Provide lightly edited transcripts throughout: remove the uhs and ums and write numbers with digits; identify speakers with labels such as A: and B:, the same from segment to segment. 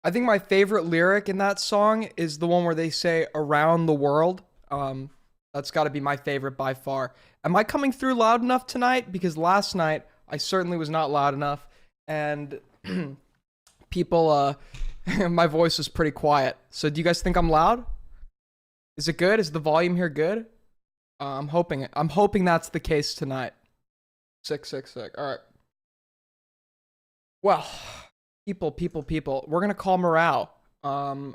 A: I think my favorite lyric in that song is the one where they say around the world. That's got to be my favorite by far. Am I coming through loud enough tonight? Because last night I certainly was not loud enough, and people, my voice was pretty quiet. So do you guys think I'm loud? Is it good? Is the volume here good? I'm hoping that's the case tonight. Sick. All right. Well, people. We're gonna call MROW,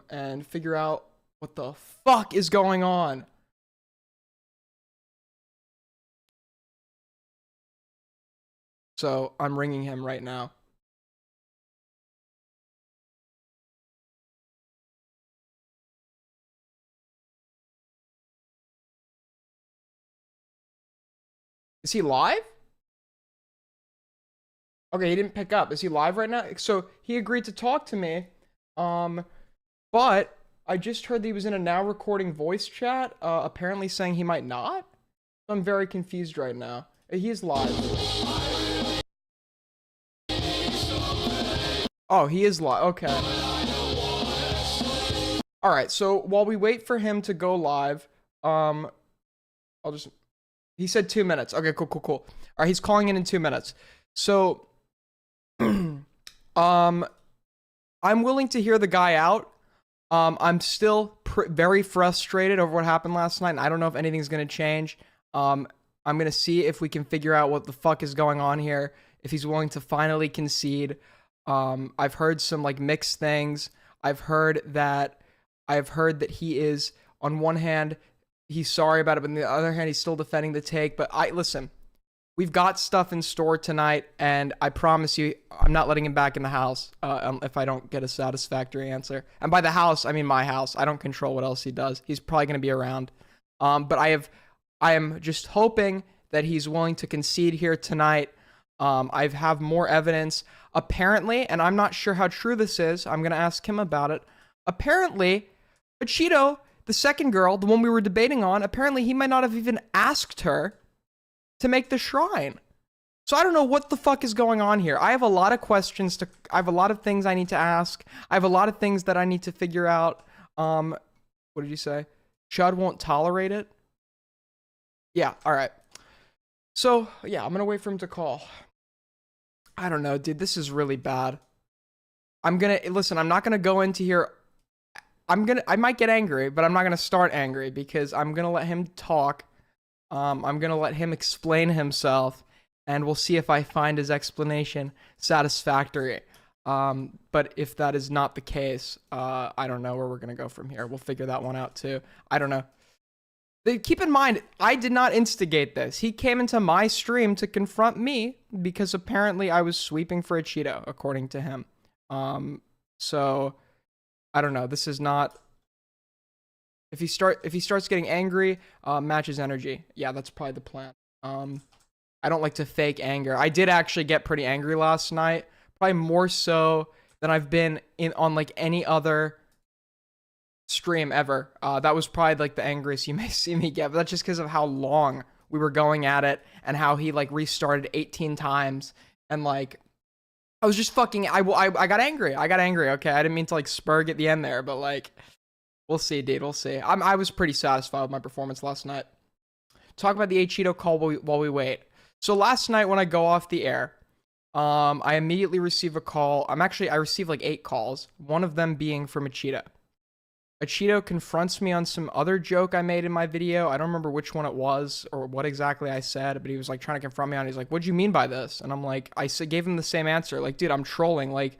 A: and figure out what the fuck is going on. So I'm ringing him right now. Is he live? Okay, he didn't pick up. Is he live right now? So he agreed to talk to me, but I just heard that he was in a now recording voice chat, apparently saying he might not. I'm very confused right now. He is live. Oh, he is live. Okay. All right. So while we wait for him to go live, I'll just. He said 2 minutes. Okay, cool. All right, he's calling in 2 minutes. So, I'm willing to hear the guy out. I'm still very frustrated over what happened last night, and I don't know if anything's gonna change. I'm gonna see if we can figure out what the fuck is going on here. If he's willing to finally concede. I've heard some like mixed things. I've heard that he is, on one hand, he's sorry about it, but on the other hand, he's still defending the take. But listen, we've got stuff in store tonight, and I promise you, I'm not letting him back in the house if I don't get a satisfactory answer. And by the house, I mean my house. I don't control what else he does. He's probably going to be around. But I am just hoping that he's willing to concede here tonight. I have more evidence. Apparently, and I'm not sure how true this is, I'm going to ask him about it. Apparently, Cheeto, the second girl, the one we were debating on, apparently he might not have even asked her to make the shrine. So I don't know what the fuck is going on here. I have a lot of questions I have a lot of things I need to ask. I have a lot of things that I need to figure out. What did you say? Chud won't tolerate it? Yeah, all right. So, yeah, I'm going to wait for him to call. I don't know, dude. This is really bad. Listen, I'm not going to go into here. I might get angry, but I'm not going to start angry because I'm going to let him talk. I'm going to let him explain himself, and we'll see if I find his explanation satisfactory. But if that is not the case, I don't know where we're going to go from here. We'll figure that one out too. I don't know. Keep in mind, I did not instigate this. He came into my stream to confront me because apparently I was sweeping for a Cheeto, according to him. So I don't know. This is not. If he starts getting angry, match his energy. Yeah, that's probably the plan. I don't like to fake anger. I did actually get pretty angry last night, probably more so than I've been on like any other stream ever. That was probably like the angriest you may see me get, but that's just because of how long we were going at it and how he like restarted 18 times, and like I was just fucking I got angry. Okay, I didn't mean to like spurg at the end there, but like we'll see, dude. We'll see. I was pretty satisfied with my performance last night. Talk about the Cheeto call while we wait. So last night when I go off the air, I immediately receive a call. I received like 8 calls, one of them being from a Cheeto. A Cheeto confronts me on some other joke I made in my video. I don't remember which one it was or what exactly I said, but he was like trying to confront me on it. He's like, "What'd you mean by this?" And I'm like, gave him the same answer. Like, dude, I'm trolling. Like,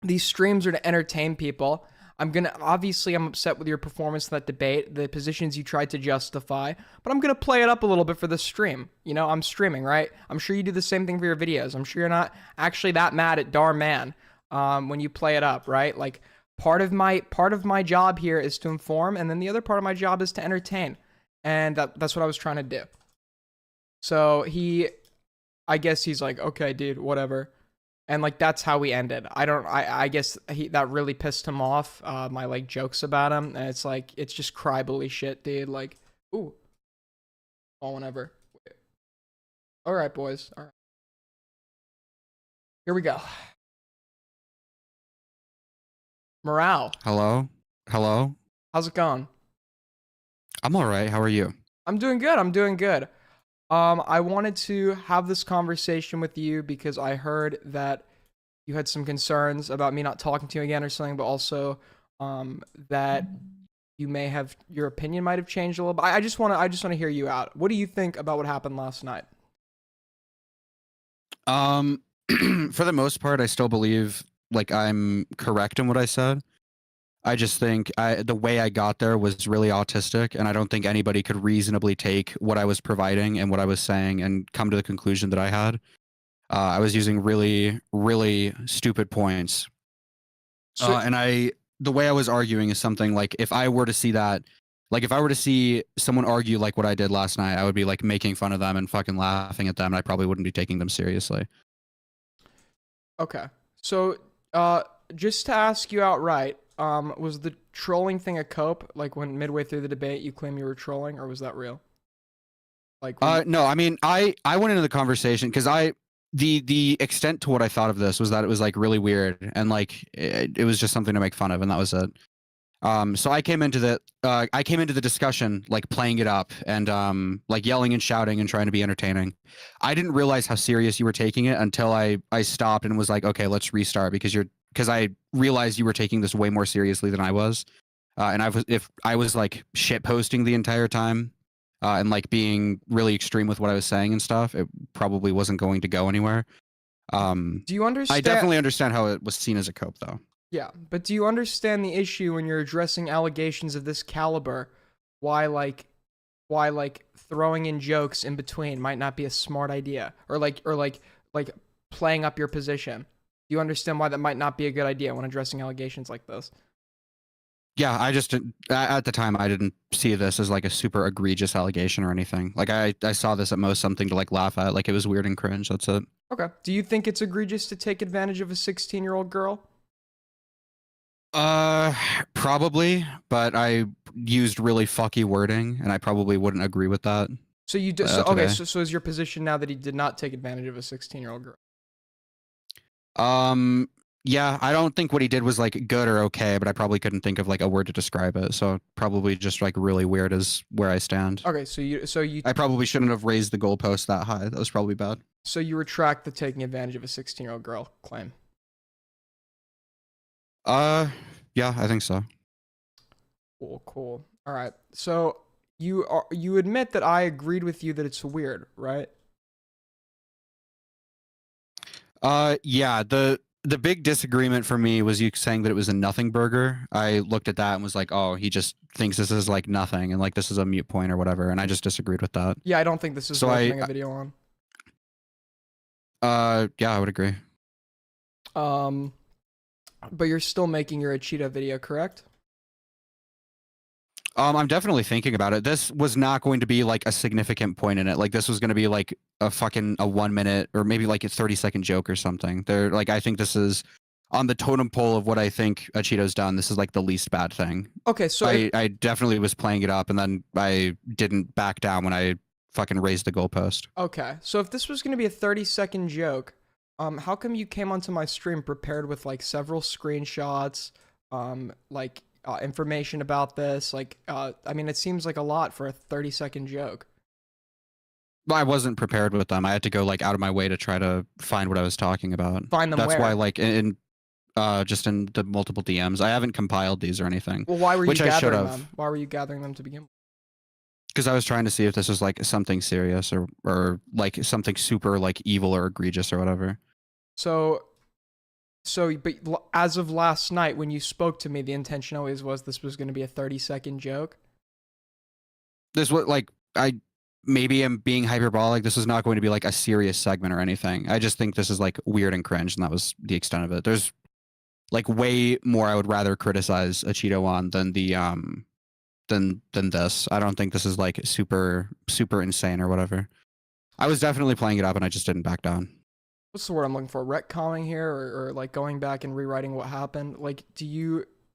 A: these streams are to entertain people. I'm upset with your performance in that debate, the positions you tried to justify, but I'm gonna play it up a little bit for this stream. You know, I'm streaming, right? I'm sure you do the same thing for your videos. I'm sure you're not actually that mad at Darman when you play it up, right? Like, part of my job here is to inform, and then the other part of my job is to entertain, and that's what I was trying to do. So I guess he's like, "Okay, dude, whatever," and like that's how we ended. I guess that really pissed him off. My like jokes about him, and it's like it's just cry bully shit, dude. Like, ooh, all whenever. All right, boys. All right, here we go. MROW.
B: Hello.
A: How's it going?
B: I'm all right. How are you?
A: I'm doing good. I wanted to have this conversation with you because I heard that you had some concerns about me not talking to you again or something, but also that your opinion might have changed a little bit. I just want to hear you out. What do you think about what happened last night?
B: For the most part, I still believe like I'm correct in what I said. I just think the way I got there was really autistic, and I don't think anybody could reasonably take what I was providing and what I was saying and come to the conclusion that I had. I was using really, really stupid points. And the way I was arguing is something like if I were to see someone argue like what I did last night, I would be like making fun of them and fucking laughing at them, and I probably wouldn't be taking them seriously.
A: Okay. So, just to ask you outright, was the trolling thing a cope? Like when midway through the debate you claim you were trolling, or was that real? Like,
B: No, I mean, I went into the conversation because the extent to what I thought of this was that it was like really weird and like it was just something to make fun of, and that was it. So I came into the discussion like playing it up and like yelling and shouting and trying to be entertaining. I didn't realize how serious you were taking it until I stopped and was like, okay, let's restart because I realized you were taking this way more seriously than I was. And if I was like shit posting the entire time, and like being really extreme with what I was saying and stuff, it probably wasn't going to go anywhere.
A: do you
B: I
A: understand?
B: definitely understand how it was seen as a cope, though.
A: Yeah, but do you understand the issue when you're addressing allegations of this caliber? Why like why like throwing in jokes in between might not be a smart idea, or like playing up your position. Do you understand why that might not be a good idea when addressing allegations like this?
B: Yeah, I just at the time I didn't see this as like a super egregious allegation or anything. Like I saw this at most something to like laugh at. Like it was weird and cringe. That's it.
A: Okay. Do you think it's egregious to take advantage of a 16-year-old girl?
B: Uh, Probably, but I used really fucky wording, and I probably wouldn't agree with that
A: So you do, so okay,
B: today.
A: so is your position now that he did not take advantage of a 16-year-old girl?
B: Um, yeah, I don't think what he did was like good or okay, but I probably couldn't think of like a word to describe it. So probably just like really weird is where I stand.
A: Okay,
B: I probably shouldn't have raised the goalpost that high. That was probably bad.
A: so you retract the taking advantage of a 16-year-old girl claim.
B: Uh, yeah, I think so.
A: Cool, cool. All right. So you admit that I agreed with you that it's weird, right?
B: Yeah, the big disagreement for me was you saying that it was a nothing burger. I looked at that and was like, oh, he just thinks this is like nothing and like this is a mute point or whatever, and I just disagreed with that.
A: Yeah, I don't think this is
B: So
A: worth making a video on.
B: yeah, I would agree.
A: Um, but you're still making your Achita video, correct?
B: I'm definitely thinking about it. This was not going to be like a significant point in it. Like this was going to be like a 1 minute or maybe like a 30-second joke or something. They're like, I think this is on the totem pole of what I think Cheeto's done. This is like the least bad thing.
A: Okay, so
B: I definitely was playing it up and then I didn't back down when I fucking raised the goalpost.
A: okay, so if this was gonna be a 30-second joke, how come you came onto my stream prepared with like several screenshots, information about this? I mean, it seems like a lot for a 30-second joke.
B: I wasn't prepared with them. I had to go like out of my way to try to find what I was talking about.
A: Find them
B: That's
A: where?
B: why like in just in the multiple DMs, I haven't compiled these or anything.
A: Well, why were you
B: Which I should
A: gathering
B: have.
A: them? Why were you gathering them to begin with?
B: Because I was trying to see if this was like something serious or like something super like evil or egregious or whatever.
A: So, but as of last night, when you spoke to me, the intention always was this was going to be a 30-second joke.
B: This was like I maybe am being hyperbolic. This is not going to be like a serious segment or anything. I just think this is like weird and cringe, and that was the extent of it. There's like way more I would rather criticize a Cheeto on than the than this. I don't think this is like super insane or whatever. I was definitely playing it up and I just didn't back down.
A: What's the word I'm looking for? Retconning here, or like going back and rewriting what happened? Like,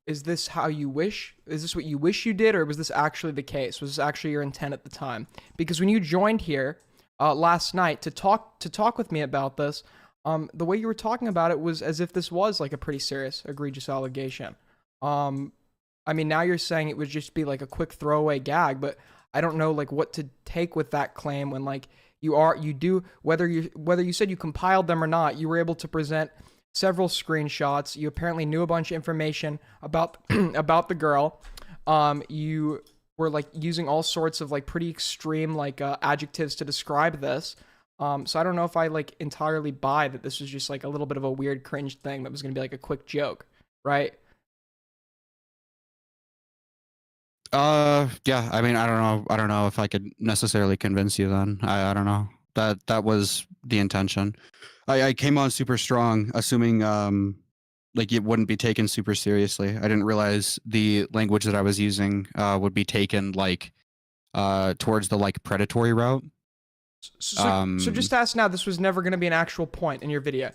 A: is this how you wish? Is this what you wish you did, or was this actually the case? Was this actually your intent at the time? Because when you joined here last night to talk with me about this, the way you were talking about it was as if this was like a pretty serious, egregious allegation. I mean, now you're saying it would just be like a quick throwaway gag, but I don't know like what to take with that claim when like whether you said you compiled them or not, you were able to present several screenshots. You apparently knew a bunch of information about about the girl. You were like using all sorts of like pretty extreme like adjectives to describe this. So I don't know if I like entirely buy that this was just like a little bit of a weird cringe thing that was going to be like a quick joke, right?
B: Yeah, I mean, I don't know if I could necessarily convince you then. I don't know. That was the intention. I came on super strong, assuming like it wouldn't be taken super seriously. I didn't realize the language that I was using would be taken like towards the like predatory route.
A: So just ask now, this was never going to be an actual point in your video.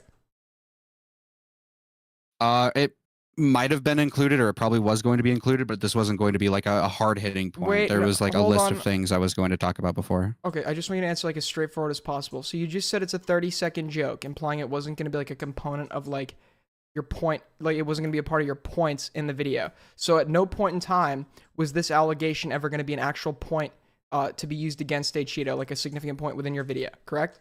B: It might have been included, or it probably was going to be included, but this wasn't going to be like a hard hitting point.
A: Wait,
B: There
A: no,
B: was like a
A: hold
B: list
A: on.
B: of things I was going to talk about before.
A: Okay, I just want you to answer like as straightforward as possible. So you just said it's a 30-second joke, implying it wasn't going to be like a component of like your point, like it wasn't going to be a part of your points in the video. So at no point in time was this allegation ever going to be an actual point to be used against a Cheeto, like a significant point within your video, correct?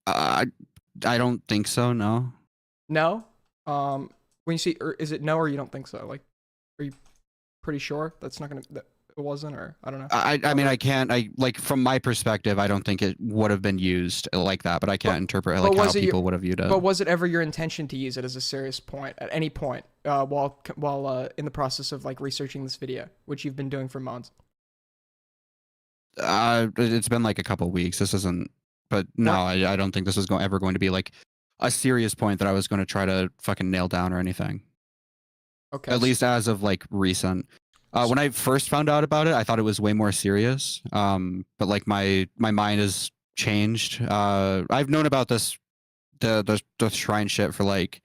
B: I don't think so. No.
A: No. When you see, or is it no, or you don't think so? Like, are you pretty sure that's not gonna that it wasn't, or I don't know.
B: I mean, I can't. I like from my perspective, I don't think it would have been used like that, but I can't interpret like how people would have viewed it.
A: But was it ever your intention to use it as a serious point at any point while in the process of like researching this video, which you've been doing for months?
B: It's been like a couple weeks. This isn't. But no, I don't think this was ever going to be like a serious point that I was going to try to fucking nail down or anything.
A: Okay.
B: At least as of like recent. When I first found out about it, I thought it was way more serious. But like my mind has changed. I've known about this the shrine shit for like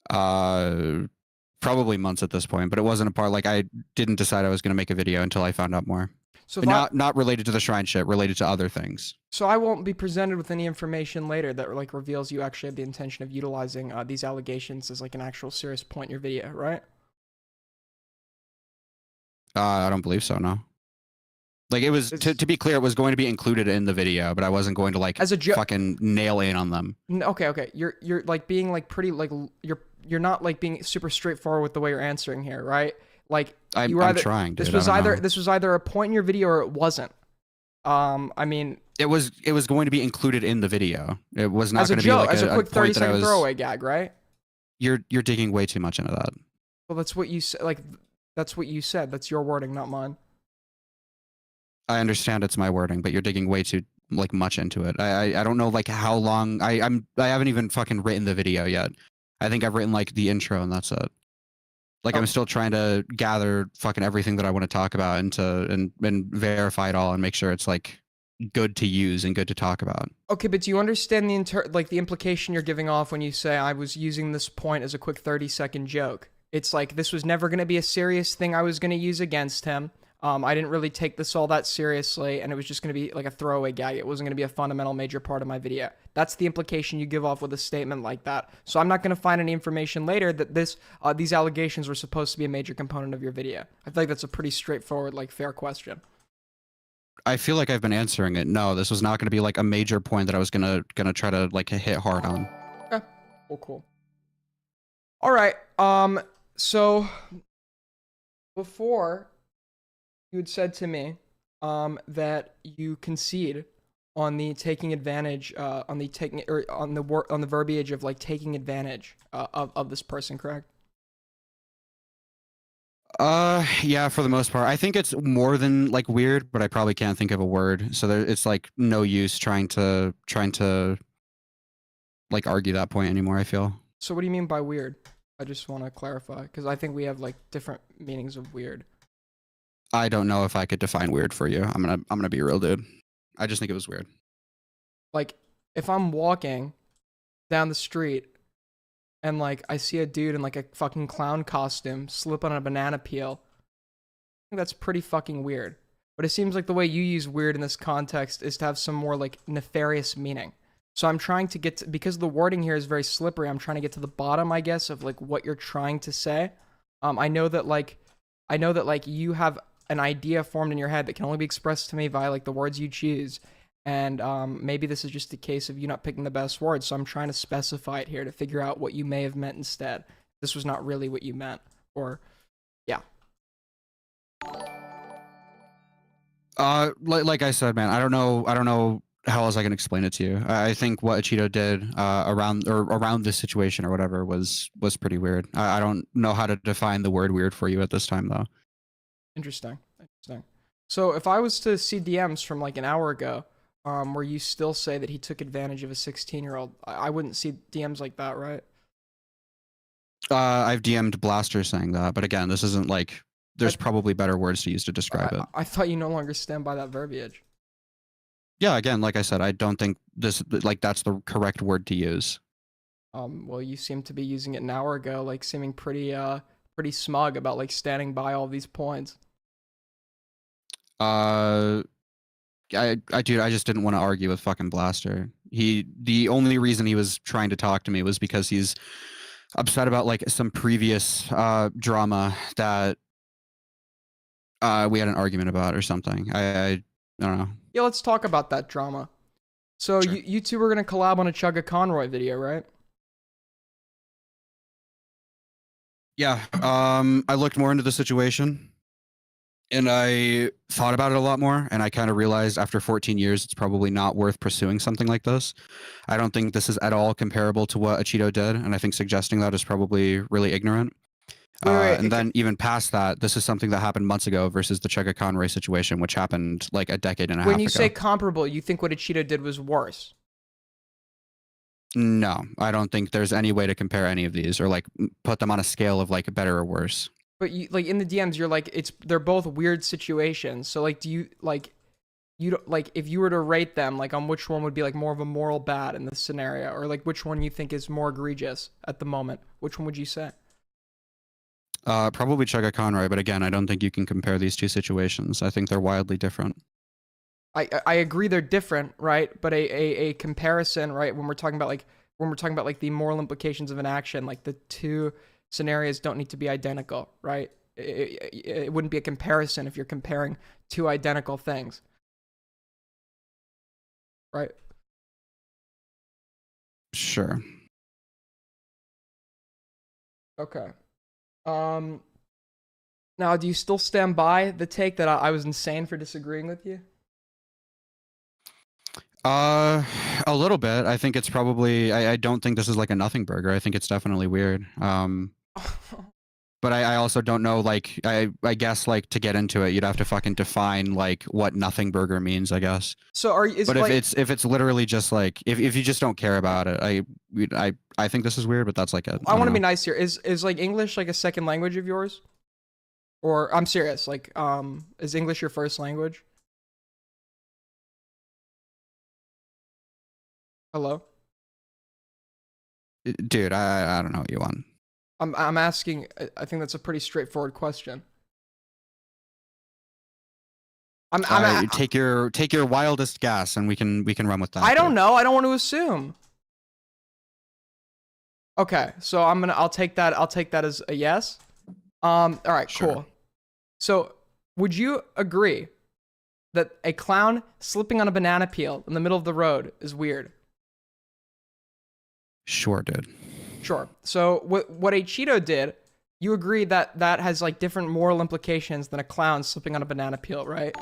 B: probably months at this point, but it wasn't a part. Like I didn't decide I was going to make a video until I found out more. So not related to the shrine shit, related to other things.
A: So I won't be presented with any information later that like reveals you actually had the intention of utilizing these allegations as like an actual serious point in your video, right?
B: I don't believe so. No. Like it was to be clear, it was going to be included in the video, but I wasn't going to like
A: as a
B: fucking nail in on them.
A: Okay. You're like being like pretty like you're not like being super straightforward with the way you're answering here, right? Like
B: I'm trying. Dude,
A: this was either a point in your video or it wasn't. I mean,
B: it was going to be included in the video. It was not going to be like
A: as a quick 30-second throwaway gag, right?
B: You're digging way too much into that.
A: Well, that's what you said. Like that's what you said. That's your wording, not mine.
B: I understand it's my wording, but you're digging way too like much into it. I don't know like how long I haven't even fucking written the video yet. I think I've written like the intro and that's it. Like I'm still trying to gather fucking everything that I want to talk about and verify it all and make sure it's like good to use and good to talk about.
A: Okay, but do you understand the implication you're giving off when you say I was using this point as a quick 30-second joke? It's like this was never going to be a serious thing I was going to use against him. I didn't really take this all that seriously, and it was just going to be like a throwaway gag. It wasn't going to be a fundamental major part of my video. That's the implication you give off with a statement like that. So I'm not going to find any information later that these allegations were supposed to be a major component of your video. I feel like that's a pretty straightforward, like fair question.
B: I feel like I've been answering it. No, this was not going to be like a major point that I was gonna try to like hit hard on.
A: Okay, well, cool. All right. So before you had said to me that you concede on the taking advantage on the verbiage of like taking advantage of this person, correct?
B: Yeah, for the most part. I think it's more than like weird, but I probably can't think of a word. So it's like no use trying to like argue that point anymore, I feel.
A: So what do you mean by weird? I just want to clarify because I think we have like different meanings of weird.
B: I don't know if I could define weird for you. I'm gonna be real, dude. I just think it was weird.
A: Like if I'm walking down the street and like I see a dude in like a fucking clown costume slip on a banana peel, I think that's pretty fucking weird. But it seems like the way you use weird in this context is to have some more like nefarious meaning. So I'm trying to get to, because the wording here is very slippery, I'm trying to get to the bottom, I guess, of like what you're trying to say. I know that like you have an idea formed in your head that can only be expressed to me via like the words you choose. And maybe this is just a case of you not picking the best words. So I'm trying to specify it here to figure out what you may have meant instead. This was not really what you meant, or yeah.
B: Like I said, man, I don't know how else I can explain it to you. I think what Cheeto did around this situation or whatever was pretty weird. I don't know how to define the word weird for you at this time though.
A: Interesting. So if I was to see DMs from like an hour ago, where you still say that he took advantage of a 16-year-old, I wouldn't see DMs like that, right?
B: I've DM'd Blaster saying that, but again, this isn't like, there's probably better words to use to describe it.
A: I thought you no longer stand by that verbiage.
B: Yeah, again, like I said, I don't think this, like, that's the correct word to use.
A: Well, you seem to be using it an hour ago, like seeming pretty smug about like standing by all these points.
B: Uh, dude, I just didn't want to argue with fucking Blaster. The only reason he was trying to talk to me was because he's upset about like some previous drama that we had an argument about or something. I don't know.
A: Yeah, let's talk about that drama. So
B: Sure.
A: you two were gonna collab on a Chugga Conroy video, right?
B: Yeah. I looked more into the situation and I thought about it a lot more, and I kind of realized after 14 years it's probably not worth pursuing something like this. I don't think this is at all comparable to what Cheeto did, and I think suggesting that is probably really ignorant.
A: Wait,
B: And then even past that, this is something that happened months ago versus the Chugga Conroy situation, which happened like a decade and a half ago.
A: when you say comparable, you think what Cheeto did was worse?
B: No, I don't think there's any way to compare any of these or like put them on a scale of like better or worse.
A: But you like in the DMs, you're like they're both weird situations. So like, do you like you don't like if you were to rate them like on which one would be like more of a moral bad in this scenario, or like which one you think is more egregious at the moment? Which one would you say?
B: Probably Chugga Conroy, but again, I don't think you can compare these two situations. I think they're wildly different.
A: I agree they're different, right? But a comparison, right? When we're talking about like the moral implications of an action, like the two scenarios don't need to be identical, right? It wouldn't be a comparison if you're comparing two identical things, right?
B: Sure.
A: Okay. Now, do you still stand by the take that I was insane for disagreeing with you?
B: A little bit. I think it's probably. I don't think this is like a nothing burger. I think it's definitely weird. But I also don't know. Like I guess like to get into it, you'd have to fucking define like what nothing burger means. I guess.
A: So is
B: But
A: it like,
B: if it's literally just like if you just don't care about it, I think this is weird. But that's like a.
A: I want to
B: don't
A: be
B: know.
A: nice here. Is like English like a second language of yours? Or I'm serious. Like is English your first language? Hello?
B: Dude, I don't know what you want.
A: I'm asking. I think that's a pretty straightforward question.
B: Take your wildest guess, and we can run with that.
A: I don't
B: dude.
A: know. I don't want to assume. Okay, so I'll take that as a yes. All right,
B: Sure.
A: cool. So, would you agree that a clown slipping on a banana peel in the middle of the road is weird?
B: Sure, dude.
A: Sure. So, what a Cheeto did, you agree that that has like different moral implications than a clown slipping on a banana peel, right?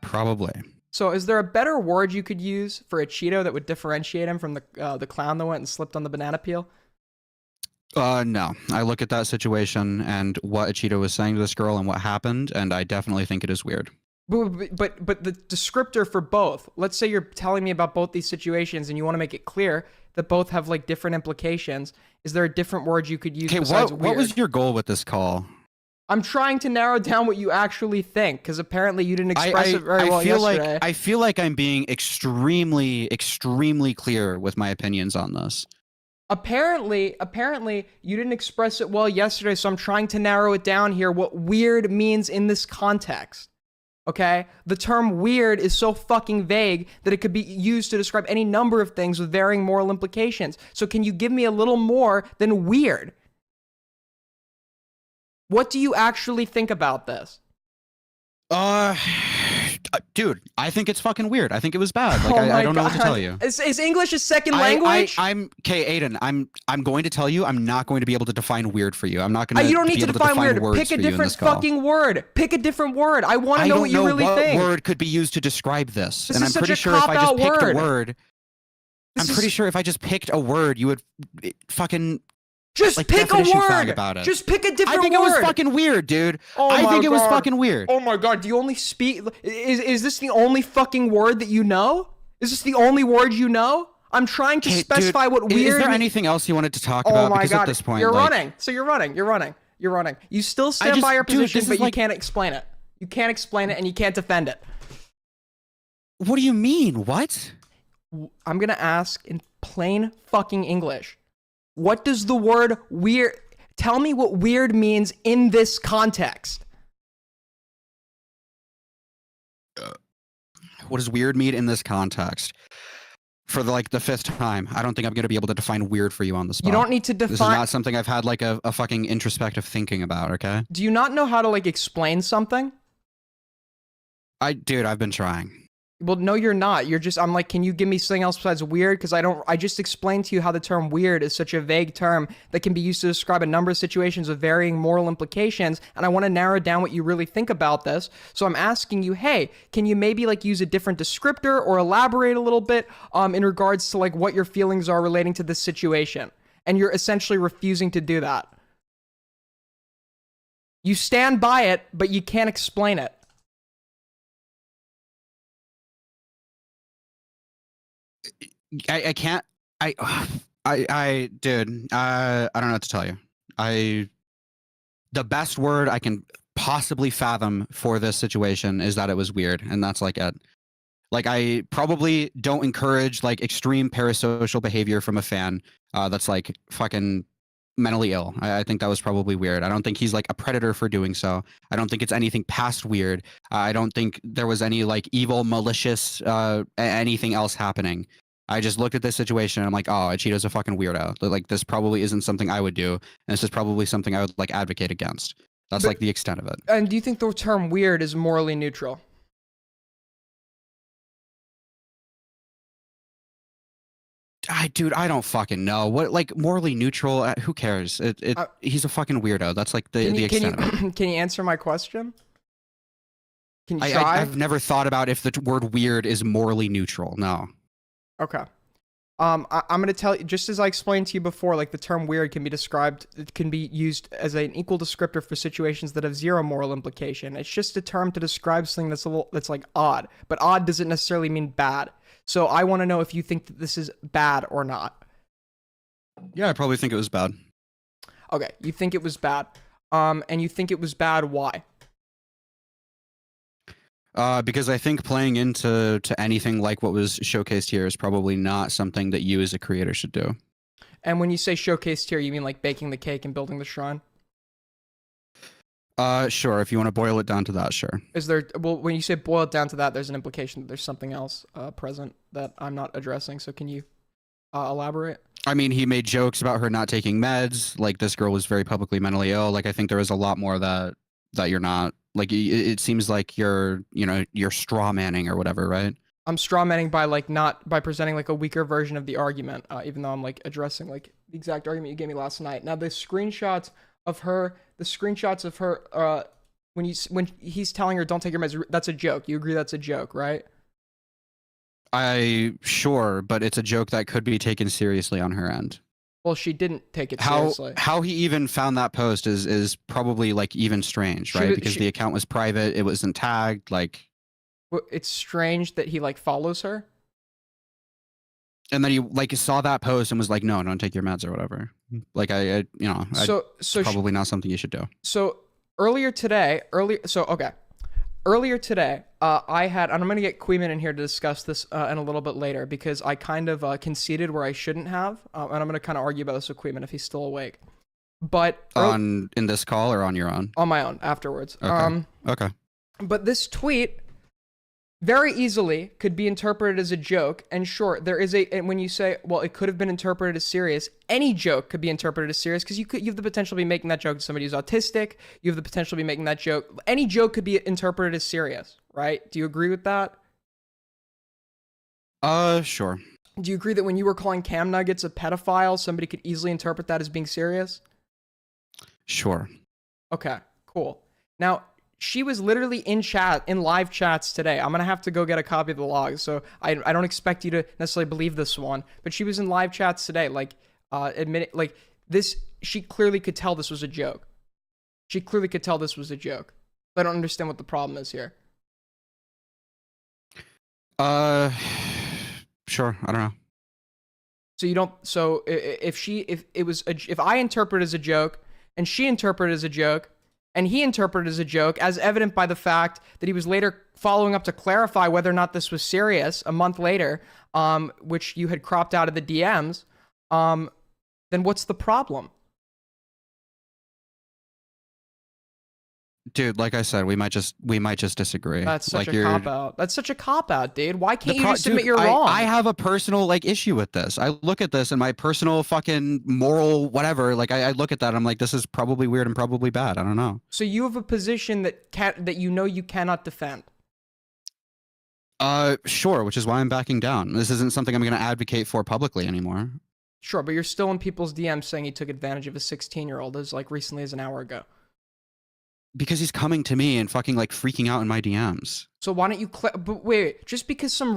B: Probably.
A: So, is there a better word you could use for a Cheeto that would differentiate him from the clown that went and slipped on the banana peel?
B: No. I look at that situation and what Cheeto was saying to this girl and what happened, and I definitely think it is weird.
A: But the descriptor for both. Let's say you're telling me about both these situations and you want to make it clear that both have like different implications. Is there a different word you could use besides weird?
B: What was your goal with this call?
A: I'm trying to narrow down what you actually think, because apparently you didn't express it very well yesterday.
B: I feel like I'm being extremely, extremely clear with my opinions on this.
A: Apparently you didn't express it well yesterday, so I'm trying to narrow it down here what weird means in this context. Okay? The term weird is so fucking vague that it could be used to describe any number of things with varying moral implications. So can you give me a little more than weird? What do you actually think about this?
B: Dude, I think it's fucking weird. I think it was bad. Like I don't know what to tell you.
A: Is English a second language?
B: I'm okay, Aiden. I'm going to tell you. I'm not going to be able to define weird for you. I'm not going to.
A: You don't need to define weird.
B: Words
A: Pick a
B: for you in
A: different
B: this call.
A: fucking word. Pick a different word. I want to know what you really think.
B: What word could be used to describe this?
A: This
B: and
A: is
B: I'm
A: such
B: pretty
A: a
B: sure if I just
A: cop-out
B: picked
A: word.
B: a word, I'm pretty sure if I just picked a word, you would fucking.
A: Just
B: like,
A: pick a word.
B: About it.
A: Just pick a different word.
B: I think it was fucking weird, dude. I think it was fucking weird.
A: Oh my god, do you only speak... Is this the only fucking word that you know? Is this the only word you know? I'm trying to specify
B: dude,
A: what weird...
B: Is there anything else you wanted to talk about?
A: Oh my
B: because
A: god,
B: at this point,
A: you're
B: like,
A: running. So you're running. You still stand by your position, but you can't explain it. You can't explain it and you can't defend it.
B: What do you mean? What?
A: I'm gonna ask in plain fucking English. What does the word weird? Tell me what weird means in this context.
B: What does weird mean in this context? For the fifth time, I don't think I'm going to be able to define weird for you on the spot.
A: You don't need to define.
B: This is not something I've had like a fucking introspective thinking about, okay?
A: Do you not know how to like explain something?
B: Dude, I've been trying.
A: Well, no, you're not. You're just, I'm like, can you give me something else besides weird? Because I just explained to you how the term weird is such a vague term that can be used to describe a number of situations with varying moral implications. And I want to narrow down what you really think about this. So I'm asking you, hey, can you maybe like use a different descriptor or elaborate a little bit in regards to like what your feelings are relating to this situation? And you're essentially refusing to do that. You stand by it, but you can't explain it.
B: I can't. Dude. I don't know what to tell you. The best word I can possibly fathom for this situation is that it was weird, and that's like it. Like, I probably don't encourage like extreme parasocial behavior from a fan that's like fucking mentally ill. I think that was probably weird. I don't think he's like a predator for doing so. I don't think it's anything past weird. I don't think there was any like evil, malicious, anything else happening. I just looked at this situation and I'm like, oh, Cheeto's a fucking weirdo. Like, this probably isn't something I would do, and this is probably something I would like advocate against. That's like the extent of it.
A: And do you think the term weird is morally neutral?
B: Dude, I don't fucking know. What, like, morally neutral? Who cares? He's a fucking weirdo. That's like the extent of it.
A: Can you answer my question? Can you try?
B: I've never thought about if the word weird is morally neutral. No.
A: Okay. I'm going to tell you, just as I explained to you before, like the term weird can be described, it can be used as an equal descriptor for situations that have zero moral implication. It's just a term to describe something that's like odd, but odd doesn't necessarily mean bad. So I want to know if you think that this is bad or not.
B: Yeah, I probably think it was bad.
A: Okay, you think it was bad. And you think it was bad, why?
B: Because I think playing into anything like what was showcased here is probably not something that you as a creator should do.
A: And when you say showcased here, you mean like baking the cake and building the shrine?
B: Sure. If you want to boil it down to that, sure.
A: Is there, well, when you say boil it down to that, there's an implication that there's something else present that I'm not addressing. So can you elaborate?
B: I mean, he made jokes about her not taking meds. Like, this girl was very publicly mentally ill. Like, I think there was a lot more that you're not. Like, it seems like you're straw manning or whatever, right?
A: I'm straw manning by like not by presenting like a weaker version of the argument, even though I'm like addressing like the exact argument you gave me last night. Now the screenshots of her, when he's telling her don't take your meds, that's a joke. You agree that's a joke, right?
B: Sure, but it's a joke that could be taken seriously on her end.
A: Well, she didn't take it seriously.
B: How he even found that post is probably like even strange, right? Because the account was private, it wasn't tagged. Like,
A: it's strange that he like follows her.
B: And then he like saw that post and was like, "No, don't take your meds or whatever." Like, so probably not something you should do.
A: So earlier today, I had, and I'm going to get Queeman in here to discuss this in a little bit later because I kind of conceded where I shouldn't have, and I'm going to kind of argue about this with Queeman if he's still awake. But
B: in this call or on your own?
A: On my own afterwards.
B: Okay. Okay.
A: But this tweet very easily could be interpreted as a joke, and sure, and when you say, well, it could have been interpreted as serious, any joke could be interpreted as serious because you have the potential to be making that joke to somebody who's autistic. You have the potential to be making that joke. Any joke could be interpreted as serious, right? Do you agree with that?
B: Sure.
A: Do you agree that when you were calling Cam Nuggets a pedophile, somebody could easily interpret that as being serious?
B: Sure.
A: Okay, cool. Now, she was literally in live chats today. I'm going to have to go get a copy of the log. So I don't expect you to necessarily believe this one, but she was in live chats today. Like, she clearly could tell this was a joke. I don't understand what the problem is here.
B: Sure. I don't know.
A: So if I interpret it as a joke and she interpreted it as a joke, and he interpreted it as a joke, as evident by the fact that he was later following up to clarify whether or not this was serious a month later, which you had cropped out of the DMs, then what's the problem?
B: Dude, like I said, we might just disagree.
A: That's such
B: like
A: a cop out. That's such a cop out, dude. Why can't you just admit you're
B: I,
A: wrong?
B: I have a personal like issue with this. I look at this and my personal fucking moral whatever. Like I look at that. I'm like, this is probably weird and probably bad. I don't know.
A: So you have a position that you know you cannot defend.
B: Sure, which is why I'm backing down. This isn't something I'm going to advocate for publicly anymore.
A: Sure, but you're still in people's DMs saying he took advantage of a 16-year-old as like recently as an hour ago.
B: Because he's coming to me and fucking like freaking out in my DMs.
A: So why don't you but wait, just because some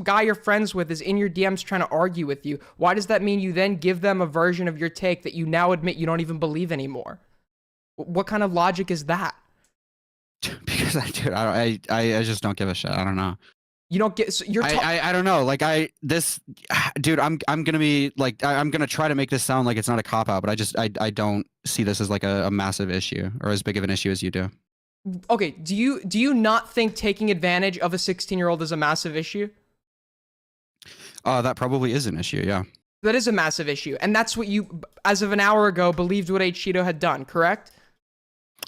A: guy you're friends with is in your DMs trying to argue with you, why does that mean you then give them a version of your take that you now admit you don't even believe anymore? What kind of logic is that?
B: Because I just don't give a shit. I don't know.
A: You don't get. So
B: I don't know. Like dude. I'm gonna be like I'm gonna try to make this sound like it's not a cop out, but I don't see this as like a massive issue or as big of an issue as you do.
A: Okay. Do you not think taking advantage of a 16-year-old is a massive issue?
B: That probably is an issue. Yeah.
A: That is a massive issue, and that's what you, as of an hour ago, believed what Cheeto had done. Correct?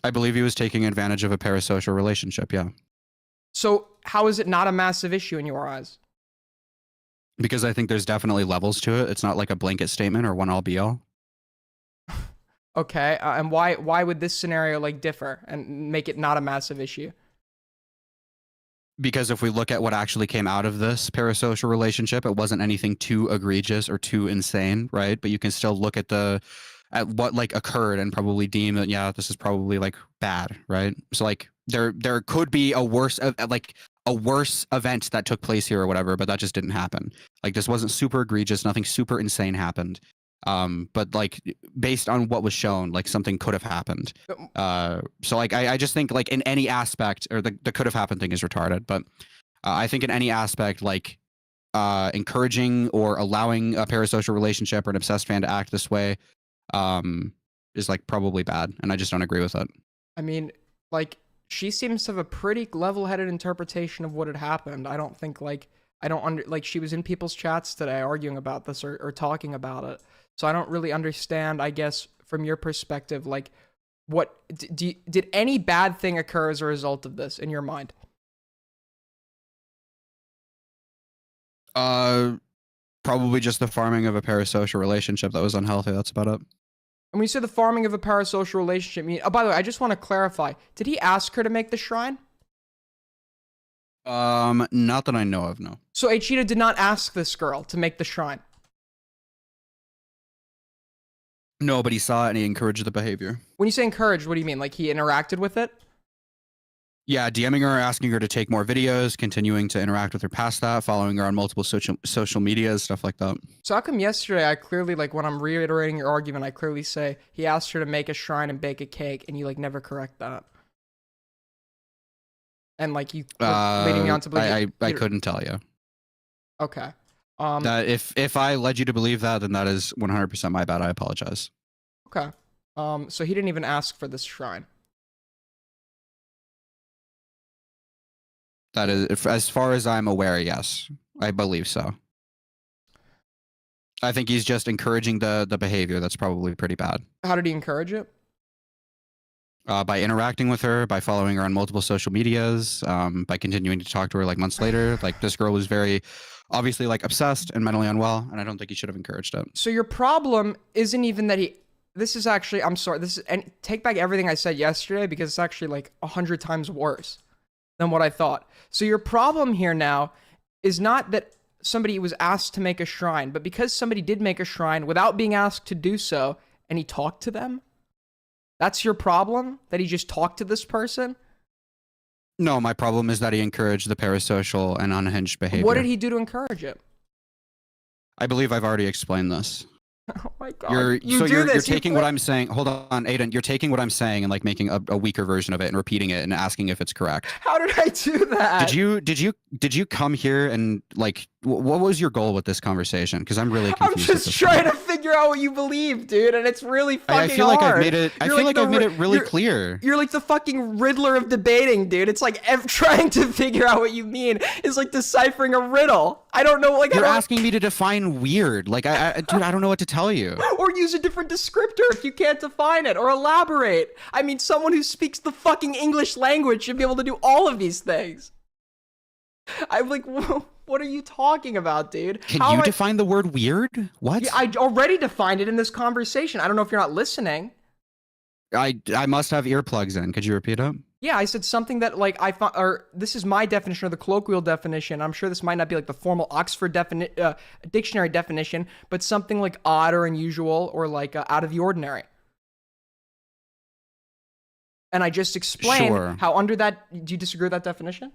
B: I believe he was taking advantage of a parasocial relationship. Yeah.
A: So how is it not a massive issue in your eyes?
B: Because I think there's definitely levels to it. It's not like a blanket statement or one all be all.
A: Okay, and why would this scenario like differ and make it not a massive issue?
B: Because if we look at what actually came out of this parasocial relationship, it wasn't anything too egregious or too insane, right? But you can still look at what like occurred and probably deem that, yeah, this is probably like bad, right? So like there could be a worse event that took place here or whatever, but that just didn't happen. Like this wasn't super egregious, nothing super insane happened. But like based on what was shown, like something could have happened. So like I just think like in any aspect, or the could have happened thing is retarded, but I think in any aspect, like encouraging or allowing a parasocial relationship or an obsessed fan to act this way is like probably bad, and I just don't agree with it.
A: I mean, like she seems to have a pretty level-headed interpretation of what had happened. I don't think like she was in people's chats today arguing about this or talking about it. So I don't really understand, I guess, from your perspective, like what did any bad thing occur as a result of this in your mind?
B: Probably just the farming of a parasocial relationship that was unhealthy. That's about it.
A: And when you say the farming of a parasocial relationship, by the way, I just want to clarify. Did he ask her to make the shrine?
B: Not that I know of, no.
A: So Cheeto did not ask this girl to make the shrine?
B: No, but he saw it and he encouraged the behavior.
A: When you say encouraged, what do you mean? Like he interacted with it?
B: Yeah, DMing her, asking her to take more videos, continuing to interact with her past that, following her on multiple social medias, stuff like that.
A: So how come yesterday I clearly, like when I'm reiterating your argument, I clearly say he asked her to make a shrine and bake a cake, and you like never correct that? And like you leading me on to believe
B: I couldn't tell you.
A: Okay.
B: If I led you to believe that, then that is 100% my bad. I apologize.
A: Okay. So he didn't even ask for this shrine.
B: That is, as far as I'm aware, yes, I believe so. I think he's just encouraging the behavior. That's probably pretty bad.
A: How did he encourage it?
B: By interacting with her, by following her on multiple social medias, by continuing to talk to her like months later. Like this girl was very obviously like obsessed and mentally unwell, and I don't think he should have encouraged it.
A: So your problem isn't even that this is actually, I'm sorry, and take back everything I said yesterday because it's actually like 100 times worse than what I thought. So your problem here now is not that somebody was asked to make a shrine, but because somebody did make a shrine without being asked to do so, and he talked to them? That's your problem? That he just talked to this person?
B: No, my problem is that he encouraged the parasocial and unhinged behavior.
A: What did he do to encourage it?
B: I believe I've already explained this.
A: Oh my god.
B: You're taking what I'm saying. Hold on, Aiden. You're taking what I'm saying and like making a weaker version of it and repeating it and asking if it's correct.
A: How did I do that?
B: Did you come here and like what was your goal with this conversation? Because I'm really
A: I'm
B: confused.
A: just trying to figure out what you believe, dude, and it's really fucking hard.
B: I feel like I've made it. I feel like I've made it really
A: you're,
B: clear.
A: You're like the fucking Riddler of debating, dude. It's like trying to figure out what you mean is like deciphering a riddle. I don't know. Like
B: you're asking me to define weird. Like dude, I don't know what to tell you.
A: Or use a different descriptor if you can't define it, or elaborate. I mean, someone who speaks the fucking English language should be able to do all of these things. I'm like, what are you talking about, dude?
B: Can you define the word weird? What?
A: Yeah, I already defined it in this conversation. I don't know if you're not listening.
B: I must have earplugs in. Could you repeat it?
A: Yeah, I said something that like I found, or this is my definition or the colloquial definition. I'm sure this might not be like the formal Oxford dictionary definition, but something like odd or unusual or like out of the ordinary. And I just explained how under that, do you disagree with that definition?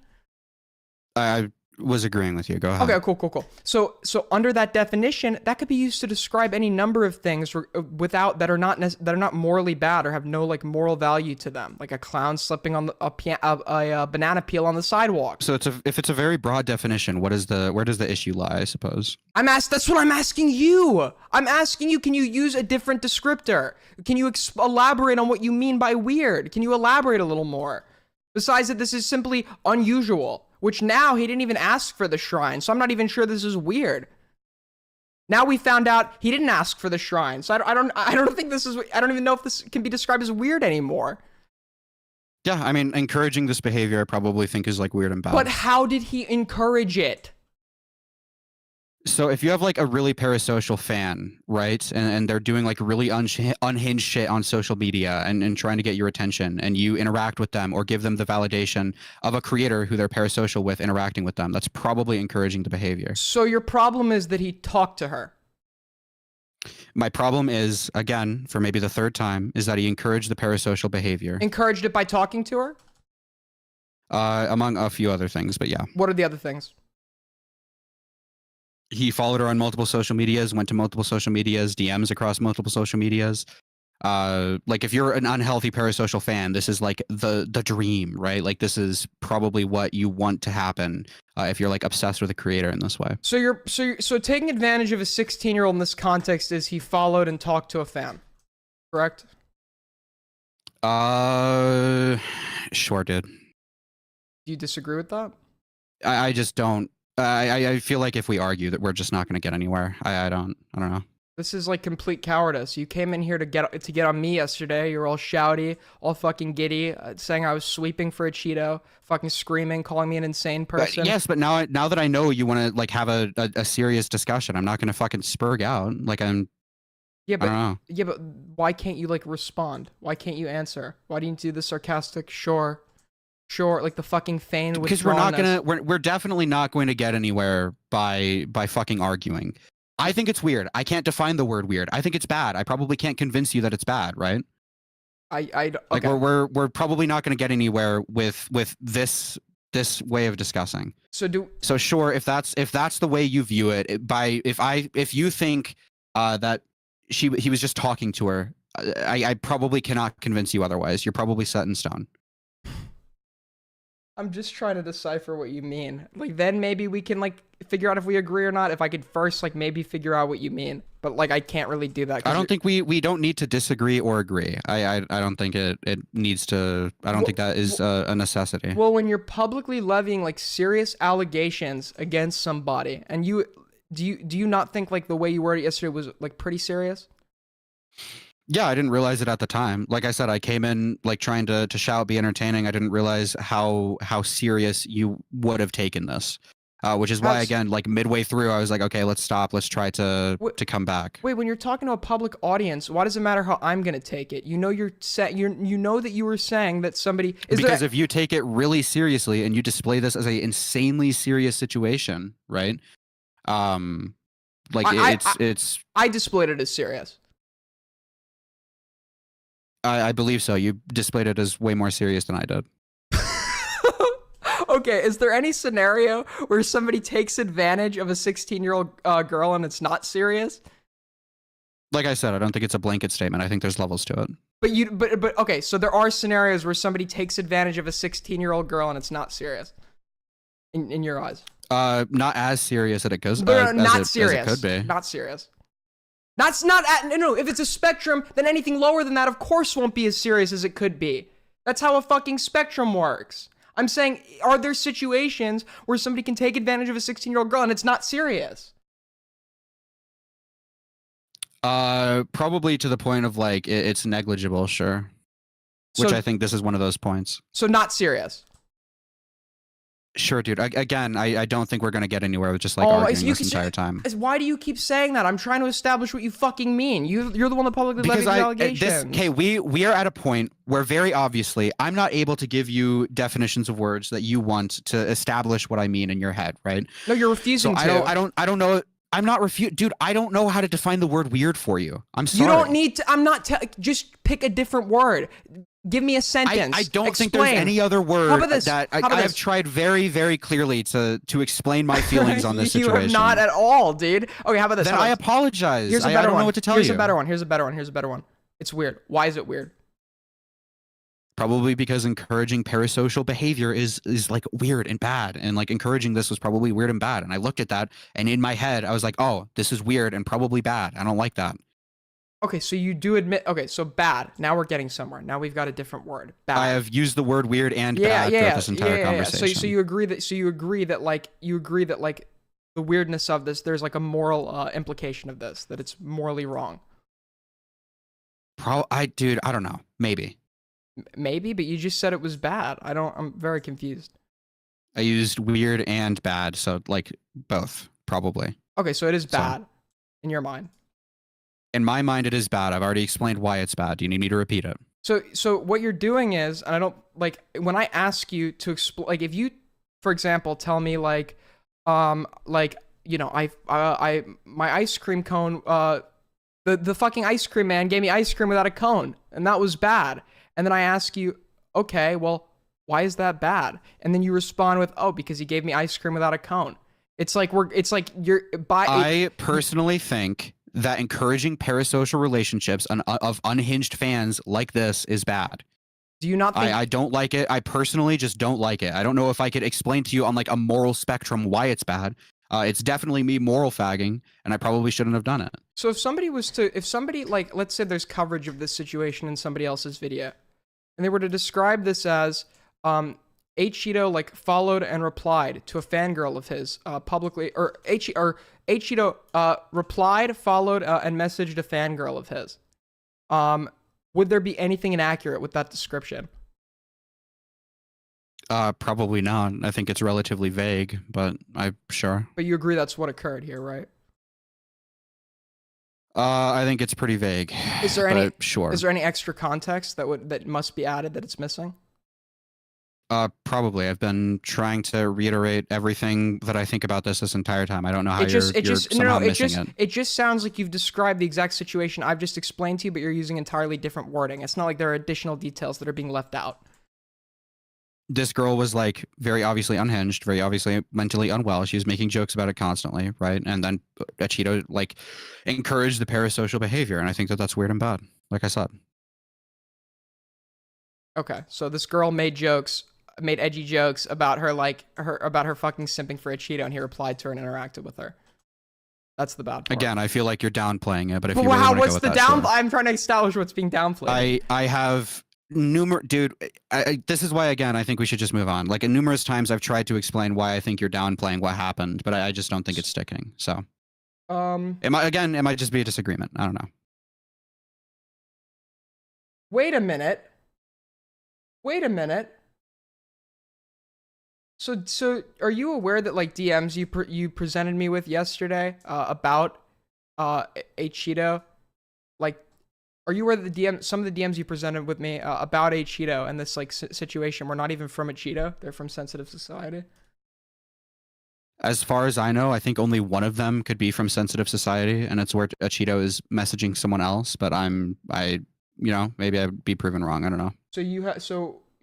B: I was agreeing with you. Go ahead.
A: Okay, cool. So under that definition, that could be used to describe any number of things without that are not morally bad or have no like moral value to them, like a clown slipping on a banana peel on the sidewalk.
B: So if it's a very broad definition, where does the issue lie? I suppose.
A: That's what I'm asking you. I'm asking you, can you use a different descriptor? Can you elaborate on what you mean by weird? Can you elaborate a little more? Besides that, this is simply unusual. Which now he didn't even ask for the shrine, so I'm not even sure this is weird. Now we found out he didn't ask for the shrine, so I don't think this is. I don't even know if this can be described as weird anymore.
B: Yeah, I mean, encouraging this behavior, I probably think is like weird and bad.
A: But how did he encourage it?
B: So if you have like a really parasocial fan, right, and they're doing like really unhinged shit on social media and trying to get your attention, and you interact with them or give them the validation of a creator who they're parasocial with interacting with them, that's probably encouraging the behavior.
A: So your problem is that he talked to her.
B: My problem is, again, for maybe the third time, is that he encouraged the parasocial behavior.
A: Encouraged it by talking to her?
B: Among a few other things, but yeah.
A: What are the other things?
B: He followed her on multiple social medias, went to multiple social medias, DMs across multiple social medias. Like if you're an unhealthy parasocial fan, this is like the dream, right? Like this is probably what you want to happen if you're like obsessed with a creator in this way.
A: So taking advantage of a 16-year-old in this context is he followed and talked to a fan, correct?
B: Sure did.
A: Do you disagree with that?
B: I just don't. I feel like if we argue that we're just not going to get anywhere. I don't know.
A: This is like complete cowardice. You came in here to get on me yesterday. You're all shouty, all fucking giddy, saying I was sweeping for a Cheeto, fucking screaming, calling me an insane person.
B: Yes, but now that I know you want to like have a serious discussion, I'm not going to fucking spurg out. Like I'm.
A: Yeah, but
B: I don't know.
A: Yeah, but why can't you like respond? Why can't you answer? Why do you do the sarcastic sure, like the fucking feign?
B: Because we're definitely not going to get anywhere by fucking arguing. I think it's weird. I can't define the word weird. I think it's bad. I probably can't convince you that it's bad, right?
A: Okay.
B: Like we're probably not going to get anywhere with this way of discussing. So sure, if that's the way you view it, if you think that he was just talking to her, I probably cannot convince you otherwise. You're probably set in stone.
A: I'm just trying to decipher what you mean. Like, then maybe we can, like, figure out if we agree or not. If I could first, like, maybe figure out what you mean. But, like, I can't really do that.
B: I don't think we don't need to disagree or agree. I don't think it needs to. I don't think that is a necessity.
A: Well, when you're publicly levying, like, serious allegations against somebody, and do you not think, like, the way you worded it yesterday was, like, pretty serious?
B: Yeah, I didn't realize it at the time. Like I said, I came in like trying to shout, be entertaining. I didn't realize how serious you would have taken this, which is why, again, like midway through, I was like, okay, let's stop. Let's try to come back.
A: Wait, when you're talking to a public audience, why does it matter how I'm gonna take it? You know, you know that you were saying that somebody
B: because if you take it really seriously and you display this as a insanely serious situation, right? Like
A: I displayed it as serious.
B: I believe so. You displayed it as way more serious than I did.
A: Okay, is there any scenario where somebody takes advantage of a 16-year-old girl and it's not serious?
B: Like I said, I don't think it's a blanket statement. I think there's levels to it.
A: But okay, so there are scenarios where somebody takes advantage of a 16-year-old girl and it's not serious in your eyes.
B: Not as serious as it goes.
A: Not serious.
B: As it could be.
A: Not serious. That's not no. If it's a spectrum, then anything lower than that, of course, won't be as serious as it could be. That's how a fucking spectrum works. I'm saying, are there situations where somebody can take advantage of a 16-year-old girl and it's not serious?
B: Probably to the point of like it's negligible, sure. Which I think this is one of those points.
A: So not serious.
B: Sure, dude. I don't think we're gonna get anywhere with just like arguing this entire time.
A: Why do you keep saying that? I'm trying to establish what you fucking mean. You're the one that publicly levied these allegations.
B: Okay, we are at a point where very obviously I'm not able to give you definitions of words that you want to establish what I mean in your head, right?
A: No, you're refusing to.
B: I don't know. I'm not dude. I don't know how to define the word weird for you. I'm sorry.
A: You don't need to. I'm not. Just pick a different word. Give me a sentence.
B: I don't think there's any other word that I have tried very, very clearly to explain my feelings on this situation.
A: You have not at all, dude. Okay, how about this?
B: Then I apologize.
A: Here's a better one.
B: I don't know what to tell you.
A: Here's a better one. Here's a better one. Here's a better one. It's weird. Why is it weird?
B: Probably because encouraging parasocial behavior is like weird and bad, and like encouraging this was probably weird and bad. And I looked at that, and in my head, I was like, oh, this is weird and probably bad. I don't like that. Okay,
A: so you do admit. Okay, so bad. Now we're getting somewhere. Now we've got a different word. Bad.
B: I have used the word weird and bad throughout this entire conversation.
A: So you agree that like the weirdness of this. There's like a moral implication of this, that it's morally wrong.
B: Dude, I don't know. Maybe,
A: but you just said it was bad. I'm very confused.
B: I used weird and bad, so like both probably.
A: Okay, so it is bad in your mind.
B: In my mind, it is bad. I've already explained why it's bad. Do you need me to repeat it?
A: So what you're doing is, and I don't like when I ask you to explain. Like if you, for example, tell me like you know, my ice cream cone. The fucking ice cream man gave me ice cream without a cone, and that was bad. And then I ask you, okay, well, why is that bad? And then you respond with, oh, because he gave me ice cream without a cone. I
B: personally think that encouraging parasocial relationships of unhinged fans like this is bad.
A: Do you not think...
B: I don't like it. I personally just don't like it. I don't know if I could explain to you on like a moral spectrum why it's bad. It's definitely me moral fagging, and I probably shouldn't have done it. So
A: if somebody like, let's say there's coverage of this situation in somebody else's video, and they were to describe this as, Cheeto like followed and replied to a fangirl of his publicly, or Cheeto replied, followed, and messaged a fangirl of his. Would there be anything inaccurate with that description?
B: Probably not. I think it's relatively vague, but I'm sure.
A: But you agree that's what occurred here, right?
B: I think it's pretty vague. Is there
A: any extra context that must be added that it's missing?
B: Probably. I've been trying to reiterate everything that I think about this entire time. I don't know how you're somehow missing it.
A: It just sounds like you've described the exact situation I've just explained to you, but you're using entirely different wording. It's not like there are additional details that are being left out.
B: This girl was like very obviously unhinged, very obviously mentally unwell. She was making jokes about it constantly, right? And then Cheeto like encouraged the parasocial behavior, and I think that that's weird and bad, like I said.
A: Okay, so this girl made edgy jokes about her fucking simping for a Cheeto, and he replied to her and interacted with her. That's the bad part.
B: Again, I feel like you're downplaying it, but if you really want to go with that, sure.
A: I'm trying to establish what's being downplayed.
B: I have dude, this is why, again, I think we should just move on. Like, numerous times I've tried to explain why I think you're downplaying what happened, but I just don't think it's sticking. So, it might just be a disagreement. I don't know.
A: Wait a minute. So are you aware that like DMs you presented me with yesterday about a Cheeto? Like, are you aware that some of the DMs you presented with me about a Cheeto and this like situation were not even from a Cheeto? They're from Sensitive Society.
B: As far as I know, I think only one of them could be from Sensitive Society, and it's where a Cheeto is messaging someone else. But maybe I'd be proven wrong. I don't know.
A: So you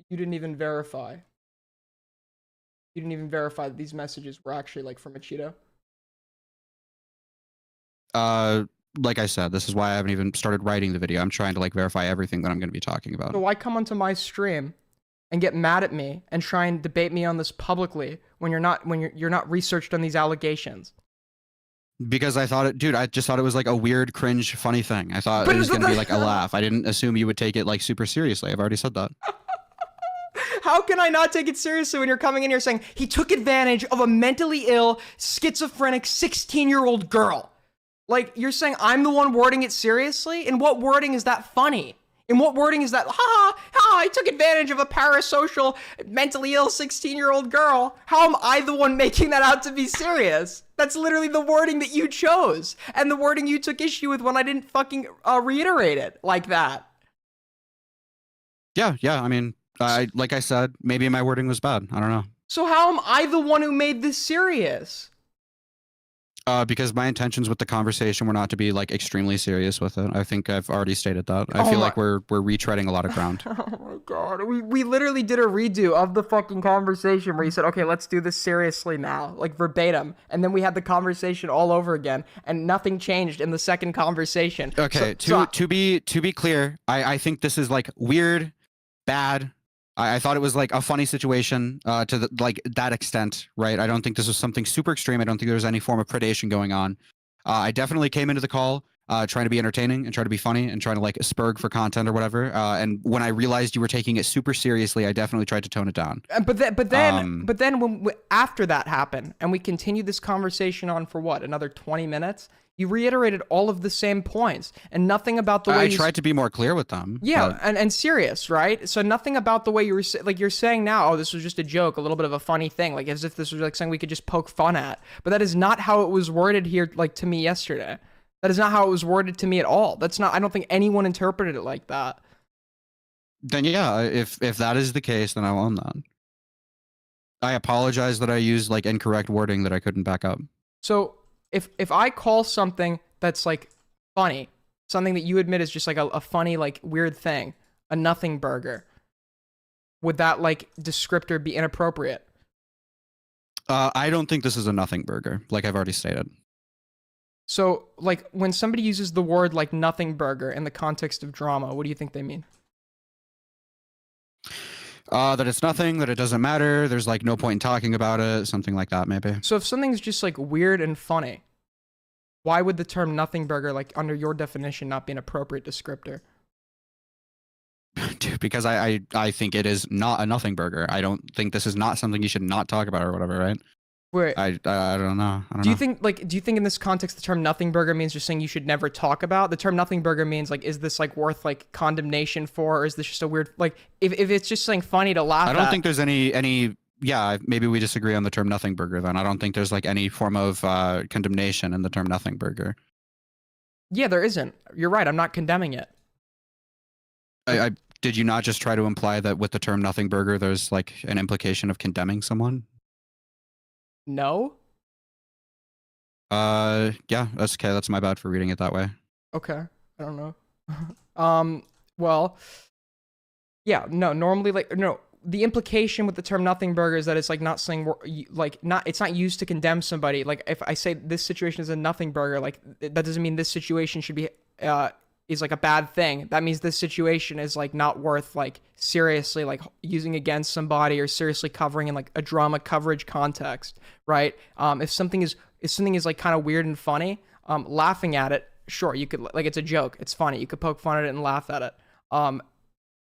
A: didn't even verify. You didn't even verify that these messages were actually like from a Cheeto?
B: Like I said, this is why I haven't even started writing the video. I'm trying to like verify everything that I'm going to be talking about.
A: So why come onto my stream and get mad at me and try and debate me on this publicly when you're not researched on these allegations?
B: Because I thought it, dude, I just thought it was like a weird, cringe, funny thing. I thought
A: But
B: it was going to be like a laugh. I didn't assume you would take it like super seriously. I've already said that.
A: How can I not take it seriously when you're coming in here saying he took advantage of a mentally ill, schizophrenic 16-year-old girl? Like, you're saying I'm the one wording it seriously? In what wording is that funny? In what wording is that, I took advantage of a parasocial, mentally ill 16-year-old girl? How am I the one making that out to be serious? That's literally the wording that you chose, and the wording you took issue with when I didn't fucking reiterate it like that.
B: Yeah. I mean, like I said, maybe my wording was bad. I don't know.
A: So how am I the one who made this serious?
B: Because my intentions with the conversation were not to be like extremely serious with it. I think I've already stated that. I feel like we're retreading a lot of ground.
A: Oh my god, we literally did a redo of the fucking conversation where you said, okay, let's do this seriously now, like verbatim, and then we had the conversation all over again, and nothing changed in the second conversation.
B: Okay, to be clear, I think this is like weird, bad. I thought it was like a funny situation to like that extent, right? I don't think this was something super extreme. I don't think there was any form of predation going on. I definitely came into the call trying to be entertaining and trying to be funny and trying to like spurg for content or whatever. And when I realized you were taking it super seriously, I definitely tried to tone it down.
A: But then when after that happened and we continued this conversation on for what, another 20 minutes? You reiterated all of the same points and nothing about the way
B: I tried to be more clear with them.
A: Yeah, and serious, right? So nothing about the way you were like you're saying now, oh, this was just a joke, a little bit of a funny thing, like as if this was like something we could just poke fun at. But that is not how it was worded here, like to me yesterday. That is not how it was worded to me at all. That's not. I don't think anyone interpreted it like that.
B: Then yeah, if that is the case, then I'll own that. I apologize that I used like incorrect wording that I couldn't back up.
A: So if I call something that's like funny, something that you admit is just like a funny, like weird thing, a nothing burger, would that like descriptor be inappropriate?
B: I don't think this is a nothing burger, like I've already stated.
A: So like when somebody uses the word like nothing burger in the context of drama, what do you think they mean?
B: That it's nothing, that it doesn't matter, there's like no point in talking about it, something like that maybe.
A: So if something's just like weird and funny, why would the term nothing burger, like under your definition, not be an appropriate descriptor?
B: Dude, because I think it is not a nothing burger. I don't think this is not something you should not talk about or whatever, right?
A: Wait,
B: I don't know.
A: do you think in this context the term nothing burger means just saying you should never talk about? The term nothing burger means like, is this like worth like condemnation for, or is this just a weird, like if it's just something funny to laugh at?
B: I don't think there's any yeah, maybe we disagree on the term nothing burger then. I don't think there's like any form of condemnation in the term nothing burger.
A: Yeah, there isn't. You're right. I'm not condemning it.
B: I did you not just try to imply that with the term nothing burger there's like an implication of condemning someone?
A: No?
B: Yeah, that's okay. That's my bad for reading it that way.
A: Okay. I don't know. Well, yeah, no, normally like no, the implication with the term nothing burger is that it's like not saying like not, it's not used to condemn somebody. Like if I say this situation is a nothing burger, like that doesn't mean this situation should be is like a bad thing. That means this situation is like not worth like seriously like using against somebody or seriously covering in like a drama coverage context, right? If something is like kind of weird and funny, laughing at it, sure, you could, like, it's a joke, it's funny, you could poke fun at it and laugh at it.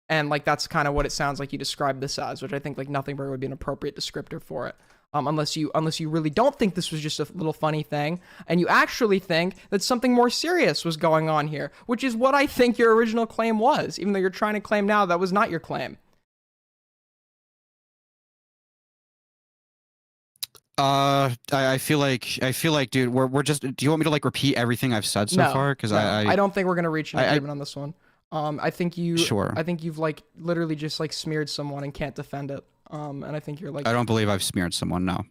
A: And like that's kind of what it sounds like you described this as, which I think like nothing burger would be an appropriate descriptor for it. Unless you really don't think this was just a little funny thing, and you actually think that something more serious was going on here, which is what I think your original claim was, even though you're trying to claim now that was not your claim.
B: I feel like, dude, we're just. Do you want me to like repeat everything I've said so far? Because I
A: don't think we're gonna reach an agreement on this one. I think you've like literally just like smeared someone and can't defend it. And I think you're like,
B: I don't believe I've smeared someone, no.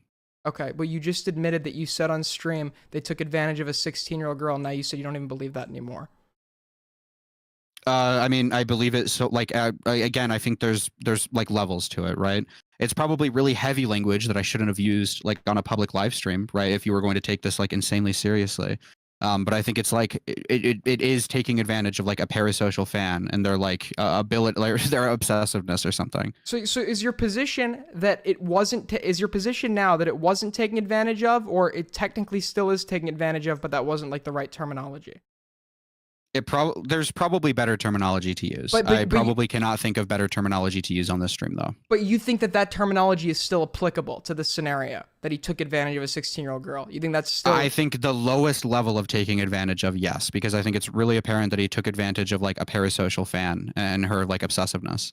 A: Okay, but you just admitted that you said on stream they took advantage of a 16-year-old girl. Now you said you don't even believe that anymore.
B: I mean, I believe it. So like, again, I think there's like levels to it, right? It's probably really heavy language that I shouldn't have used like on a public live stream, right? If you were going to take this like insanely seriously. But I think it's like it is taking advantage of like a parasocial fan and their like ability, like their obsessiveness or something.
A: So is your position that it wasn't? Is your position now that it wasn't taking advantage of, or it technically still is taking advantage of, but that wasn't like the right terminology?
B: There's probably better terminology to use. I probably cannot think of better terminology to use on this stream though.
A: But you think that that terminology is still applicable to the scenario that he took advantage of a 16-year-old girl? You think that's still?
B: I think the lowest level of taking advantage of, yes, because I think it's really apparent that he took advantage of like a parasocial fan and her like obsessiveness.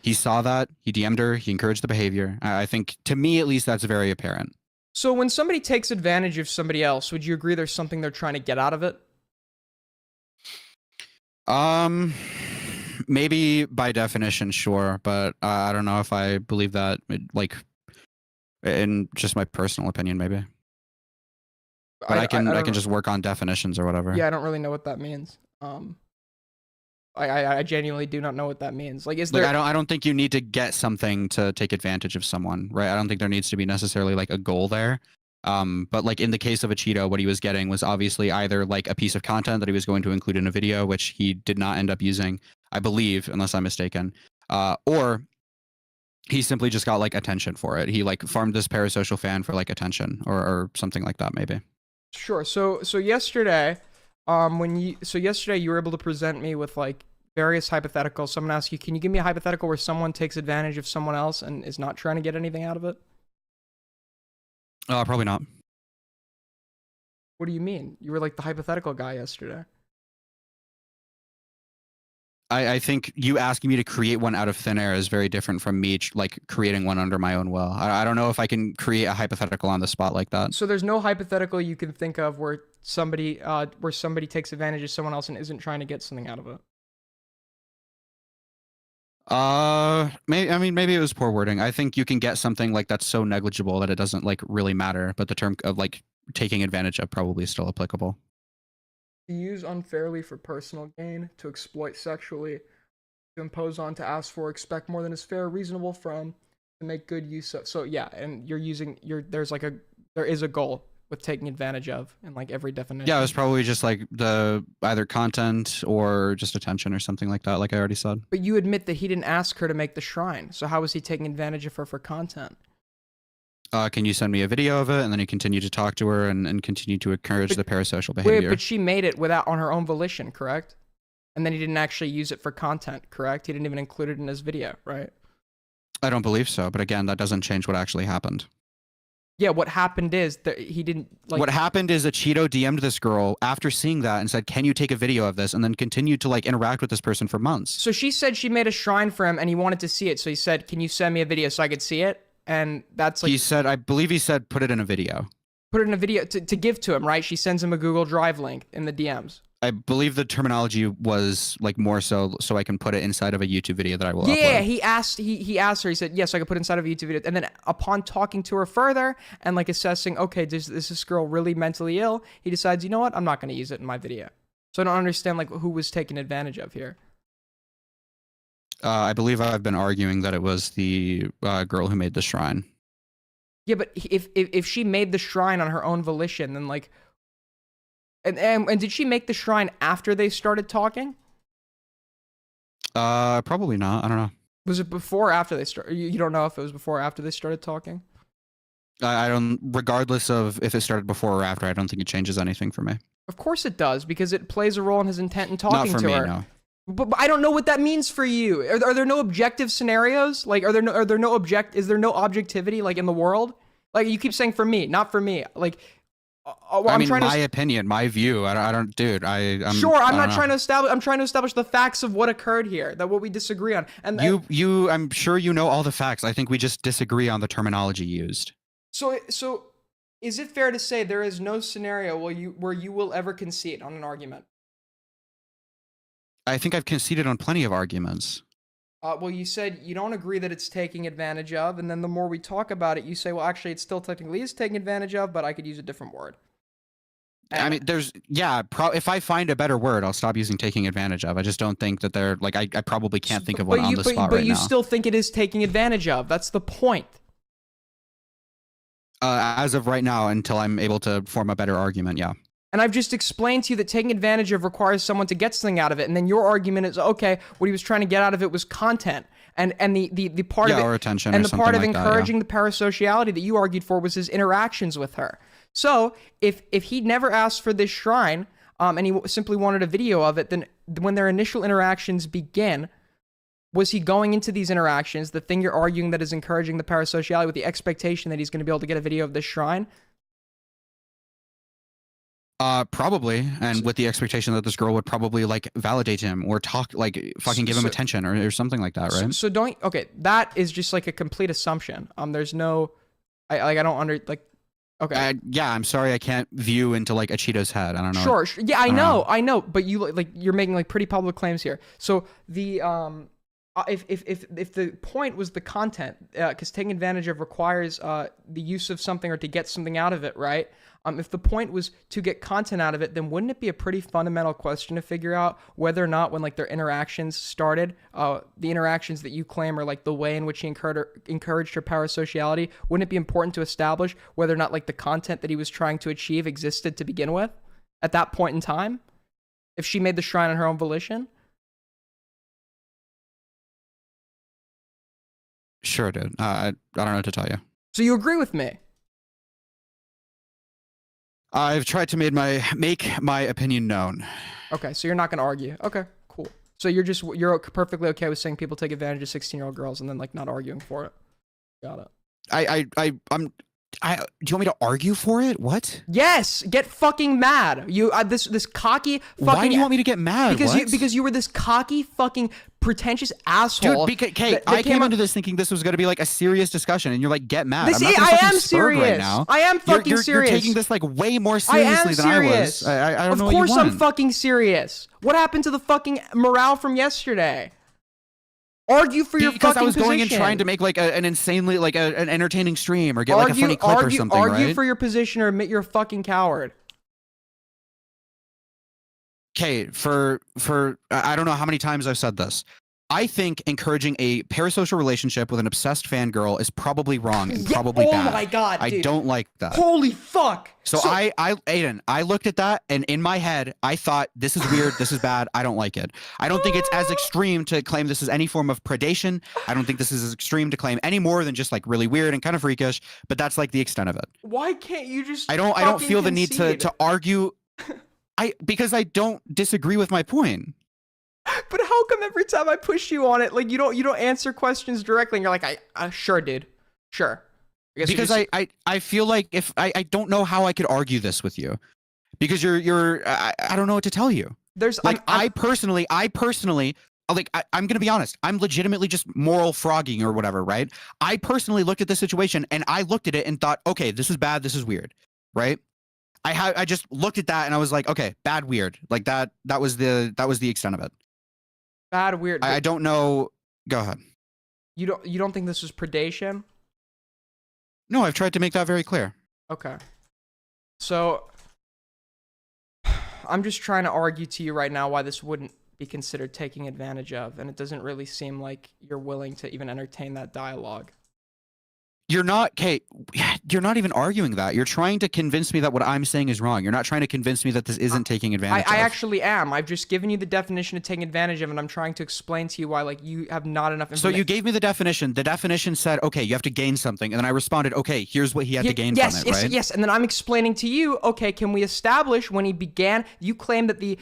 B: He saw that, he DM'd her, he encouraged the behavior. I think, to me at least, that's very apparent.
A: So when somebody takes advantage of somebody else, would you agree there's something they're trying to get out of it?
B: Maybe by definition, sure, but I don't know if I believe that, like, in just my personal opinion, maybe. But I can just work on definitions or whatever.
A: Yeah, I don't really know what that means. I genuinely do not know what that means. Like, is there?
B: Like, I don't think you need to get something to take advantage of someone, right? I don't think there needs to be necessarily like a goal there. But like in the case of a Cheeto, what he was getting was obviously either like a piece of content that he was going to include in a video, which he did not end up using, I believe, unless I'm mistaken, or he simply just got like attention for it. He like farmed this parasocial fan for like attention or something like that, maybe.
A: Sure. So yesterday, yesterday you were able to present me with like various hypotheticals. Someone asked you, can you give me a hypothetical where someone takes advantage of someone else and is not trying to get anything out of it?
B: Probably not.
A: What do you mean? You were like the hypothetical guy yesterday.
B: I think you asking me to create one out of thin air is very different from me like creating one under my own will. I don't know if I can create a hypothetical on the spot like that.
A: So there's no hypothetical you can think of where somebody takes advantage of someone else and isn't trying to get something out of it.
B: Maybe it was poor wording. I think you can get something like that's so negligible that it doesn't like really matter, but the term of like taking advantage of probably is still applicable.
A: To use unfairly for personal gain, to exploit sexually, to impose on, to ask for, expect more than is fair, reasonable from, to make good use of. So yeah, and there is a goal with taking advantage of in like every definition.
B: Yeah, it was probably just like the either content or just attention or something like that, like I already said.
A: But you admit that he didn't ask her to make the shrine, so how was he taking advantage of her for content?
B: Can you send me a video of it? And then he continued to talk to her and continue to encourage the parasocial behavior.
A: Wait, but she made it on her own volition, correct? And then he didn't actually use it for content, correct? He didn't even include it in his video, right?
B: I don't believe so, but again, that doesn't change what actually happened.
A: Yeah, what happened is that he didn't like.
B: What happened is a Cheeto DM'd this girl after seeing that and said, "Can you take a video of this?" And then continued to like interact with this person for months.
A: So she said she made a shrine for him and he wanted to see it. So he said, "Can you send me a video so I could see it?" And that's like,
B: I believe he said, put it in a video.
A: Put it in a video to give to him, right? She sends him a Google Drive link in the DMs.
B: I believe the terminology was like more so I can put it inside of a YouTube video that I will
A: upload.
B: He
A: asked her, he said, yes, I could put it inside of a YouTube video. And then upon talking to her further and like assessing, okay, is this girl really mentally ill? He decides, you know what? I'm not going to use it in my video. So I don't understand like who was taken advantage of here.
B: I believe I've been arguing that it was the girl who made the shrine.
A: Yeah, but if she made the shrine on her own volition, then like, and did she make the shrine after they started talking?
B: Probably not. I don't know.
A: Was it before or after they started? You don't know if it was before or after they started talking?
B: I don't. Regardless of if it started before or after, I don't think it changes anything for me.
A: Of course it does, because it plays a role in his intent in talking
B: to
A: her.
B: Not for me, no.
A: But I don't know what that means for you. Are there no objective scenarios? Like, is there no objectivity like in the world? Like you keep saying for me, not for me. Like,
B: I mean, my opinion, my view. I don't, dude. I'm
A: trying to establish. I'm trying to establish the facts of what occurred here, that what we disagree on. And
B: I'm sure you know all the facts. I think we just disagree on the terminology used.
A: So is it fair to say there is no scenario where you will ever concede on an argument?
B: I think I've conceded on plenty of arguments.
A: Well, you said you don't agree that it's taking advantage of, and then the more we talk about it, you say, well, actually, it still technically is taking advantage of, but I could use a different word. And
B: I mean, if I find a better word, I'll stop using taking advantage of. I just don't think that they're, like, I probably can't think of one on the spot right now.
A: But you still think it is taking advantage of. That's the point.
B: As of right now, until I'm able to form a better argument, yeah.
A: And I've just explained to you that taking advantage of requires someone to get something out of it. And then your argument is, okay, what he was trying to get out of it was content. And the part of it,
B: or attention,
A: and
B: or
A: the part of
B: something like
A: encouraging the parasociality that you argued for was his interactions with her. So if he never asked for this shrine, and he simply wanted a video of it, then when their initial interactions begin, was he going into these interactions, the thing you're arguing that is encouraging the parasociality, with the expectation that he's going to be able to get a video of this shrine?
B: Probably, and with the expectation that this girl would probably like validate him or talk, like fucking give him attention or something like that, right?
A: So don't, okay, that is just like a complete assumption. There's no, I don't okay.
B: Yeah, I'm sorry, I can't view into like a Cheeto's head. I don't know.
A: Sure. Yeah, I know, but you're making like pretty public claims here. So the if the point was the content, because taking advantage of requires the use of something or to get something out of it, right? If the point was to get content out of it, then wouldn't it be a pretty fundamental question to figure out whether or not, when like their interactions started, the interactions that you claim are like the way in which he encouraged her parasociality, wouldn't it be important to establish whether or not like the content that he was trying to achieve existed to begin with at that point in time, if she made the shrine on her own volition?
B: Sure, dude. I don't know what to tell you.
A: So you agree with me?
B: I've tried to make my opinion known.
A: Okay, so you're not going to argue. Okay, cool. So you're perfectly okay with saying people take advantage of 16-year-old girls and then like not arguing for it. Got it.
B: Do you want me to argue for it? What?
A: Yes, get fucking mad. You this cocky fucking.
B: Why do you want me to get mad?
A: Because you were this cocky fucking pretentious asshole.
B: Dude, I came into this thinking this was going to be like a serious discussion, and you're like, get mad.
A: I am serious
B: right now.
A: I am fucking serious.
B: You're taking this like way more seriously than I was. I don't know what you want.
A: Of course I'm fucking serious. What happened to the fucking morale from yesterday? Argue for your fucking position.
B: Because I was going and trying to make like an insanely like an entertaining stream or get like a funny clip or something, right?
A: Argue for your position or admit you're a fucking coward.
B: Okay, for I don't know how many times I've said this. I think encouraging a parasocial relationship with an obsessed fangirl is probably wrong and probably bad.
A: Oh my god, dude.
B: I don't like that.
A: Holy fuck.
B: So Aiden, I looked at that and in my head, I thought, this is weird, this is bad, I don't like it. I don't think it's as extreme to claim this is any form of predation. I don't think this is as extreme to claim any more than just like really weird and kind of freakish, but that's like the extent of it.
A: Why can't you just
B: I don't feel the need to argue because I don't disagree with my point.
A: But how come every time I push you on it, like you don't answer questions directly and you're like, sure, dude. Sure.
B: Because I feel like if I don't know how I could argue this with you, because I don't know what to tell you.
A: There's
B: like I personally like I'm gonna be honest, I'm legitimately just moral frogging or whatever, right? I personally looked at the situation and I looked at it and thought, okay, this is bad, this is weird, right? I just looked at that and I was like, okay, bad, weird, like that was the extent of it.
A: Bad, weird.
B: I don't know. Go ahead.
A: You don't think this was predation?
B: No, I've tried to make that very clear.
A: Okay. So I'm just trying to argue to you right now why this wouldn't be considered taking advantage of, and it doesn't really seem like you're willing to even entertain that dialogue.
B: You're not, Kate, you're not even arguing that. You're trying to convince me that what I'm saying is wrong. You're not trying to convince me that this isn't taking advantage of.
A: I actually am. I've just given you the definition of taking advantage of, and I'm trying to explain to you why, like, you have not enough information.
B: So you gave me the definition. The definition said, okay, you have to gain something. And then I responded, okay, here's what he had to gain from it, right?
A: Yes, and then I'm explaining to you, okay, can we establish when he began, you claim that the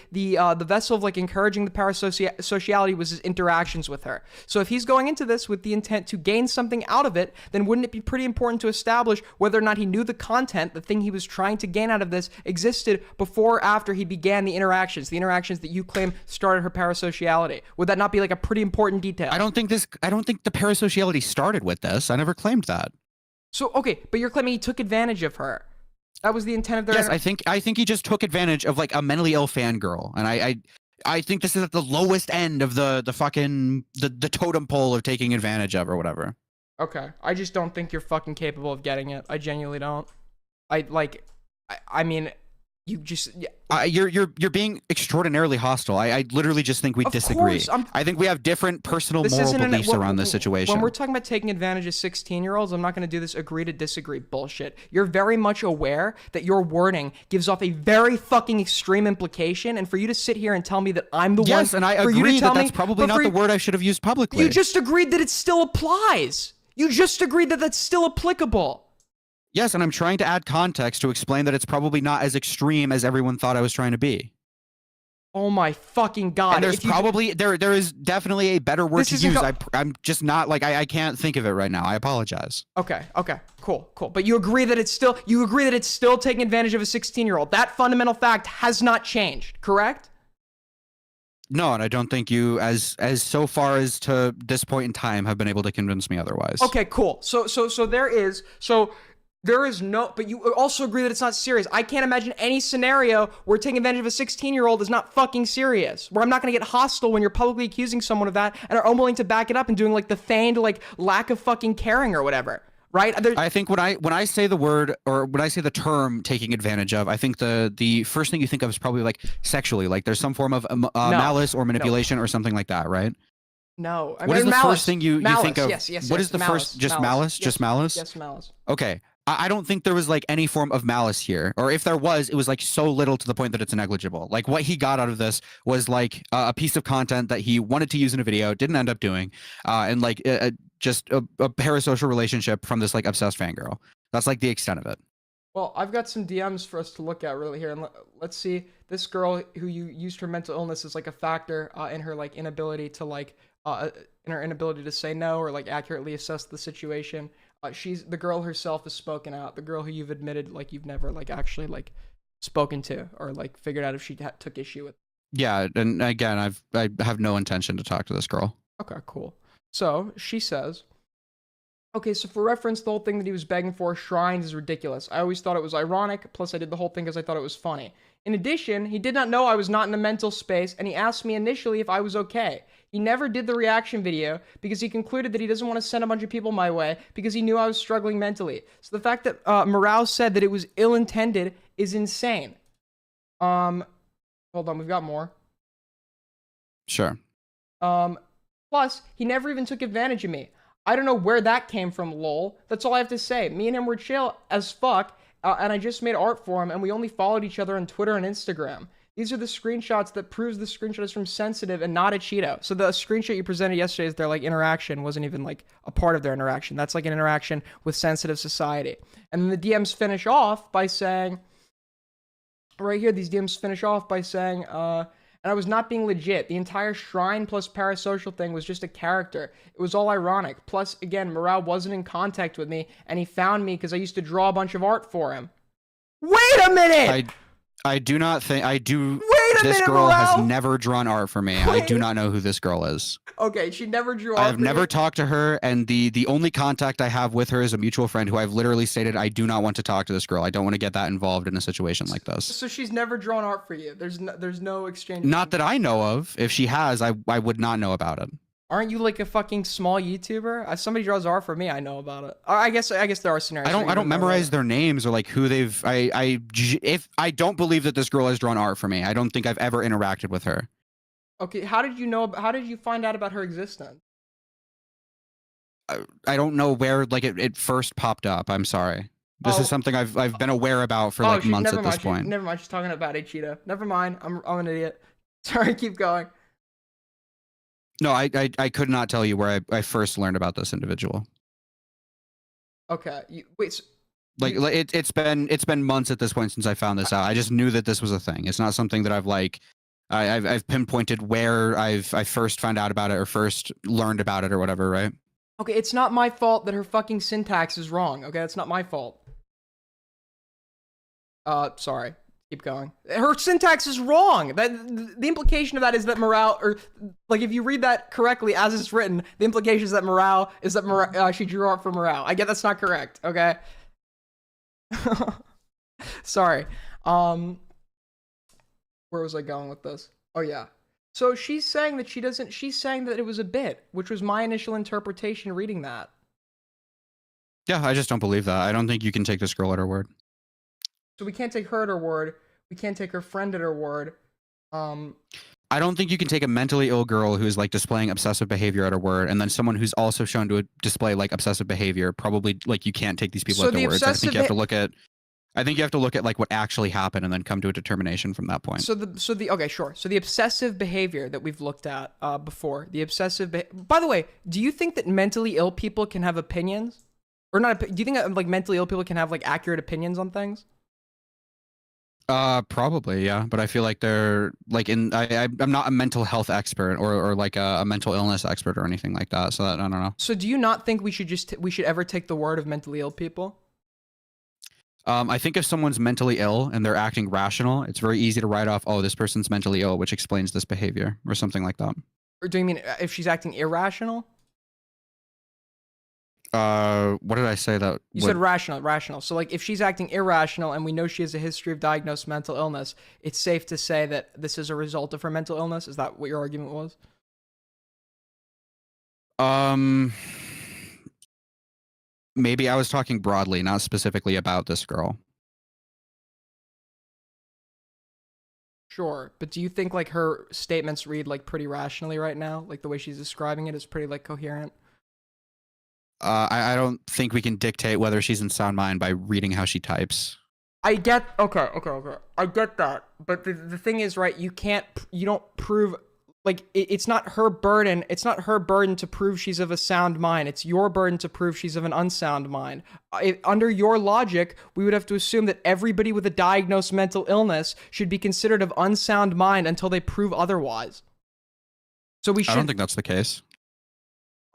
A: vessel of, like, encouraging the parasociality was his interactions with her. So if he's going into this with the intent to gain something out of it, then wouldn't it be pretty important to establish whether or not he knew the content, the thing he was trying to gain out of this, existed before or after he began the interactions that you claim started her parasociality? Would that not be like a pretty important detail?
B: I don't think the parasociality started with this. I never claimed that.
A: So, okay, but you're claiming he took advantage of her. That was the intent of their...
B: Yes, I think he just took advantage of like a mentally ill fangirl. And I think this is at the lowest end of the fucking the totem pole of taking advantage of or whatever.
A: Okay, I just don't think you're fucking capable of getting it. I genuinely don't. I mean, You just
B: you're being extraordinarily hostile. I literally just think we
A: of
B: disagree.
A: course,
B: I think we have different personal
A: this
B: moral
A: isn't
B: beliefs around this
A: When
B: situation.
A: we're talking about taking advantage of 16-year-olds, I'm not going to do this agree to disagree bullshit. You're very much aware that your wording gives off a very fucking extreme implication, and for you to sit here and tell me that I'm the one.
B: Yes, and I agree that that's probably not the word I should have used publicly.
A: You just agreed that it still applies. You just agreed that that's still applicable.
B: Yes, and I'm trying to add context to explain that it's probably not as extreme as everyone thought I was trying to be.
A: Oh my fucking god!
B: And there's probably there is definitely a better word to use. I'm just not like I can't think of it right now. I apologize.
A: Okay, cool. But you agree that it's still taking advantage of a 16-year-old. That fundamental fact has not changed, correct?
B: No, and I don't think you, as so far as to this point in time, have been able to convince me otherwise.
A: Okay, cool. So there is no, but you also agree that it's not serious. I can't imagine any scenario where taking advantage of a 16-year-old is not fucking serious. Where I'm not going to get hostile when you're publicly accusing someone of that and are unwilling to back it up and doing like the feigned like lack of fucking caring or whatever. Right?
B: I think when I say the word or when I say the term taking advantage of, I think the first thing you think of is probably like sexually, like there's some form of malice or manipulation or something like that, right?
A: No.
B: What is the first thing you think of?
A: Yes.
B: What is the first? Just malice? Just malice?
A: Yes, malice.
B: Okay. I don't think there was like any form of malice here, or if there was, it was like so little to the point that it's negligible. Like what he got out of this was like a piece of content that he wanted to use in a video, didn't end up doing, and like just a parasocial relationship from this like obsessed fangirl. That's like the extent of it.
A: Well, I've got some DMs for us to look at really here, and let's see. This girl who you used her mental illness as like a factor in her like inability to like in her inability to say no or like accurately assess the situation. She's the girl herself has spoken out. The girl who you've admitted like you've never like actually like spoken to or like figured out if she took issue with.
B: Yeah, and again, I have no intention to talk to this girl.
A: Okay, cool. So she says, okay, so for reference, the whole thing that he was begging for, shrines, is ridiculous. I always thought it was ironic, plus I did the whole thing because I thought it was funny. In addition, he did not know I was not in a mental space, and he asked me initially if I was okay. He never did the reaction video because he concluded that he doesn't want to send a bunch of people my way because he knew I was struggling mentally. So the fact that MROW said that it was ill-intended is insane. Hold on, we've got more.
B: Sure.
A: Plus, he never even took advantage of me. I don't know where that came from, lol. That's all I have to say. Me and him were chill as fuck, and I just made art for him, and we only followed each other on Twitter and Instagram. These are the screenshots that proves the screenshot is from Sensitive and not a Cheeto. So the screenshot you presented yesterday is their like interaction wasn't even like a part of their interaction. That's like an interaction with Sensitive Society. And then the DMs finish off by saying, right here, these DMs finish off by saying, and I was not being legit. The entire shrine plus parasocial thing was just a character. It was all ironic. Plus, again, MROW wasn't in contact with me, and he found me because I used to draw a bunch of art for him. Wait a minute!
B: I do not think I do.
A: Wait a minute,
B: this girl
A: MROW!
B: has never drawn art for me. Wait. I do not know who this girl is.
A: Okay, she never drew art.
B: I have never talked to her, and the only contact I have with her is a mutual friend who I've literally stated I do not want to talk to this girl. I don't want to get that involved in a situation like this.
A: So she's never drawn art for you. There's no exchange.
B: Not that I know of. If she has, I would not know about it.
A: Aren't you like a fucking small YouTuber? If somebody draws art for me, I know about it. I guess there are scenarios.
B: I don't memorize their names or like who they've. If I don't believe that this girl has drawn art for me, I don't think I've ever interacted with her.
A: Okay, how did you find out about her existence?
B: I don't know where like it first popped up. I'm sorry. This is something I've been aware about for like months at this point.
A: Never mind. She's talking about a Cheetah. Never mind. I'm an idiot. Sorry. Keep going.
B: No, I could not tell you where I first learned about this individual.
A: Okay. Wait. So,
B: it's been months at this point since I found this out. I just knew that this was a thing. It's not something that I've pinpointed where I first found out about it or first learned about it or whatever, right?
A: Okay, it's not my fault that her fucking syntax is wrong. Okay, that's not my fault. Sorry. Keep going. Her syntax is wrong. The implication of that is that MROW, or like if you read that correctly as it's written, the implication is that MROW she drew art for MROW. I get that's not correct. Okay. Sorry. Where was I going with this? Oh yeah. So she's saying that she's saying that it was a bit, which was my initial interpretation reading that.
B: Yeah, I just don't believe that. I don't think you can take this girl at her word.
A: So we can't take her at her word. we can't take her friend at her word.
B: I don't think you can take a mentally ill girl who's like displaying obsessive behavior at her word, and then someone who's also shown to display like obsessive behavior. Probably like you can't take these people
A: So
B: at
A: the
B: their words. I think
A: obsessive
B: you have to look at. I think you have to look at like what actually happened and then come to a determination from that point.
A: So the okay, sure. So the obsessive behavior that we've looked at before, the obsessive. By the way, do you think that mentally ill people can have opinions, or not? Do you think that, like, mentally ill people can have like accurate opinions on things?
B: Probably, yeah. But I feel like they're like I'm not a mental health expert or like a mental illness expert or anything like that. So I don't know.
A: So do you not think we should ever take the word of mentally ill people?
B: I think if someone's mentally ill and they're acting rational, it's very easy to write off, oh, this person's mentally ill, which explains this behavior or something like that.
A: Or do you mean if she's acting irrational?
B: What did I say that
A: You said rational. So like if she's acting irrational and we know she has a history of diagnosed mental illness, it's safe to say that this is a result of her mental illness? Is that what your argument was?
B: Maybe I was talking broadly, not specifically about this girl.
A: Sure, but do you think like her statements read like pretty rationally right now? Like the way she's describing it is pretty like coherent?
B: I don't think we can dictate whether she's in sound mind by reading how she types.
A: I get okay. I get that, but the thing is, right? You don't prove like it's not her burden. It's not her burden to prove she's of a sound mind. It's your burden to prove she's of an unsound mind. Under your logic, we would have to assume that everybody with a diagnosed mental illness should be considered of unsound mind until they prove otherwise. So we should.
B: I don't think that's the case.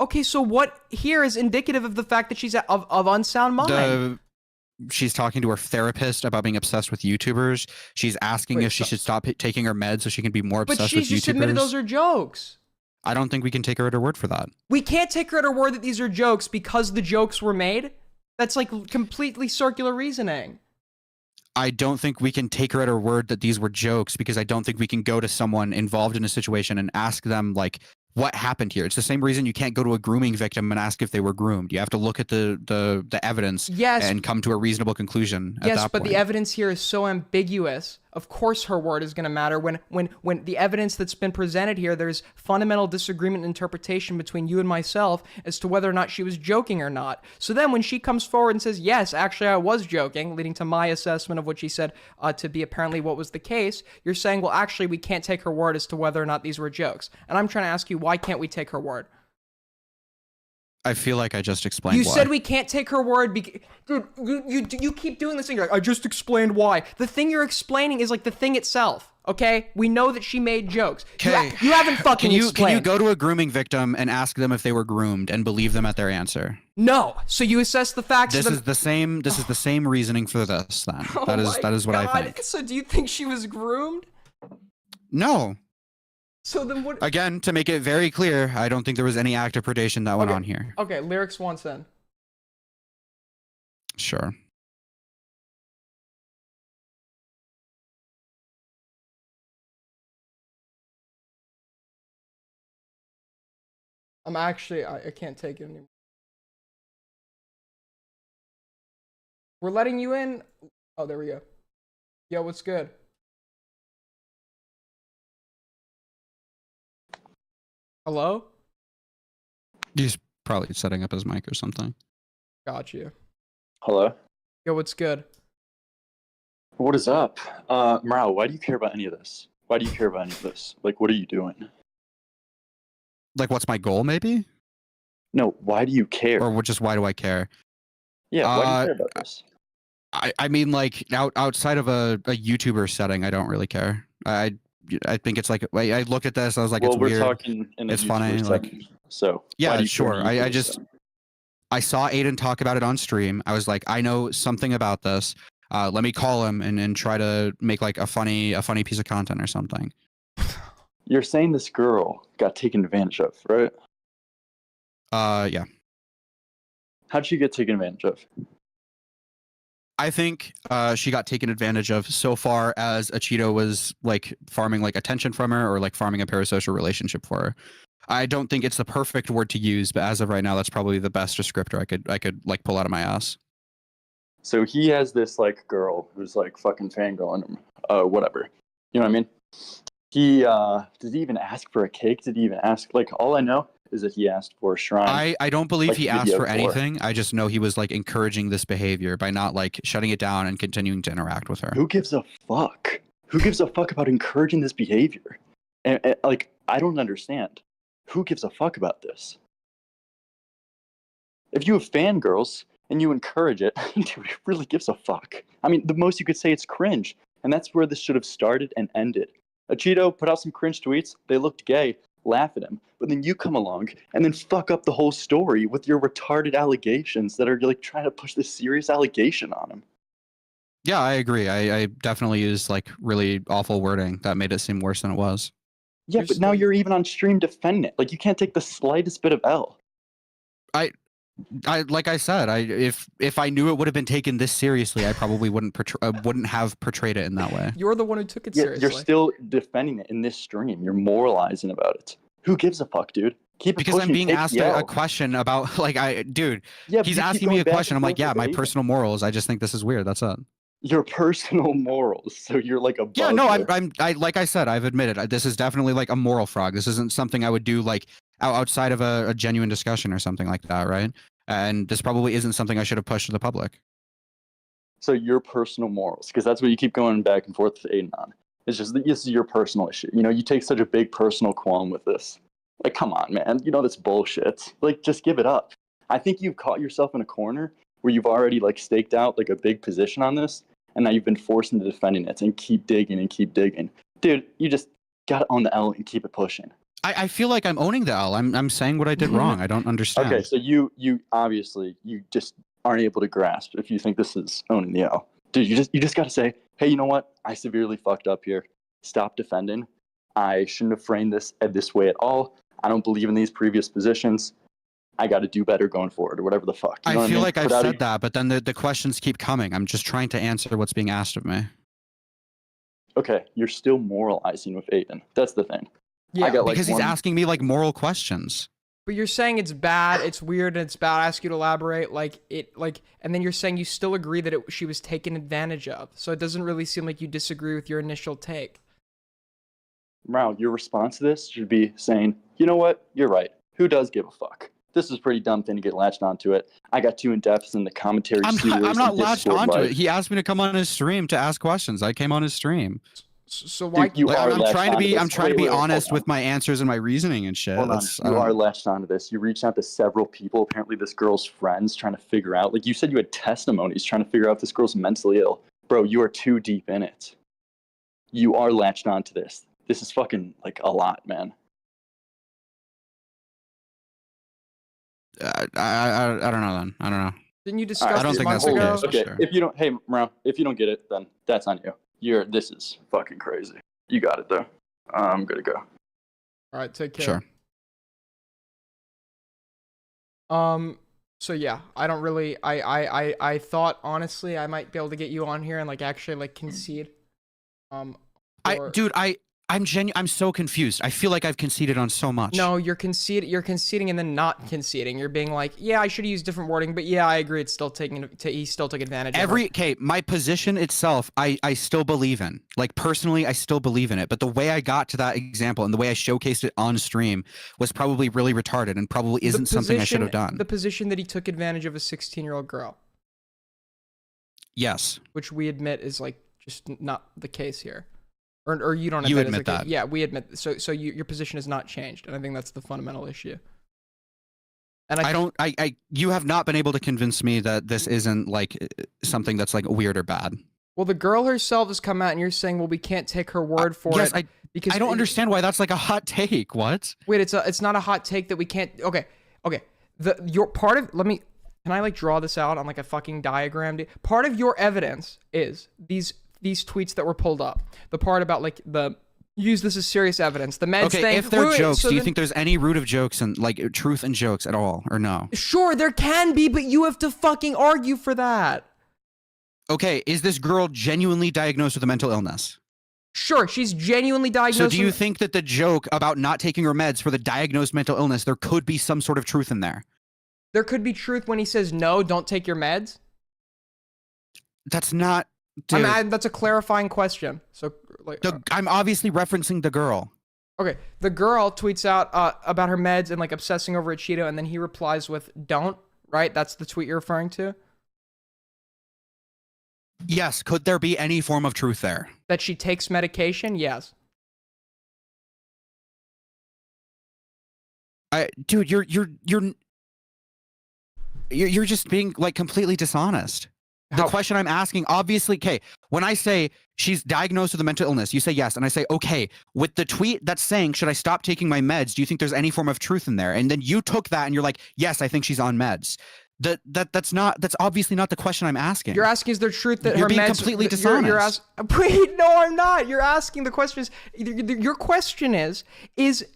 A: Okay, so what here is indicative of the fact that she's of unsound mind?
B: She's talking to her therapist about being obsessed with YouTubers. She's asking if she should stop taking her meds so she can be more obsessed with YouTubers. But she's just admitted
A: those are jokes.
B: I don't think we can take her at her word for that.
A: We can't take her at her word that these are jokes because the jokes were made? That's like completely circular reasoning.
B: I don't think we can take her at her word that these were jokes because I don't think we can go to someone involved in a situation and ask them like, what happened here? It's the same reason you can't go to a grooming victim and ask if they were groomed. You have to look at the evidence and come to a reasonable conclusion at that point.
A: Yes, but the evidence here is so ambiguous. Of course her word is going to matter. When the evidence that's been presented here, there's fundamental disagreement in interpretation between you and myself as to whether or not she was joking or not. So then when she comes forward and says, yes, actually I was joking, leading to my assessment of what she said to be apparently what was the case, you're saying, well, actually we can't take her word as to whether or not these were jokes. And I'm trying to ask you, why can't we take her word?
B: I feel like I just explained
A: You
B: why.
A: said we can't take her word dude, you keep doing this thing. You're like, I just explained why. The thing you're explaining is like the thing itself, okay? We know that she made jokes.
B: Okay.
A: You haven't fucking explained.
B: Can you go to a grooming victim and ask them if they were groomed and believe them at their answer?
A: No. So you assess the facts.
B: This is the same reasoning for this then.
A: Oh
B: that is what I think.
A: So do you think she was groomed?
B: No.
A: So then what?
B: Again, to make it very clear, I don't think there was any act of predation that went on here.
A: Okay, lyrics once in.
B: Sure.
A: I can't take it anymore. We're letting you in. Oh, there we go. Yo, what's good? Hello?
B: He's probably setting up his mic or something.
A: Got you.
C: Hello?
A: Yo, what's good?
C: What is up? MROW, why do you care about any of this? Why do you care about any of this? Like, what are you doing?
B: Like, what's my goal, maybe?
C: No, why do you care?
B: Or just why do I care?
C: Yeah, why do you care about this?
B: I mean, like, outside of a YouTuber setting, I don't really care. I think it's like, I looked at this, I was like, it's weird.
C: Talking in a
B: it's funny.
C: Like, so
B: yeah, sure. I saw Aiden talk about it on stream. I was like, I know something about this. Let me call him and try to make like a funny piece of content or something.
C: You're saying this girl got taken advantage of, right?
B: Yeah.
C: How'd she get taken advantage of?
B: I think she got taken advantage of so far as Achito was like farming like attention from her or like farming a parasocial relationship for her. I don't think it's the perfect word to use, but as of right now, that's probably the best descriptor I could like pull out of my ass.
C: So he has this like girl who's like fucking fangirling him, whatever. You know what I mean? He did he even ask for a cake? Did he even ask? Like, all I know is that he asked for a shrine.
B: I don't believe
C: like
B: he asked
C: video
B: for
C: for.
B: anything. I just know he was like encouraging this behavior by not like shutting it down and continuing to interact with her.
C: Who gives a fuck? Who gives a fuck about encouraging this behavior? And like, I don't understand. Who gives a fuck about this? If you have fangirls and you encourage it, dude, who really gives a fuck? I mean, the most you could say it's cringe. And that's where this should have started and ended. A Cheeto put out some cringe tweets. They looked gay. Laugh at him. But then you come along and then fuck up the whole story with your retarded allegations that are like trying to push this serious allegation on him.
B: Yeah, I agree. I definitely used like really awful wording that made it seem worse than it was.
C: Yeah, but now you're even on stream defending it. Like, you can't take the slightest bit of L.
B: I like I said, if I knew it would have been taken this seriously, I probably wouldn't have portrayed it in that way.
A: You're the one who took it
C: Yeah,
A: seriously.
C: you're still defending it in this stream. You're moralizing about it. Who gives a fuck, dude? Keep it
B: Because
C: pushing,
B: I'm being
C: take
B: asked
C: the
B: a
C: L.
B: question about like dude,
C: Yeah, but
B: he's
C: you keep
B: asking me
C: going
B: a
C: back
B: question.
C: and
B: I'm like,
C: forth
B: yeah,
C: with
B: my
C: Aiden.
B: personal morals. I just think this is weird. That's it.
C: Your personal morals. So you're like a
B: Yeah, no,
C: bugger.
B: I like I said, I've admitted this is definitely like a moral frog. This isn't something I would do like outside of a genuine discussion or something like that, right? And this probably isn't something I should have pushed to the public.
C: So your personal morals, because that's what you keep going back and forth with Aiden on. It's just that this is your personal issue. You know, you take such a big personal qualm with this. Like, come on, man. You know that's bullshit. Like, just give it up. I think you've caught yourself in a corner where you've already like staked out like a big position on this, and now you've been forced into defending it and keep digging and keep digging. Dude, you just got on the L and keep it pushing.
B: I feel like I'm owning the L. I'm saying what I did wrong. I don't understand.
C: Okay, so you obviously you just aren't able to grasp if you think this is owning the L. Dude, you just got to say, hey, you know what? I severely fucked up here. Stop defending. I shouldn't have framed this way at all. I don't believe in these previous positions. I got to do better going forward, or whatever the fuck. You know
B: I
C: what
B: feel
C: mean?
B: like I've said that, but then the questions keep coming. I'm just trying to answer what's being asked of me.
C: Okay, you're still moralizing with Aiden. That's the thing.
A: Yeah,
C: I got, like,
B: Because he's
C: one-
B: asking me like moral questions.
A: but you're saying it's bad, it's weird, and it's bad. I ask you to elaborate, and then you're saying you still agree that she was taken advantage of. So it doesn't really seem like you disagree with your initial take.
C: MROW, your response to this should be saying, you know what? You're right. Who does give a fuck? This is a pretty dumb thing to get latched onto it. I got too in depth in the commentary.
B: I'm
C: series
B: not
C: and
B: latched
C: Discord
B: onto
C: live.
B: it. He asked me to come on his stream to ask questions. I came on his stream.
A: So why?
C: Dude, you
B: Like,
C: are
B: I'm
C: latched
B: trying to
C: onto
B: be
C: this.
B: I'm trying to be
C: Wait, hold
B: honest
C: on.
B: with my answers and my reasoning and shit.
C: Hold on.
B: That's, I
C: You
B: don't-
C: are latched onto this. You reached out to several people, apparently this girl's friends, trying to figure out. Like, you said you had testimonies trying to figure out if this girl's mentally ill. Bro, you are too deep in it. You are latched onto this. This is fucking, like, a lot, man.
B: I don't know then. I don't know.
A: Didn't you
C: All
A: discuss
C: right,
B: I don't
A: this
B: think
A: months
B: that's the
A: ago?
B: case.
C: Okay,
B: Sure.
C: if you don't, hey, MROW, if you don't get it, then that's on you. This is fucking crazy. You got it, though. I'm good to go.
A: All right, take care.
B: Sure.
A: So yeah, I don't really. I thought honestly I might be able to get you on here and like actually like concede.
B: Dude, I'm so confused. I feel like I've conceded on so much.
A: No, you're conceding and then not conceding. You're being like, yeah, I should have used different wording, but yeah, I agree. It's still he still took advantage of her.
B: Okay, my position itself, I still believe in. Like, personally, I still believe in it. But the way I got to that example and the way I showcased it on stream was probably really retarded and probably isn't something I should have done.
A: The position that he took advantage of a 16-year-old girl,
B: Yes.
A: which we admit is like just not the case here. Or you don't
B: You
A: admit,
B: admit that.
A: Yeah, we admit. So your position has not changed, and I think that's the fundamental issue. And
B: You have not been able to convince me that this isn't like something that's like weird or bad.
A: Well, the girl herself has come out, and you're saying, well, we can't take her word for
B: yes,
A: it because
B: I don't understand why that's like a hot take. What?
A: Wait, it's not a hot take that we can't. Okay. Your part of can I like draw this out on like a fucking diagram? Part of your evidence is these tweets that were pulled up. The part about like use this as serious evidence. The meds thing.
B: Okay, if they're jokes,
A: so
B: do you
A: then-
B: think there's any root of jokes and like truth in jokes at all, or no?
A: Sure, there can be, but you have to fucking argue for that.
B: Okay, is this girl genuinely diagnosed with a mental illness?
A: Sure, she's genuinely diagnosed.
B: So do you think that the joke about not taking her meds for the diagnosed mental illness, there could be some sort of truth in there?
A: There could be truth when he says, no, don't take your meds?
B: That's not Dude,
A: that's a clarifying question. So, like,
B: I'm obviously referencing the girl.
A: okay, the girl tweets out about her meds and like obsessing over a Cheeto, and then he replies with "Don't." Right? That's the tweet you're referring to.
B: Yes. Could there be any form of truth there?
A: That she takes medication? Yes.
B: Dude, you're just being like completely dishonest. The question I'm asking, obviously, okay, when I say she's diagnosed with a mental illness, you say yes, and I say okay. With the tweet that's saying, should I stop taking my meds? Do you think there's any form of truth in there? And then you took that and you're like, yes, I think she's on meds. That's obviously not the question I'm asking.
A: You're asking, is there truth that
B: you're
A: her
B: being
A: meds?
B: Completely dishonest.
A: Wait, no, I'm not. You're asking the question your question is there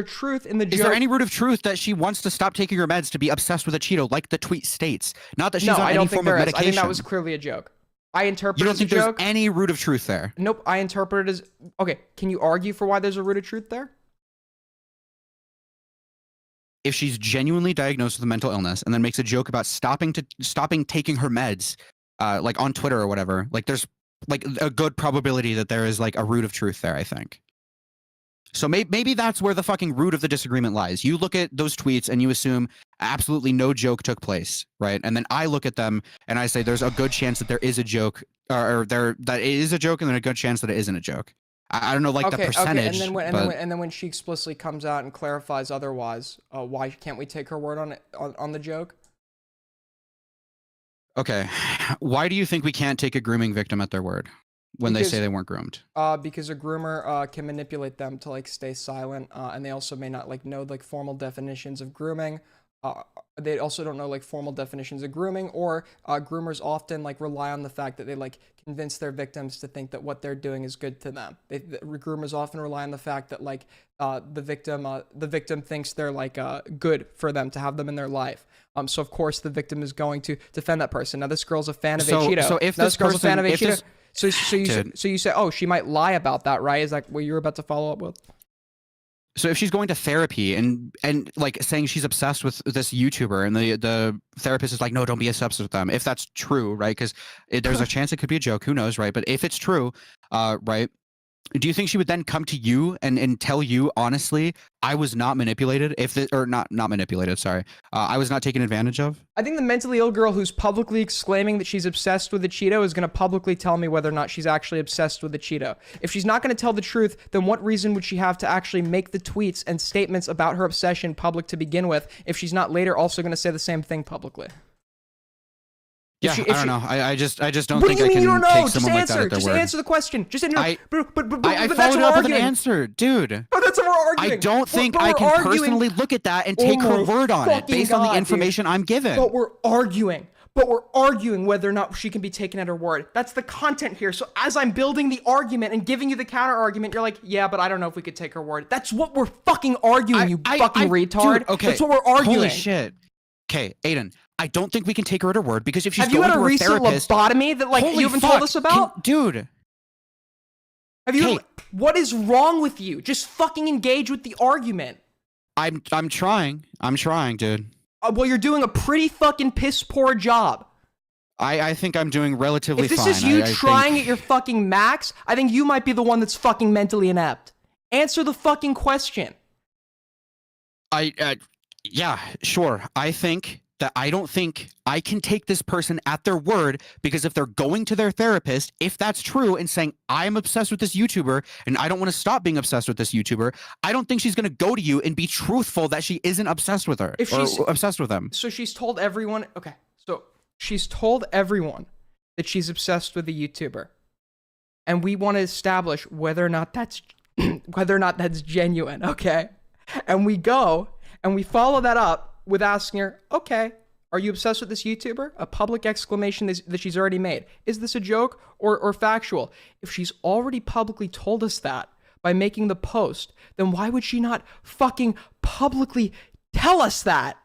A: truth in the joke?
B: Is there any root of truth that she wants to stop taking her meds to be obsessed with a Cheeto, like the tweet states? Not that she's on any form of medication.
A: I think that was clearly a joke. I interpret
B: it as a joke.
A: You don't think
B: there's any root of truth there?
A: Nope. I interpret it as okay. Can you argue for why there's a root of truth there?
B: If she's genuinely diagnosed with a mental illness and then makes a joke about stopping taking her meds, like on Twitter or whatever, like there's like a good probability that there is like a root of truth there, I think. So maybe that's where the fucking root of the disagreement lies. You look at those tweets and you assume absolutely no joke took place, right? And then I look at them and I say there's a good chance that there is a joke, or that it is a joke, and then a good chance that it isn't a joke. I don't know, like the percentage.
A: Okay, and then when she explicitly comes out and clarifies otherwise, why can't we take her word on it on the joke?
B: Okay, why do you think we can't take a grooming victim at their word when they say they weren't groomed?
A: Because a groomer can manipulate them to like stay silent, and they also may not like know like formal definitions of grooming. They also don't know like formal definitions of grooming, or groomers often like rely on the fact that they like convince their victims to think that what they're doing is good to them. Groomers often rely on the fact that like the victim thinks they're like good for them to have them in their life. So of course the victim is going to defend that person. Now this girl's a fan of Cheeto.
B: So if this girl's a fan of Cheeto,
A: so you say, oh, she might lie about that, right? Is that what you're about to follow up with?
B: So if she's going to therapy and like saying she's obsessed with this YouTuber, and the therapist is like, no, don't be obsessed with them. If that's true, right? Because there's a chance it could be a joke. Who knows, right? But if it's true, right? Do you think she would then come to you and tell you honestly, I was not manipulated? Not manipulated. Sorry, I was not taken advantage of.
A: I think the mentally ill girl who's publicly exclaiming that she's obsessed with the Cheeto is going to publicly tell me whether or not she's actually obsessed with the Cheeto. If she's not going to tell the truth, then what reason would she have to actually make the tweets and statements about her obsession public to begin with, if she's not later also going to say the same thing publicly?
B: Yeah, I don't know. I just don't think I can take someone like that at their word.
A: Just answer the question. Just answer.
B: I followed up with an answer, dude.
A: Oh, that's what we're arguing.
B: I don't think I can personally look at that and take her word on it based on the information I'm given.
A: But we're arguing. Whether or not she can be taken at her word. That's the content here. So as I'm building the argument and giving you the counter argument, you're like, yeah, but I don't know if we could take her word. That's what we're fucking arguing, you fucking retard.
B: Dude, okay.
A: That's what we're arguing.
B: Holy shit. Okay, Aiden, I don't think we can take her at her word, because if she's
A: going to a therapist... Have you had a recent lobotomy that like you haven't told us about?
B: Dude.
A: Have you... What is wrong with you? Just fucking engage with the argument.
B: I'm trying, dude.
A: Well, you're doing a pretty fucking piss poor job.
B: I think I'm doing relatively fine.
A: If this is you trying at your fucking max, I think you might be the one that's fucking mentally inept. Answer the fucking question.
B: Yeah, sure. I don't think I can take this person at their word, because if they're going to their therapist, if that's true, and saying, I'm obsessed with this YouTuber and I don't want to stop being obsessed with this YouTuber, I don't think she's going to go to you and be truthful that she isn't obsessed with her or obsessed with them.
A: So she's told everyone, okay, so she's told everyone that she's obsessed with the YouTuber. And we want to establish whether or not that's genuine, okay? And we go and we follow that up with asking her, okay, are you obsessed with this YouTuber? A public exclamation that she's already made. Is this a joke or factual? If she's already publicly told us that by making the post, then why would she not fucking publicly tell us that?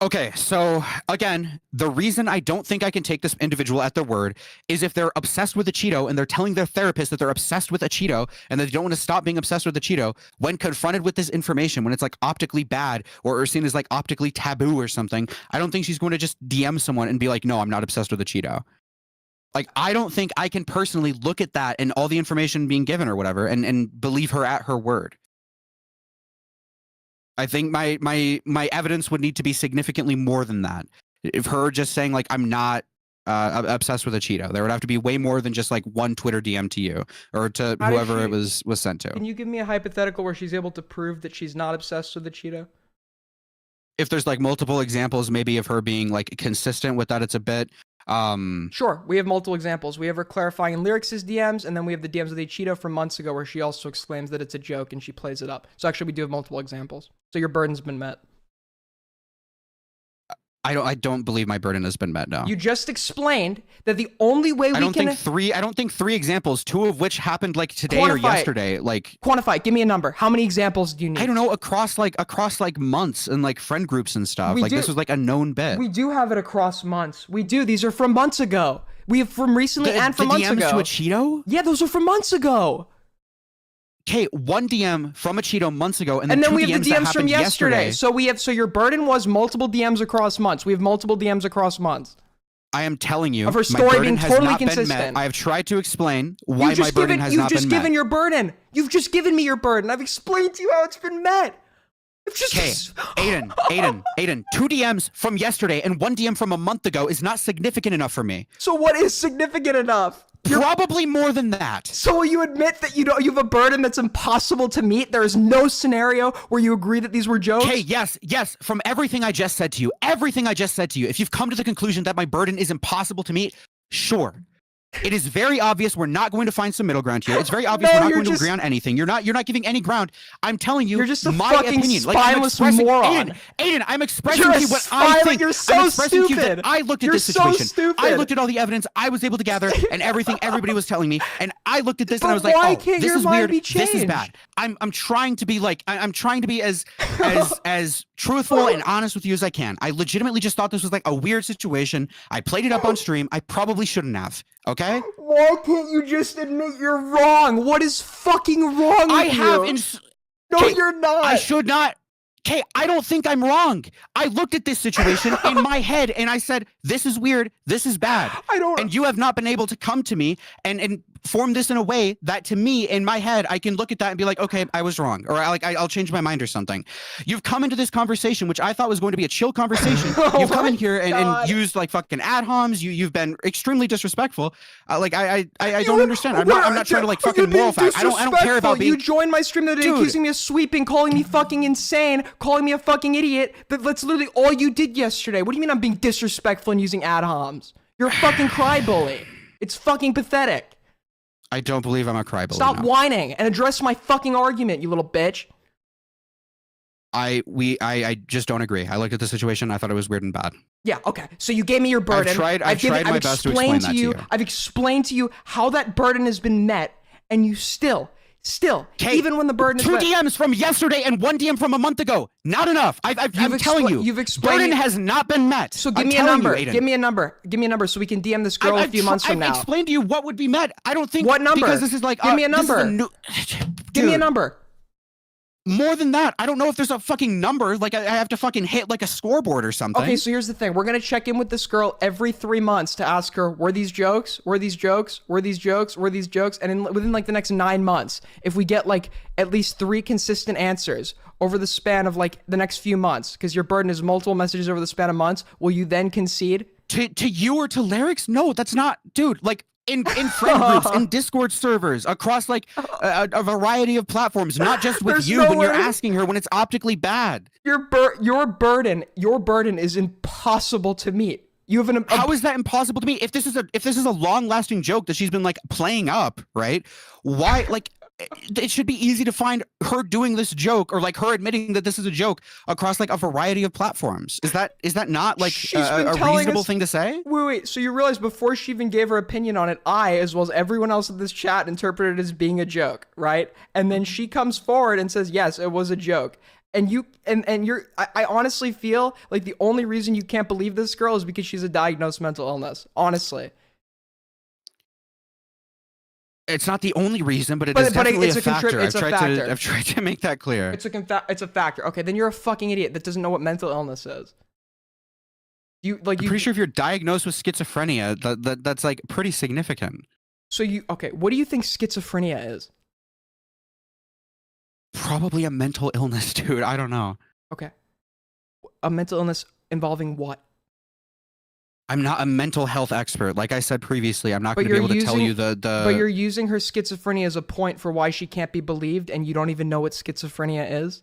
B: Okay, so again, the reason I don't think I can take this individual at their word is if they're obsessed with a Cheeto and they're telling their therapist that they're obsessed with a Cheeto and they don't want to stop being obsessed with a Cheeto, when confronted with this information, when it's like optically bad or seen as like optically taboo or something, I don't think she's going to just DM someone and be like, no, I'm not obsessed with a Cheeto. Like, I don't think I can personally look at that and all the information being given or whatever and believe her at her word. I think my evidence would need to be significantly more than that. If her just saying like I'm not obsessed with a Cheeto, there would have to be way more than just like one Twitter DM to you or to whoever it was sent to.
A: Can you give me a hypothetical where she's able to prove that she's not obsessed with the Cheeto?
B: If there's like multiple examples, maybe of her being like consistent with that, it's a bit.
A: Sure, we have multiple examples. We have her clarifying in Lyrics' DMs, and then we have the DMs of the Cheeto from months ago where she also exclaims that it's a joke and she plays it up. So actually we do have multiple examples. So your burden's been met.
B: I don't believe my burden has been met. No.
A: You just explained that the only way we can.
B: I don't think three examples, two of which happened like today or yesterday. Like
A: quantify. Give me a number. How many examples do you need?
B: I don't know. Across like months and like friend groups and stuff. This was like a known bit.
A: We do have it across months. We do. These are from months ago. We have from recently and from months
B: DMs
A: ago.
B: To a Cheeto?
A: Yeah, those are from months ago.
B: Okay, one DM from a Cheeto months ago, and
A: then
B: two
A: we have the DMs from yesterday.
B: yesterday.
A: So your burden was multiple DMs across months. We have multiple DMs across months.
B: I am telling you,
A: of her story being totally consistent.
B: I have tried to explain why my burden has not been met. You've just given
A: your burden. You've just given me your burden. I've explained to you how it's been met.
B: Okay, Aiden, two DMs from yesterday and one DM from a month ago is not significant enough for me.
A: So what is significant enough?
B: Probably more than that.
A: So you admit that you have a burden that's impossible to meet? There is no scenario where you agree that these were jokes?
B: Okay, yes. From everything I just said to you, if you've come to the conclusion that my burden is impossible to meet, sure. It is very obvious we're not going to find some middle ground here. It's very obvious we're not going to agree on anything. You're not giving any ground. I'm telling you,
A: you're just a
B: my
A: fucking
B: opinion.
A: spineless moron.
B: Aiden, I'm expressing to you what I think.
A: You're so stupid.
B: I looked at this situation. I looked at all the evidence I was able to gather and everything everybody was telling me, and I looked at this and I was like, oh, this is weird. This is bad. I'm trying to be like I'm trying to be as truthful and honest with you as I can. I legitimately just thought this was like a weird situation. I played it up on stream. I probably shouldn't have. Okay?
A: Why can't you just admit you're wrong? What is fucking wrong with you? No, you're not.
B: I should not. Okay, I don't think I'm wrong. I looked at this situation in my head and I said, this is weird. This is bad. And you have not been able to come to me and form this in a way that to me in my head, I can look at that and be like, okay, I was wrong. Or I'll change my mind or something. You've come into this conversation, which I thought was going to be a chill conversation. You've come in here and used like fucking ad homs. You've been extremely disrespectful. I don't understand. I'm not trying to like fucking moral fact. I don't care about being.
A: You joined my stream the other day accusing me of sweeping, calling me fucking insane, calling me a fucking idiot. That's literally all you did yesterday. What do you mean I'm being disrespectful and using ad homs? You're a fucking crybaby. It's fucking pathetic.
B: I don't believe I'm a crybaby.
A: Stop whining and address my fucking argument, you little bitch.
B: I just don't agree. I looked at the situation. I thought it was weird and bad.
A: Yeah, okay. So you gave me your burden.
B: I've tried my best to explain that to you.
A: I've explained to you how that burden has been met, and you still, even when the burden is met.
B: 2 DMs from yesterday and 1 DM from a month ago. Not enough. I'm telling you.
A: You've explained.
B: Burden has not been met.
A: So give me a number. Give me a number so we can DM this girl a few months from now.
B: I've explained to you what would be met. I don't think.
A: What number?
B: Because this is like.
A: Give me a number. Give me a number.
B: More than that, I don't know if there's a fucking number. Like I have to fucking hit like a scoreboard or something.
A: Okay, so here's the thing. We're gonna check in with this girl every 3 months to ask her, were these jokes? Were these jokes? Were these jokes? Were these jokes? And within like the next 9 months, if we get like at least 3 consistent answers over the span of like the next few months, because your burden is multiple messages over the span of months, will you then concede?
B: To you or to Lyrics? No, that's not, dude. Like. In friend groups, in Discord servers, across like a variety of platforms, not just with you when you're asking her when it's optically bad.
A: Your burden is impossible to meet. You have
B: How is that impossible to meet? If this is a long-lasting joke that she's been like playing up, right? Why like it should be easy to find her doing this joke or like her admitting that this is a joke across like a variety of platforms. Is that not like a reasonable thing to say?
A: Wait. So you realize before she even gave her opinion on it, I, as well as everyone else in this chat, interpreted it as being a joke, right? And then she comes forward and says, yes, it was a joke. And I honestly feel like the only reason you can't believe this girl is because she's a diagnosed mental illness. Honestly.
B: It's not the only reason, but
A: But
B: is definitely
A: it's
B: a
A: a contri-
B: factor.
A: it's a factor.
B: I've tried to make that clear.
A: It's a factor. Okay, then you're a fucking idiot that doesn't know what mental illness is.
B: I'm pretty sure if you're diagnosed with schizophrenia, that's like pretty significant.
A: So okay, what do you think schizophrenia is?
B: Probably a mental illness, dude. I don't know.
A: Okay. A mental illness involving what?
B: I'm not a mental health expert. Like I said previously, I'm not going to be able to tell you the.
A: But you're using her schizophrenia as a point for why she can't be believed, and you don't even know what schizophrenia is?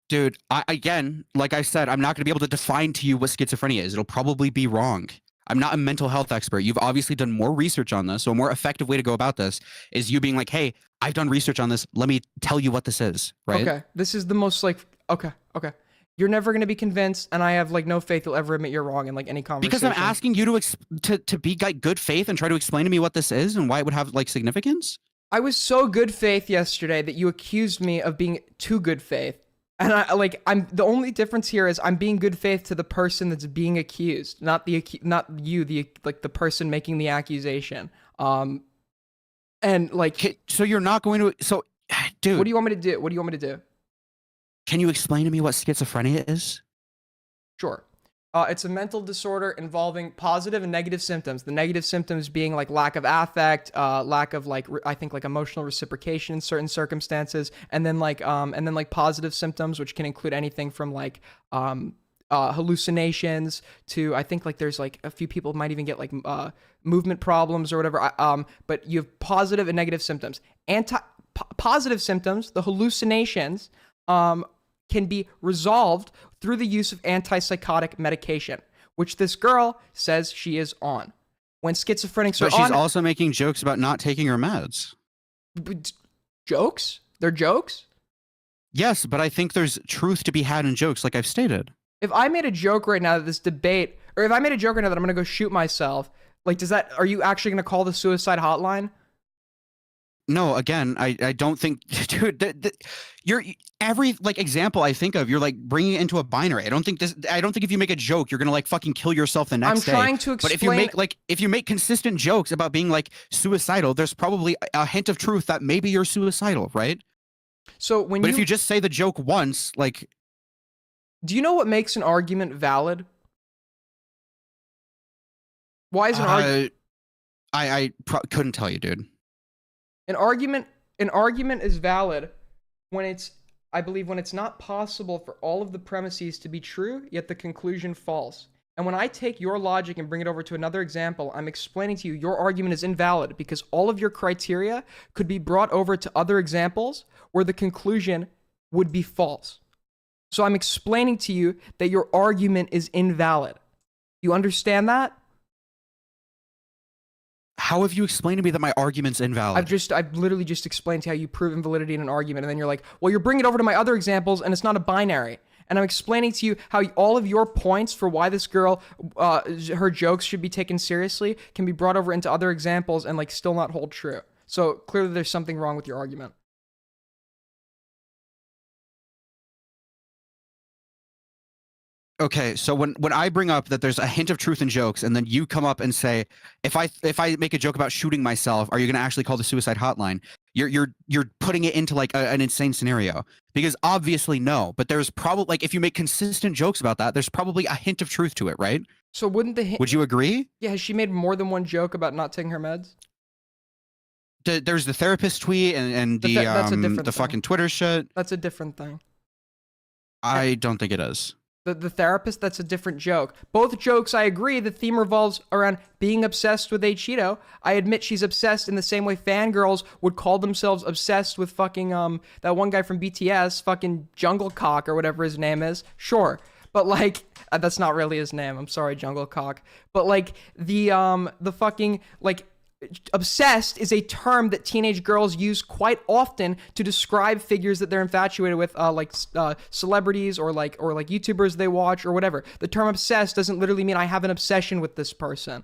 B: Dude, again, like I said, I'm not going to be able to define to you what schizophrenia is. It'll probably be wrong. I'm not a mental health expert. You've obviously done more research on this. So a more effective way to go about this is you being like, hey, I've done research on this. Let me tell you what this is, right?
A: Okay. This is the most like, okay. You're never going to be convinced, and I have like no faith you'll ever admit you're wrong in like any conversation.
B: Because I'm asking you to be like good faith and try to explain to me what this is and why it would have like significance.
A: I was so good faith yesterday that you accused me of being too good faith. And I'm the only difference here is I'm being good faith to the person that's being accused, not you, the person making the accusation. And like,
B: so you're not going to, so dude,
A: what do you want me to do?
B: Can you explain to me what schizophrenia is?
A: Sure. It's a mental disorder involving positive and negative symptoms. The negative symptoms being like lack of affect, lack of like I think like emotional reciprocation in certain circumstances, and then like positive symptoms, which can include anything from like hallucinations to I think like there's like a few people might even get like movement problems or whatever. But you have positive and negative symptoms. Positive symptoms, the hallucinations, can be resolved through the use of antipsychotic medication, which this girl says she is on. When schizophrenics are on...
B: But she's also making jokes about not taking her meds.
A: Jokes? They're jokes?
B: Yes, but I think there's truth to be had in jokes, like I've stated.
A: If I made a joke right now that this debate... Or if I made a joke right now that I'm going to go shoot myself, like, are you actually going to call the suicide hotline?
B: No, again, I don't think, dude, you're every like example I think of, you're like bringing it into a binary. I don't think if you make a joke, you're going to like fucking kill yourself the next day.
A: I'm trying to explain.
B: But if you make consistent jokes about being like suicidal, there's probably a hint of truth that maybe you're suicidal, right?
A: So
B: if you just say the joke once, like,
A: do you know what makes an argument valid? Why is an argument?
B: I couldn't tell you, dude.
A: An argument is valid when it's not possible for all of the premises to be true, yet the conclusion false. And when I take your logic and bring it over to another example, I'm explaining to you your argument is invalid because all of your criteria could be brought over to other examples where the conclusion would be false. So I'm explaining to you that your argument is invalid. You understand that?
B: How have you explained to me that my argument's invalid?
A: I've literally just explained to you how you prove invalidity in an argument, and then you're like, well, you're bringing it over to my other examples, and it's not a binary. And I'm explaining to you how all of your points for why this girl, her jokes should be taken seriously, can be brought over into other examples and like still not hold true. So clearly there's something wrong with your argument.
B: Okay, so when I bring up that there's a hint of truth in jokes, and then you come up and say, if I make a joke about shooting myself, are you going to actually call the suicide hotline? You're putting it into like an insane scenario, because obviously no. But there's probably like if you make consistent jokes about that, there's probably a hint of truth to it, right?
A: So would you
B: agree?
A: Yeah, has she made more than one joke about not taking her meds?
B: There's the therapist tweet and the fucking Twitter shit.
A: That's a different thing.
B: I don't think it is.
A: The therapist, that's a different joke. Both jokes, I agree, the theme revolves around being obsessed with a Cheeto. I admit she's obsessed in the same way fangirls would call themselves obsessed with fucking, that one guy from BTS, fucking Jungle Cock or whatever his name is. Sure. But like, that's not really his name. I'm sorry, Jungle Cock. But like, the fucking, like, obsessed is a term that teenage girls use quite often to describe figures that they're infatuated with, like celebrities or like YouTubers they watch or whatever. The term obsessed doesn't literally mean I have an obsession with this person.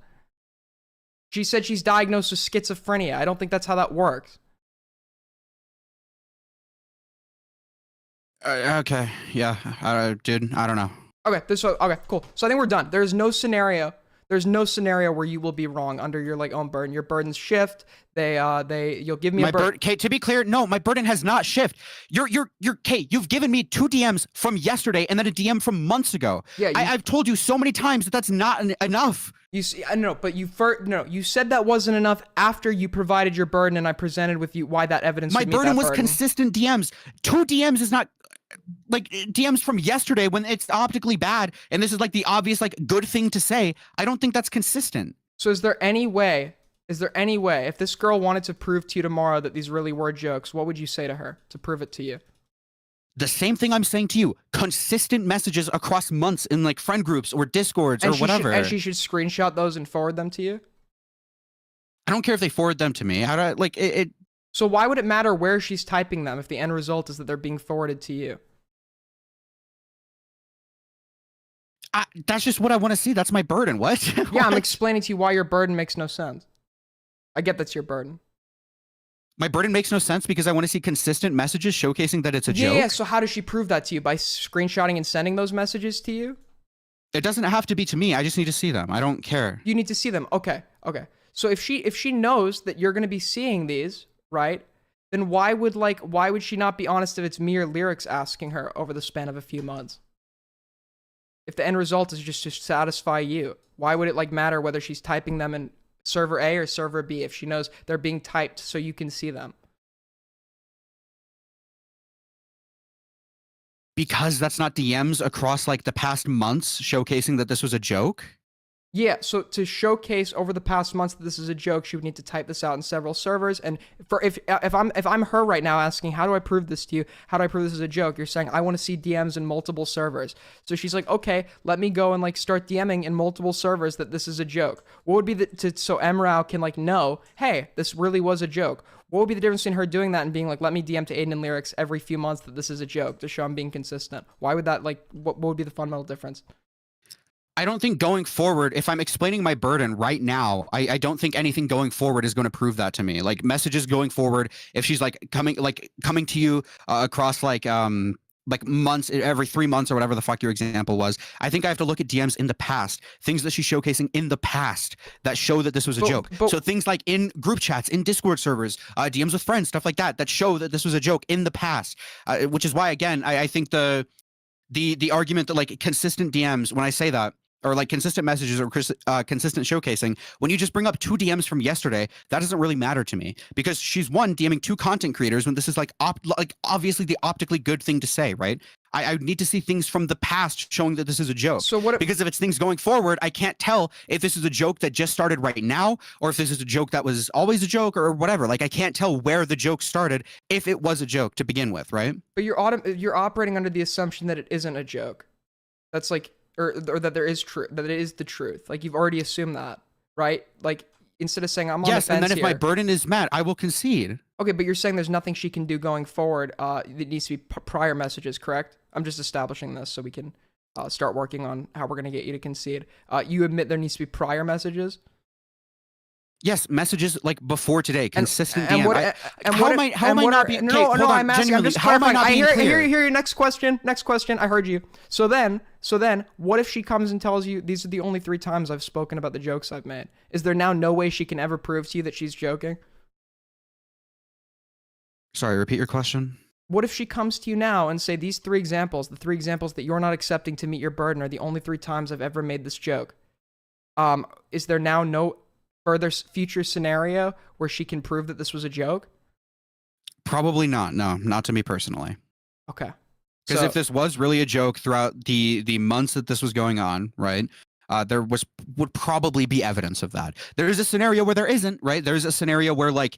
A: She said she's diagnosed with schizophrenia. I don't think that's how that works.
B: Okay, yeah, dude, I don't know.
A: Okay, okay, cool. So I think we're done. There's no scenario. There's no scenario where you will be wrong under your like own burden. Your burdens shift. You'll give me
B: My
A: a burden.
B: Kate, to be clear, no, my burden has not shifted. Kate, you've given me 2 DMs from yesterday and then a DM from months ago.
A: Yeah,
B: I've told you so many times that that's not enough.
A: You see, I know, but you said that wasn't enough after you provided your burden and I presented with you why that evidence.
B: My
A: would meet
B: burden
A: that
B: was consistent DMs. 2 DMs is not like DMs from yesterday when it's optically bad, and this is like the obvious like good thing to say. I don't think that's consistent.
A: So is there any way, if this girl wanted to prove to you tomorrow that these really were jokes, what would you say to her to prove it to you?
B: The same thing I'm saying to you. Consistent messages across months in like friend groups or Discords or whatever.
A: And she should screenshot those and forward them to you?
B: I don't care if they forward them to me. How do I, like it
A: So why would it matter where she's typing them if the end result is that they're being forwarded to you?
B: that's just what I want to see. That's my burden. What?
A: Yeah, I'm explaining to you why your burden makes no sense. I get that's your burden.
B: My burden makes no sense because I want to see consistent messages showcasing that it's a joke.
A: Yeah, so how does she prove that to you? By screenshotting and sending those messages to you?
B: It doesn't have to be to me. I just need to see them. I don't care.
A: You need to see them. Okay. So if she knows that you're going to be seeing these, right? Then why would she not be honest if it's me or Lyrics asking her over the span of a few months? If the end result is just to satisfy you, why would it like matter whether she's typing them in server A or server B if she knows they're being typed so you can see them?
B: Because that's not DMs across like the past months showcasing that this was a joke.
A: Yeah, so to showcase over the past months that this is a joke, she would need to type this out in several servers. And if I'm her right now asking, how do I prove this to you? How do I prove this is a joke? You're saying I want to see DMs in multiple servers. So she's like, okay, let me go and like start DMing in multiple servers that this is a joke. What would be so MROW can like know, hey, this really was a joke. What would be the difference between her doing that and being like, let me DM to Aiden and Lyrics every few months that this is a joke to show I'm being consistent? Why would that like? What would be the fundamental difference?
B: I don't think going forward, if I'm explaining my burden right now, I don't think anything going forward is going to prove that to me. Like messages going forward, if she's like coming to you across like months, every 3 months or whatever the fuck your example was, I think I have to look at DMs in the past, things that she's showcasing in the past that show that this was a joke. So things like in group chats, in Discord servers, DMs with friends, stuff like that show that this was a joke in the past, which is why, again, I think the argument that like consistent DMs, when I say that, or like consistent messages or consistent showcasing, when you just bring up 2 DMs from yesterday, that doesn't really matter to me because she's DMing 2 content creators when this is like obviously the optically good thing to say, right? I need to see things from the past showing that this is a joke.
A: So
B: because if it's things going forward, I can't tell if this is a joke that just started right now or if this is a joke that was always a joke or whatever. Like I can't tell where the joke started if it was a joke to begin with, right?
A: But you're operating under the assumption that it isn't a joke. That's like or that there is that it is the truth. Like you've already assumed that, right? Like instead of saying I'm on the fence
B: and then if
A: here,
B: my burden is met, I will concede.
A: Okay, but you're saying there's nothing she can do going forward. It needs to be prior messages, correct? I'm just establishing this so we can start working on how we're going to get you to concede. You admit there needs to be prior messages?
B: Yes, messages like before today, consistent
A: and
B: DM.
A: How am I not being? No, I'm asking. I'm just clarifying. I hear your next question. Next question. I heard you. So then, what if she comes and tells you these are the only 3 times I've spoken about the jokes I've made? Is there now no way she can ever prove to you that she's joking?
B: Sorry, repeat your question.
A: What if she comes to you now and say these 3 examples, the 3 examples that you're not accepting to meet your burden, are the only 3 times I've ever made this joke? Is there now no further future scenario where she can prove that this was a joke?
B: Probably not. No, not to me personally.
A: Okay.
B: Because if this was really a joke throughout the months that this was going on, right? There would probably be evidence of that. There is a scenario where there isn't, right? There's a scenario where like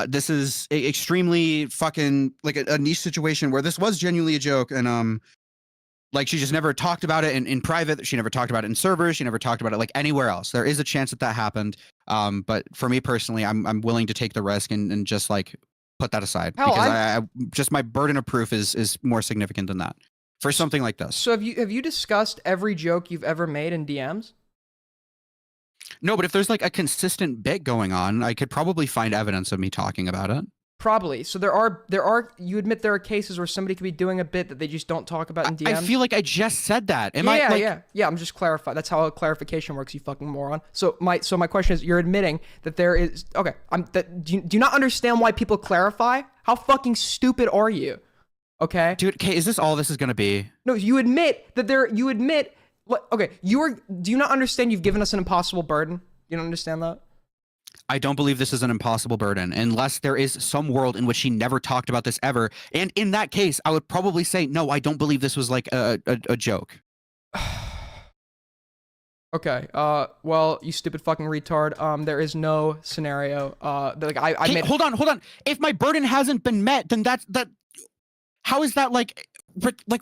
B: this is extremely fucking like a niche situation where this was genuinely a joke and like she just never talked about it in private. She never talked about it in servers. She never talked about it like anywhere else. There is a chance that happened. But for me personally, I'm willing to take the risk and just like put that aside because I just my burden of proof is more significant than that for something like this.
A: So have you discussed every joke you've ever made in DMs?
B: No, but if there's like a consistent bit going on, I could probably find evidence of me talking about it.
A: Probably. So there are you admit there are cases where somebody could be doing a bit that they just don't talk about in DMs?
B: I feel like I just said that.
A: Yeah, I'm just clarifying. That's how a clarification works, you fucking moron. So my question is, you're admitting that there is okay, do you not understand why people clarify? How fucking stupid are you? Okay?
B: Dude, okay, is this all this is going to be?
A: No, you admit that okay, do you not understand you've given us an impossible burden? You don't understand that?
B: I don't believe this is an impossible burden unless there is some world in which she never talked about this ever. And in that case, I would probably say, no, I don't believe this was like a joke.
A: Okay. Well, you stupid fucking retard. There is no scenario. Like I
B: Hey,
A: made.
B: hold on. If my burden hasn't been met, then that. How is that like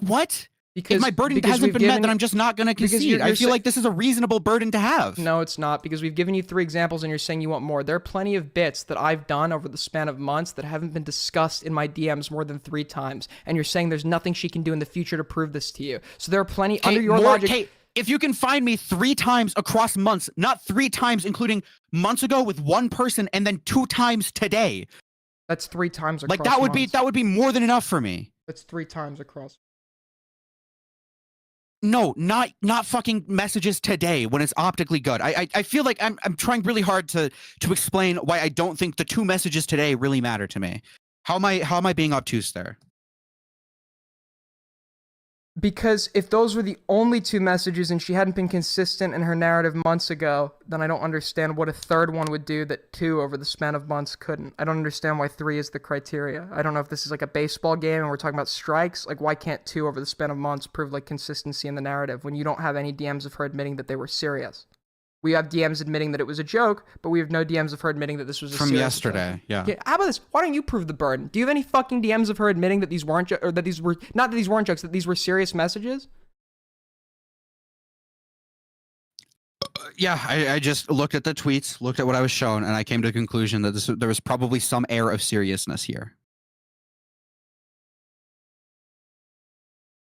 B: what?
A: Because
B: if my burden hasn't been met, then I'm just not going to concede. I feel like this is a reasonable burden to have.
A: No, it's not, because we've given you 3 examples and you're saying you want more. There are plenty of bits that I've done over the span of months that haven't been discussed in my DMs more than 3 times. And you're saying there's nothing she can do in the future to prove this to you. So there are plenty under your logic.
B: Okay, if you can find me 3 times across months, not 3 times, including months ago with 1 person and then 2 times today.
A: That's 3 times across
B: Like that would be more than enough for me.
A: That's 3 times across.
B: No, not fucking messages today when it's optically good. I feel like I'm trying really hard to explain why I don't think the 2 messages today really matter to me. How am I being obtuse there?
A: Because if those were the only 2 messages and she hadn't been consistent in her narrative months ago, then I don't understand what a 3rd one would do that 2 over the span of months couldn't. I don't understand why 3 is the criteria. I don't know if this is like a baseball game and we're talking about strikes. Like, why can't 2 over the span of months prove like consistency in the narrative when you don't have any DMs of her admitting that they were serious? We have DMs admitting that it was a joke, but we have no DMs of her admitting that this was a
B: from
A: serious
B: yesterday.
A: Joke. Yeah. How about this? Why don't you prove the burden? Do you have any fucking DMs of her admitting that these weren't or that these were not that these weren't jokes, that these were serious messages?
B: Yeah, I just looked at the tweets, looked at what I was shown, and I came to the conclusion that there was probably some air of seriousness here.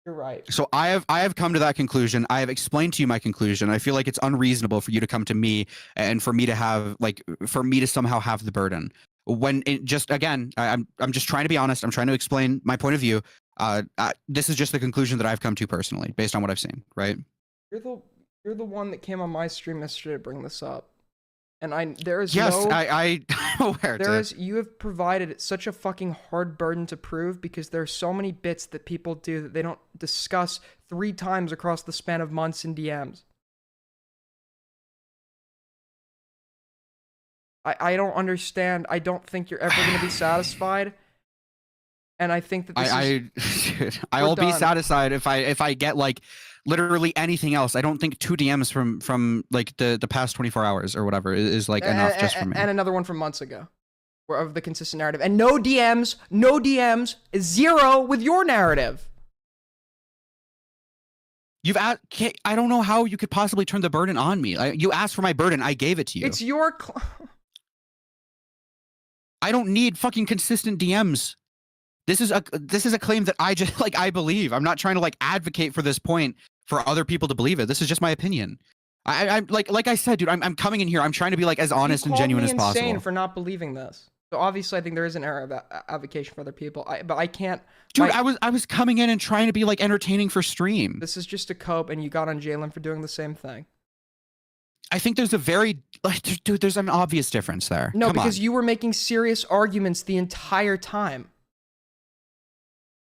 A: You're right.
B: So I have come to that conclusion. I have explained to you my conclusion. I feel like it's unreasonable for you to come to me and for me to somehow have the burden. When it just again, I'm just trying to be honest. I'm trying to explain my point of view. This is just the conclusion that I've come to personally, based on what I've seen. Right?
A: You're the one that came on my stream yesterday to bring this up. And I'm aware. You have provided such a fucking hard burden to prove because there are so many bits that people do that they don't discuss 3 times across the span of months in DMs. I don't understand. I don't think you're ever going to be satisfied. And I think that
B: I'll be satisfied if I get like literally anything else. I don't think 2 DMs from like the past 24 hours or whatever is like enough just for me. And
A: another one from months ago of the consistent narrative. And no DMs is 0 with your narrative.
B: I don't know how you could possibly turn the burden on me. You asked for my burden. I gave it to you.
A: It's your...
B: I don't need fucking consistent DMs. This is a claim that I just I believe. I'm not trying to like advocate for this point for other people to believe it. This is just my opinion. I'm like I said, dude. I'm coming in here. I'm trying to be like as honest and genuine as possible.
A: Insane for not believing this. So obviously, I think there is an error of advocation for other people. But I can't.
B: Dude, I was coming in and trying to be like entertaining for stream.
A: This is just a cope, and you got on Jalen for doing the same thing.
B: I think there's there's an obvious difference there.
A: No, because you were making serious arguments the entire time.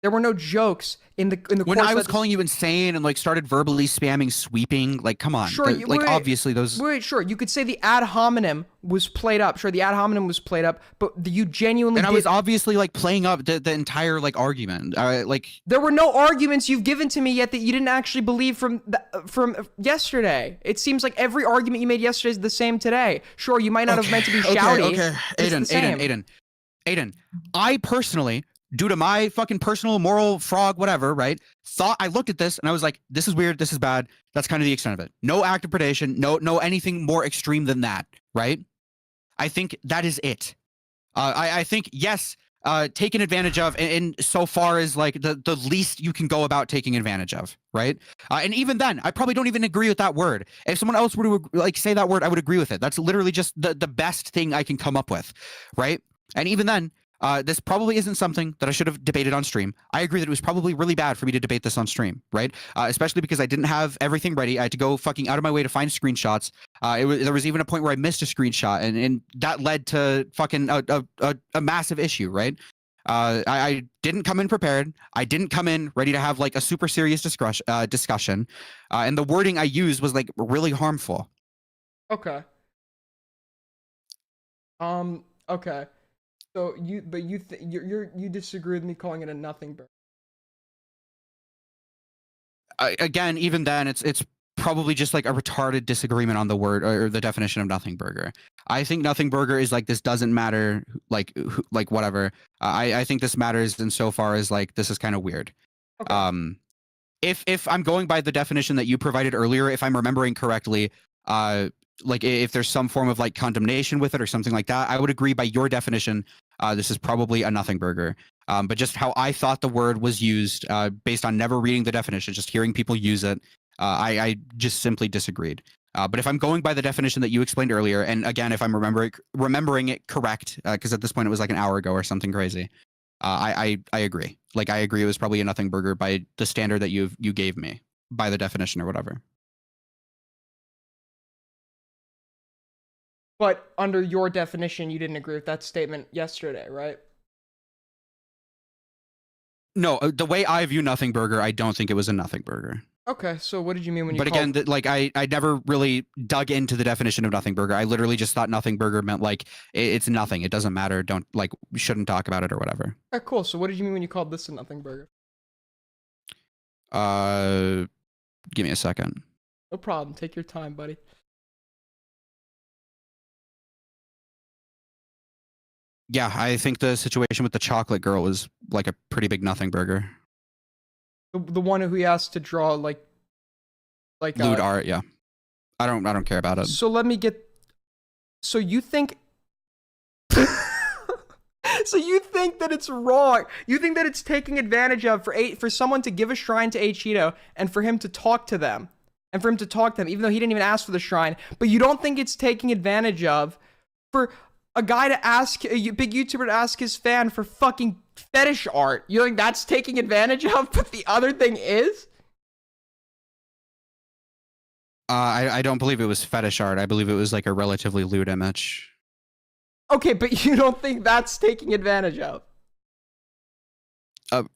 A: There were no jokes in the
B: when I was calling you insane and like started verbally spamming sweeping. Like, come on,
A: sure,
B: obviously those.
A: Sure, you could say the ad hominem was played up. Sure, the ad hominem was played up, but you genuinely.
B: And I was obviously like playing up the entire like argument. Like
A: there were no arguments you've given to me yet that you didn't actually believe from yesterday. It seems like every argument you made yesterday is the same today. Sure, you might not have meant to be shouty.
B: Okay, Aiden. I personally, due to my fucking personal moral frog, whatever, right? I looked at this and I was like, this is weird, this is bad. That's kind of the extent of it. No active predation, no anything more extreme than that, right? I think that is it. I think, yes, taken advantage of in so far as like the least you can go about taking advantage of, right? And even then, I probably don't even agree with that word. If someone else were to like say that word, I would agree with it. That's literally just the best thing I can come up with, right? And even then, This probably isn't something that I should have debated on stream. I agree that it was probably really bad for me to debate this on stream, right? Especially because I didn't have everything ready. I had to go fucking out of my way to find screenshots. There was even a point where I missed a screenshot, and that led to fucking a massive issue, right? I didn't come in prepared. I didn't come in ready to have like a super serious discussion, and the wording I used was like really harmful.
A: Okay. Okay. So you disagree with me calling it a nothing burger.
B: Again, even then, it's probably just like a retarded disagreement on the word or the definition of nothing burger. I think nothing burger is like this doesn't matter, like whatever. I think this matters insofar as like this is kind of weird.
A: Okay.
B: If I'm going by the definition that you provided earlier, if I'm remembering correctly, like if there's some form of like condemnation with it or something like that, I would agree by your definition. This is probably a nothing burger. But just how I thought the word was used, based on never reading the definition, just hearing people use it, I just simply disagreed. But if I'm going by the definition that you explained earlier, and again, if I'm remembering it correct, because at this point it was like an hour ago or something crazy, I agree. Like I agree, it was probably a nothing burger by the standard that you gave me, by the definition or whatever.
A: But under your definition, you didn't agree with that statement yesterday, right?
B: No, the way I view nothing burger, I don't think it was a nothing burger.
A: Okay, so what did you mean when you?
B: But again, like I never really dug into the definition of nothing burger. I literally just thought nothing burger meant like it's nothing. It doesn't matter. Don't like we shouldn't talk about it or whatever.
A: Okay, cool. So what did you mean when you called this a nothing burger?
B: Give me a second.
A: No problem. Take your time, buddy.
B: Yeah, I think the situation with the chocolate girl was like a pretty big nothing burger.
A: The one who he asked to draw like
B: lewd art, yeah. I don't care about it.
A: So let me get. So you think? So you think that it's wrong? You think that it's taking advantage of for someone to give a shrine to Cheeto and for him to talk to them, and for him to talk to them, even though he didn't even ask for the shrine. But you don't think it's taking advantage of for a guy to ask a big YouTuber to ask his fan for fucking fetish art? You think that's taking advantage of? But the other thing is.
B: I don't believe it was fetish art. I believe it was like a relatively lewd image.
A: Okay, but you don't think that's taking advantage of?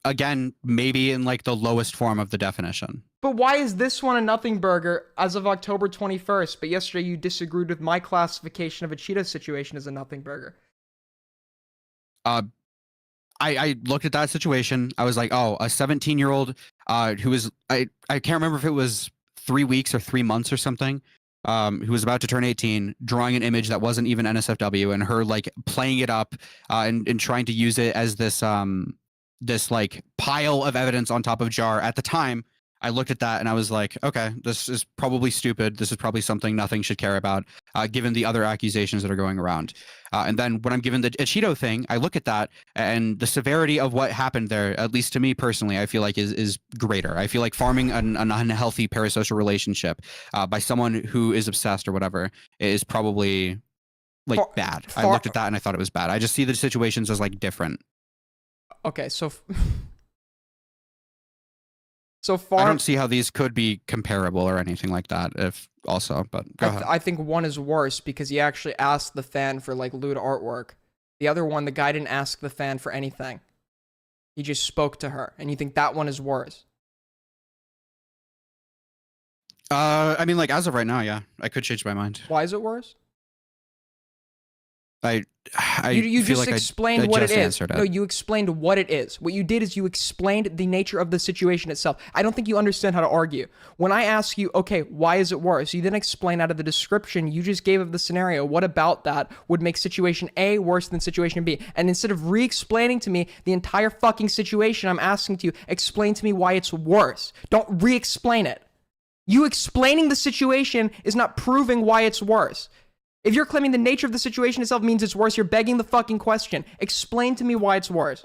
B: Again, maybe in like the lowest form of the definition.
A: But why is this one a nothing burger as of October 21st, but yesterday you disagreed with my classification of a Cheeto situation as a nothing burger?
B: I looked at that situation. I was like, oh, a 17-year-old who was I can't remember if it was 3 weeks or 3 months or something, who was about to turn 18, drawing an image that wasn't even NSFW, and her like playing it up and trying to use it as this this like pile of evidence on top of jar. At the time, I looked at that and I was like, okay, this is probably stupid. This is probably something nothing should care about, given the other accusations that are going around. And then when I'm given the Cheeto thing, I look at that and the severity of what happened there, at least to me personally, I feel like is greater. I feel like farming an unhealthy parasocial relationship by someone who is obsessed or whatever is probably like bad. I looked at that and I thought it was bad. I just see the situations as like different.
A: Okay, so
B: I don't see how these could be comparable or anything like that. If also, but go ahead.
A: I think one is worse because he actually asked the fan for like lewd artwork. The other one, the guy didn't ask the fan for anything. He just spoke to her, and you think that one is worse?
B: I mean, like as of right now, yeah, I could change my mind.
A: Why is it worse?
B: You
A: just
B: like
A: explained what it is. No, you explained what it is. What you did is you explained the nature of the situation itself. I don't think you understand how to argue. When I ask you, okay, why is it worse? You then explain out of the description you just gave of the scenario, what about that would make situation A worse than situation B? And instead of re-explaining to me the entire fucking situation, I'm asking to you, explain to me why it's worse. Don't re-explain it. You explaining the situation is not proving why it's worse. If you're claiming the nature of the situation itself means it's worse, you're begging the fucking question. Explain to me why it's worse.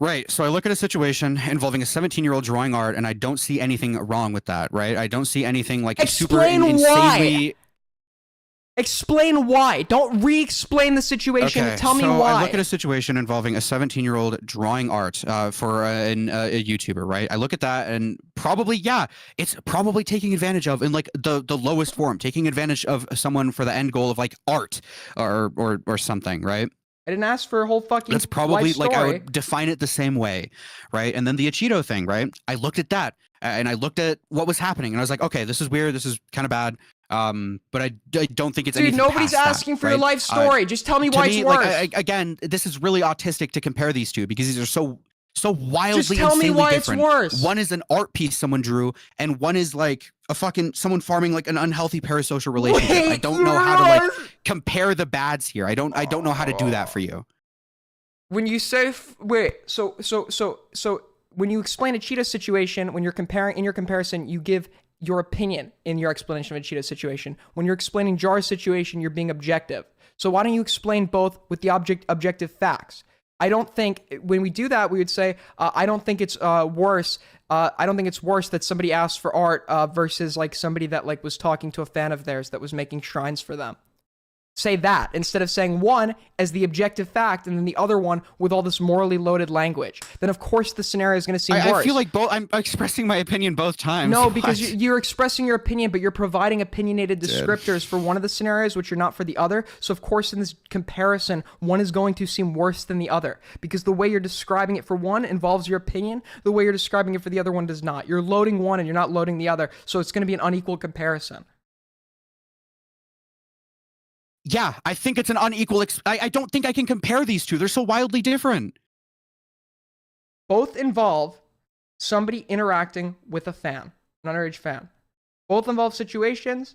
B: Right. So I look at a situation involving a 17-year-old drawing art, and I don't see anything wrong with that, right? I don't see anything like
A: Explain why. Explain why. Don't re-explain the situation.
B: Okay,
A: Tell me
B: so
A: why.
B: I look at a situation involving a 17-year-old drawing art for a YouTuber, right? I look at that and probably, yeah, it's probably taking advantage of in like the lowest form, taking advantage of someone for the end goal of like art or something, right?
A: I didn't ask for a whole fucking
B: That's probably
A: life
B: like I
A: story.
B: would define it the same way, right? And then the Cheeto thing, right? I looked at that and I looked at what was happening and I was like, okay, this is weird. This is kind of bad. But I don't think it's
A: Dude,
B: anything
A: nobody's
B: past
A: asking
B: that,
A: for your
B: right?
A: life story. Just tell me
B: To
A: why
B: me,
A: it's worse.
B: like again, this is really autistic to compare these two because these are so wildly
A: Just tell me
B: insanely
A: why
B: different.
A: it's worse.
B: One is an art piece someone drew, and one is like a fucking someone farming like an unhealthy parasocial relationship. I
A: Wait,
B: don't know how to like
A: what?
B: compare the bads here. I don't know how to do that for you.
A: When you say so when you explain a Cheetah situation, when you're comparing in your comparison, you give your opinion in your explanation of a Cheetah situation. When you're explaining Jar's situation, you're being objective. So why don't you explain both with the objective facts? I don't think when we do that, we would say, I don't think it's worse. I don't think it's worse that somebody asked for art versus like somebody that like was talking to a fan of theirs that was making shrines for them. Say that instead of saying one as the objective fact and then the other one with all this morally loaded language. Then of course the scenario is going to seem worse.
B: I feel like both. I'm expressing my opinion both times.
A: No, because you're expressing your opinion, but you're providing opinionated descriptors for one of the scenarios, which you're not for the other. So of course in this comparison, one is going to seem worse than the other because the way you're describing it for one involves your opinion. The way you're describing it for the other one does not. You're loading one and you're not loading the other. So it's going to be an unequal comparison.
B: Yeah, I think it's an unequal. I don't think I can compare these two. They're so wildly different.
A: Both involve somebody interacting with a fan, an underage fan. Both involve situations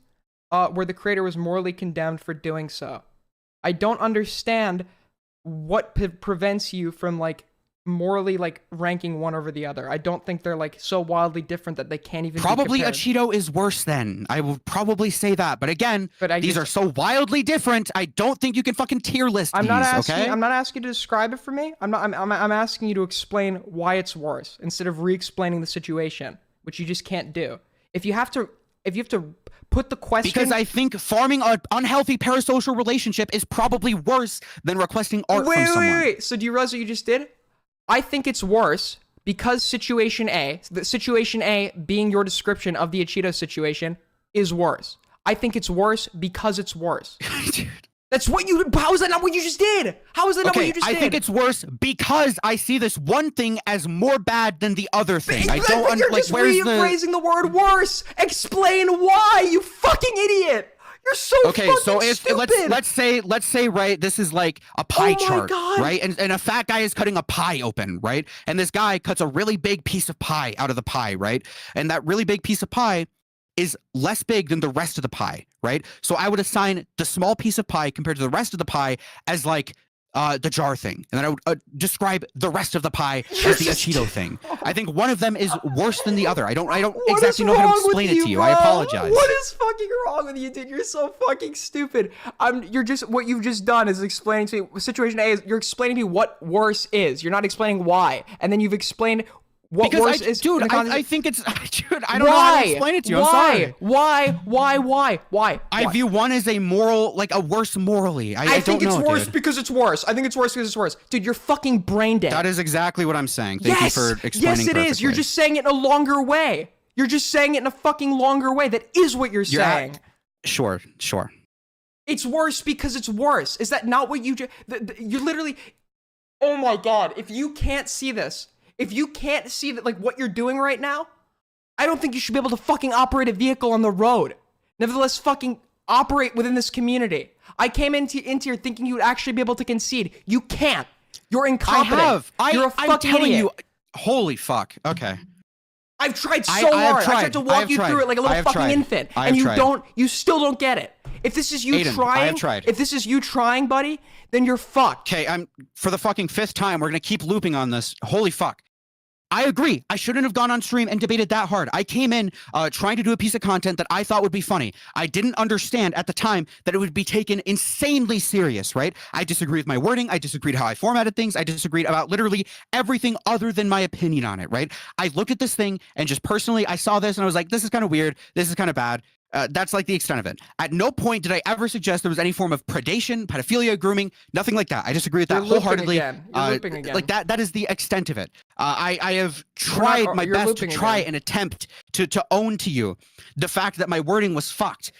A: where the creator was morally condemned for doing so. I don't understand what prevents you from like morally like ranking one over the other. I don't think they're like so wildly different that they can't even
B: Probably
A: be
B: a
A: compared.
B: Cheeto is worse then. I will probably say that. But again, these are so wildly different. I don't think you can fucking tier list
A: I'm
B: these,
A: not asking.
B: okay?
A: I'm not asking you to describe it for me. I'm asking you to explain why it's worse instead of re-explaining the situation, which you just can't do. If you have to put the question.
B: Because I think farming an unhealthy parasocial relationship is probably worse than requesting art from someone.
A: Wait. So do you realize what you just did? I think it's worse because situation A, the situation A being your description of the Cheeto situation, is worse. I think it's worse because it's worse.
B: Dude.
A: That's what you. How is that not what you just did? How is that not what you just did?
B: I think it's worse because I see this one thing as more bad than the other thing.
A: But you're just rephrasing the word worse. Explain why, you fucking idiot. You're so fucking stupid.
B: let's say right, this is like a pie chart,
A: God.
B: right? And a fat guy is cutting a pie open, right? And this guy cuts a really big piece of pie out of the pie, right? And that really big piece of pie is less big than the rest of the pie, right? So I would assign the small piece of pie compared to the rest of the pie as like the jar thing, and then I would describe the rest of the pie as the Cheeto thing. I think one of them is worse than the other. I don't exactly know how to explain it to you.
A: Bro?
B: I apologize.
A: What is fucking wrong with you, dude? You're so fucking stupid. You're just what you've just done is explaining to me situation A is you're explaining to me what worse is. You're not explaining why, and then you've explained what worse is.
B: Dude, I think it's. Dude, I don't know how to explain it to you. I'm sorry.
A: Why?
B: I view one as a moral, like a worse morally. I
A: think
B: don't
A: it's
B: know,
A: worse
B: dude.
A: because it's worse. I think it's worse because it's worse. Dude, you're fucking brain dead.
B: That is exactly what I'm saying. Thank you for explaining
A: Yes, it
B: perfectly.
A: is. You're just saying it in a longer way. You're just saying it in a fucking longer way. That is what you're saying.
B: Sure.
A: It's worse because it's worse. Is that not what you just... You're literally... Oh my god. If you can't see this... If you can't see that, like, what you're doing right now, I don't think you should be able to fucking operate a vehicle on the road. Nevertheless, fucking operate within this community. I came into here thinking you would actually be able to concede. You can't. You're incompetent. You're a fucking
B: I'm telling
A: idiot.
B: you. Holy fuck. Okay.
A: I've tried so hard. I tried to walk you through it like a little fucking infant, and you still don't get it. If this is you
B: Aiden,
A: trying,
B: I have tried.
A: If this is you trying, buddy, then you're fucked.
B: Okay, for the fucking 5th time, we're gonna keep looping on this. Holy fuck. I agree. I shouldn't have gone on stream and debated that hard. I came in trying to do a piece of content that I thought would be funny. I didn't understand at the time that it would be taken insanely serious, right? I disagreed with my wording. I disagreed how I formatted things. I disagreed about literally everything other than my opinion on it, right? I looked at this thing and just personally, I saw this and I was like, this is kind of weird. This is kind of bad. That's like the extent of it. At no point did I ever suggest there was any form of predation, pedophilia, grooming, nothing like that. I disagree with that wholeheartedly.
A: You're looping again.
B: Like that is the extent of it. I have tried my best to try and attempt to own to you the fact that my wording was fucked.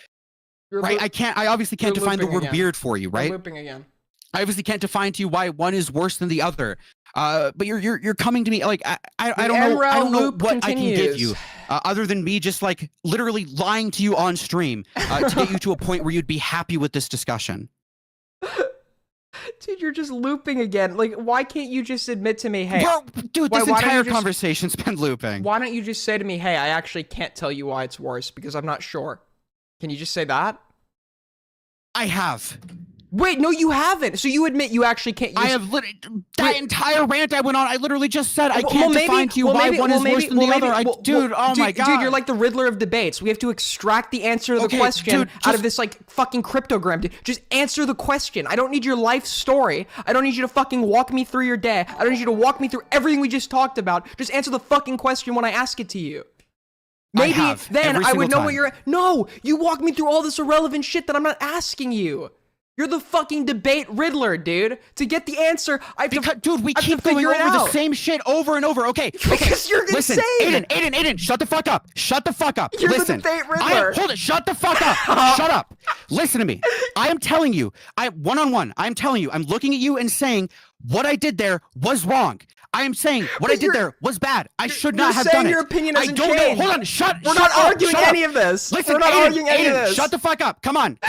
B: Right? I obviously can't define the word weird for you, right?
A: You're looping again.
B: I obviously can't define to you why one is worse than the other. But you're coming to me like I don't know what I can give you other than me just like literally lying to you on stream to get you to a point where you'd be happy with this discussion.
A: Dude, you're just looping again. Like, why can't you just admit to me, hey,
B: dude, this entire conversation's been looping.
A: Why don't you just say to me, hey, I actually can't tell you why it's worse because I'm not sure. Can you just say that?
B: I have.
A: Wait, no, you haven't. So you admit you actually can't.
B: I have that entire rant I went on. I literally just said I can't define to you why one is worse than the other. Dude, oh my god,
A: dude, you're like the Riddler of debates. We have to extract the answer to the question out of this like fucking cryptogram. Dude, just answer the question. I don't need your life story. I don't need you to fucking walk me through your day. I don't need you to walk me through everything we just talked about. Just answer the fucking question when I ask it to you. Maybe then I would know what you're. No, you walk me through all this irrelevant shit that I'm not asking you. You're the fucking debate Riddler, dude. To get the answer,
B: dude, we keep going over the same shit over and over. Okay,
A: because you're
B: listen,
A: insane.
B: Aiden, shut the fuck up. Shut the fuck up.
A: You're
B: listen,
A: the debate Riddler.
B: Hold it. Shut the fuck up. Shut up. Listen to me. I am telling you, one-on-one, I'm telling you, I'm looking at you and saying what I did there was wrong. I am saying what I did there was bad. I should not have done it.
A: Your opinion hasn't
B: changed.
A: Changed.
B: Hold on.
A: We're not arguing any of this.
B: Listen,
A: we're not arguing any of this.
B: Shut the fuck up. Come on.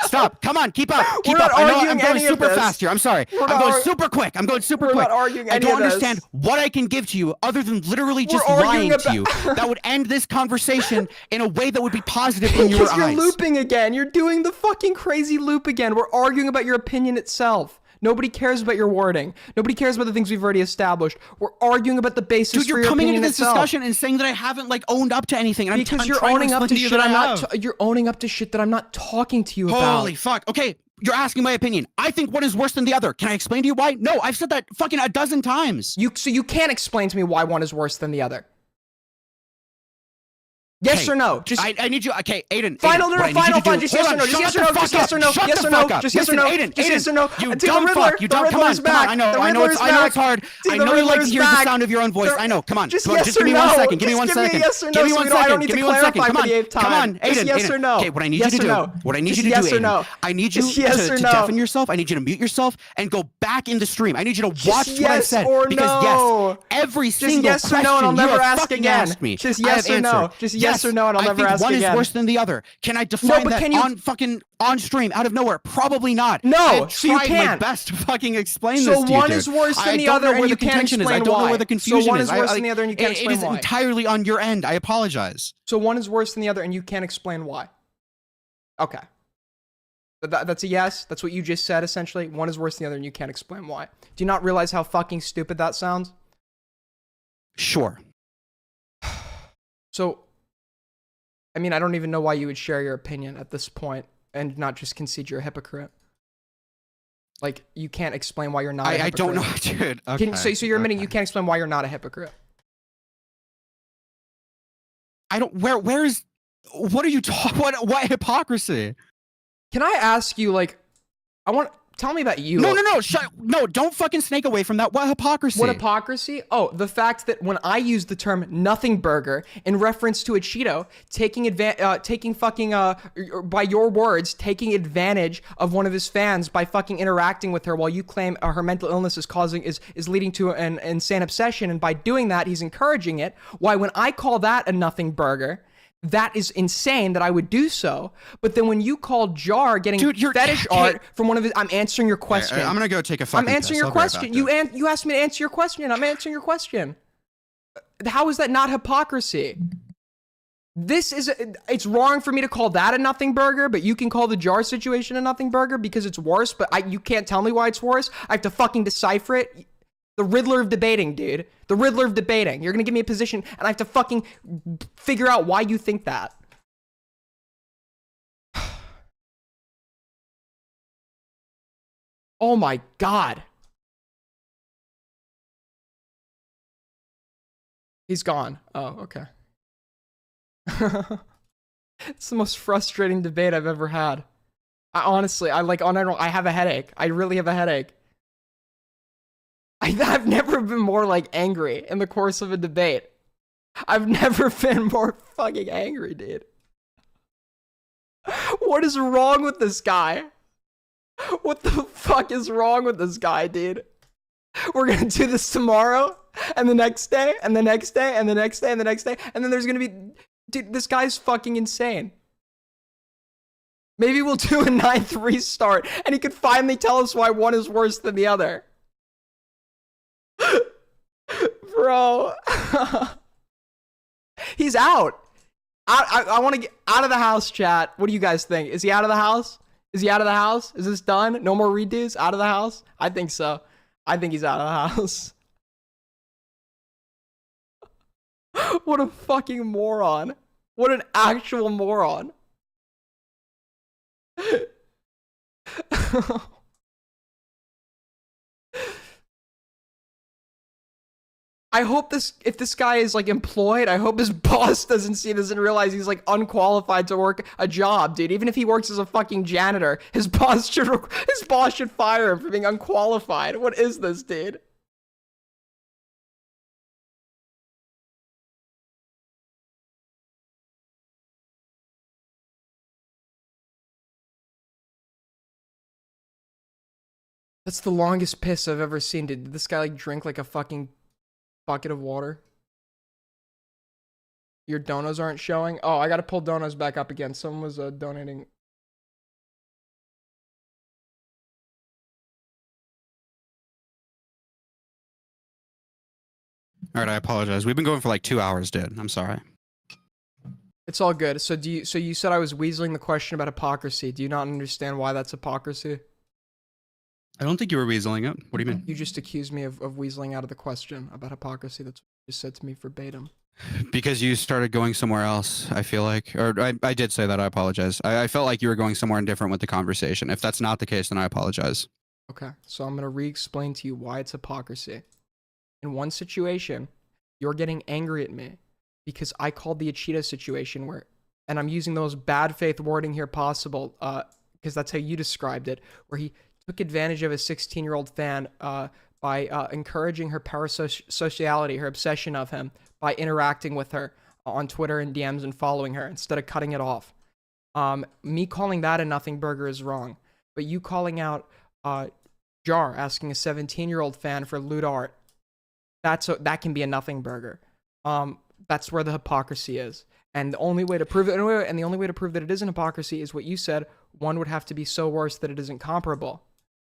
B: Stop. Come on. Keep up.
A: We're not
B: I know
A: arguing
B: I'm going
A: any
B: super
A: of this.
B: fast here. I'm sorry. I'm going super quick. I'm going super quick.
A: We're not arguing any
B: I don't
A: of this.
B: understand what I can give to you other than literally just lying to you. That would end this conversation in a way that would be positive in your eyes.
A: Because you're looping again. You're doing the fucking crazy loop again. We're arguing about your opinion itself. Nobody cares about your wording. Nobody cares about the things we've already established. We're arguing about the basis for your opinion itself. Dude, you're coming into this
B: discussion and saying that I haven't like owned up to anything. And
A: because you're owning up to shit I'm not. You're owning up to shit that I'm not talking to you about.
B: Holy fuck. Okay, you're asking my opinion. I think one is worse than the other. Can I explain to you why? No, I've said that fucking a dozen times.
A: So you can't explain to me why one is worse than the other. Yes or no? Just
B: I need you. Okay, Aiden.
A: Final. Just yes or no. Just yes or no. Just yes or no. Yes or no. Just yes or no. Just yes or no.
B: You dumb fuck. You dumb. Come on. I know it's hard. I know you like to hear the sound of your own voice. I know. Come on.
A: Just
B: give me 1 second. Give me 1 second.
A: Give me 1 second. Give me 1 second. Come on.
B: Come on, Aiden.
A: Yes or no.
B: Okay, what I need you to do. What I need you to do, Aiden. I need you to deafen yourself. I need you to mute yourself and go back in the stream. I need you to watch what I said because yes, every single question you have fucking asked me,
A: just yes or no. Just yes or no, and I'll never ask
B: one
A: again.
B: Is worse than the other. Can I define that on stream out of nowhere? Probably not.
A: No, so you can't.
B: My best to fucking explain
A: so
B: this to you,
A: one is worse than the other, and you can't explain why.
B: I don't know where the confusion is.
A: So one is worse than the other, and you can't explain why.
B: It is entirely on your end. I apologize.
A: So one is worse than the other, and you can't explain why. Okay. That's a yes. That's what you just said, essentially. One is worse than the other, and you can't explain why. Do you not realize how fucking stupid that sounds?
B: Sure.
A: So, I mean, I don't even know why you would share your opinion at this point and not just concede you're a hypocrite. Like, you can't explain why you're not a hypocrite.
B: I don't know, dude. Okay.
A: So you're admitting you can't explain why you're not a hypocrite.
B: I don't, where is, what are you talking, what hypocrisy?
A: Can I ask you, like, tell me about you.
B: No, don't fucking snake away from that. What hypocrisy?
A: What hypocrisy? Oh, the fact that when I use the term nothing burger in reference to a Cheeto, by your words, taking advantage of one of his fans by fucking interacting with her while you claim her mental illness is leading to an insane obsession, and by doing that, he's encouraging it. Why, when I call that a nothing burger, that is insane that I would do so. But then when you call Jar getting fetish art from one of his, I'm answering your question.
B: I'm gonna go take a fucking
A: I'm answering your question. You asked me to answer your question. I'm answering your question. How is that not hypocrisy? It's wrong for me to call that a nothing burger, but you can call the Jar situation a nothing burger because it's worse, but you can't tell me why it's worse. I have to fucking decipher it. The Riddler of debating, dude. The Riddler of debating. You're gonna give me a position, and I have to fucking figure out why you think that. Oh my god. He's gone. Oh, okay. It's the most frustrating debate I've ever had. I honestly, I have a headache. I really have a headache. I've never been more like angry in the course of a debate. I've never been more fucking angry, dude. What is wrong with this guy? What the fuck is wrong with this guy, dude? We're gonna do this tomorrow, and the next day, and the next day, and the next day, and the next day, and then there's gonna be... Dude, this guy's fucking insane. Maybe we'll do a 9th restart, and he could finally tell us why one is worse than the other. Bro. He's out. I want to get out of the house, chat. What do you guys think? Is he out of the house? Is he out of the house? Is this done? No more redos? Out of the house? I think so. I think he's out of the house. What a fucking moron. What an actual moron. I hope if this guy is like employed, I hope his boss doesn't see this and realize he's like unqualified to work a job, dude. Even if he works as a fucking janitor, his boss should fire him for being unqualified. What is this, dude? That's the longest piss I've ever seen. Did this guy like drink like a fucking bucket of water? Your donos aren't showing? Oh, I gotta pull donos back up again. Someone was donating.
B: All right, I apologize. We've been going for like 2 hours, dude. I'm sorry.
A: It's all good. So you said I was weaseling the question about hypocrisy. Do you not understand why that's hypocrisy?
B: I don't think you were weaseling it. What do you mean?
A: You just accused me of weaseling out of the question about hypocrisy. That's what you just said to me verbatim.
B: Because you started going somewhere else, I feel like. Or I did say that. I apologize. I felt like you were going somewhere different with the conversation. If that's not the case, then I apologize.
A: Okay, so I'm going to re-explain to you why it's hypocrisy. In one situation, you're getting angry at me because I called the Achita situation where, and I'm using the most bad faith wording here possible, because that's how you described it, where he took advantage of a 16-year-old fan by encouraging her parasociality, her obsession of him, by interacting with her on Twitter and DMs and following her instead of cutting it off. Me calling that a nothing burger is wrong, but you calling out Jar asking a 17-year-old fan for lewd art, that can be a nothing burger. That's where the hypocrisy is. And the only way to prove it, and the only way to prove that it isn't hypocrisy is what you said. One would have to be so worse that it isn't comparable.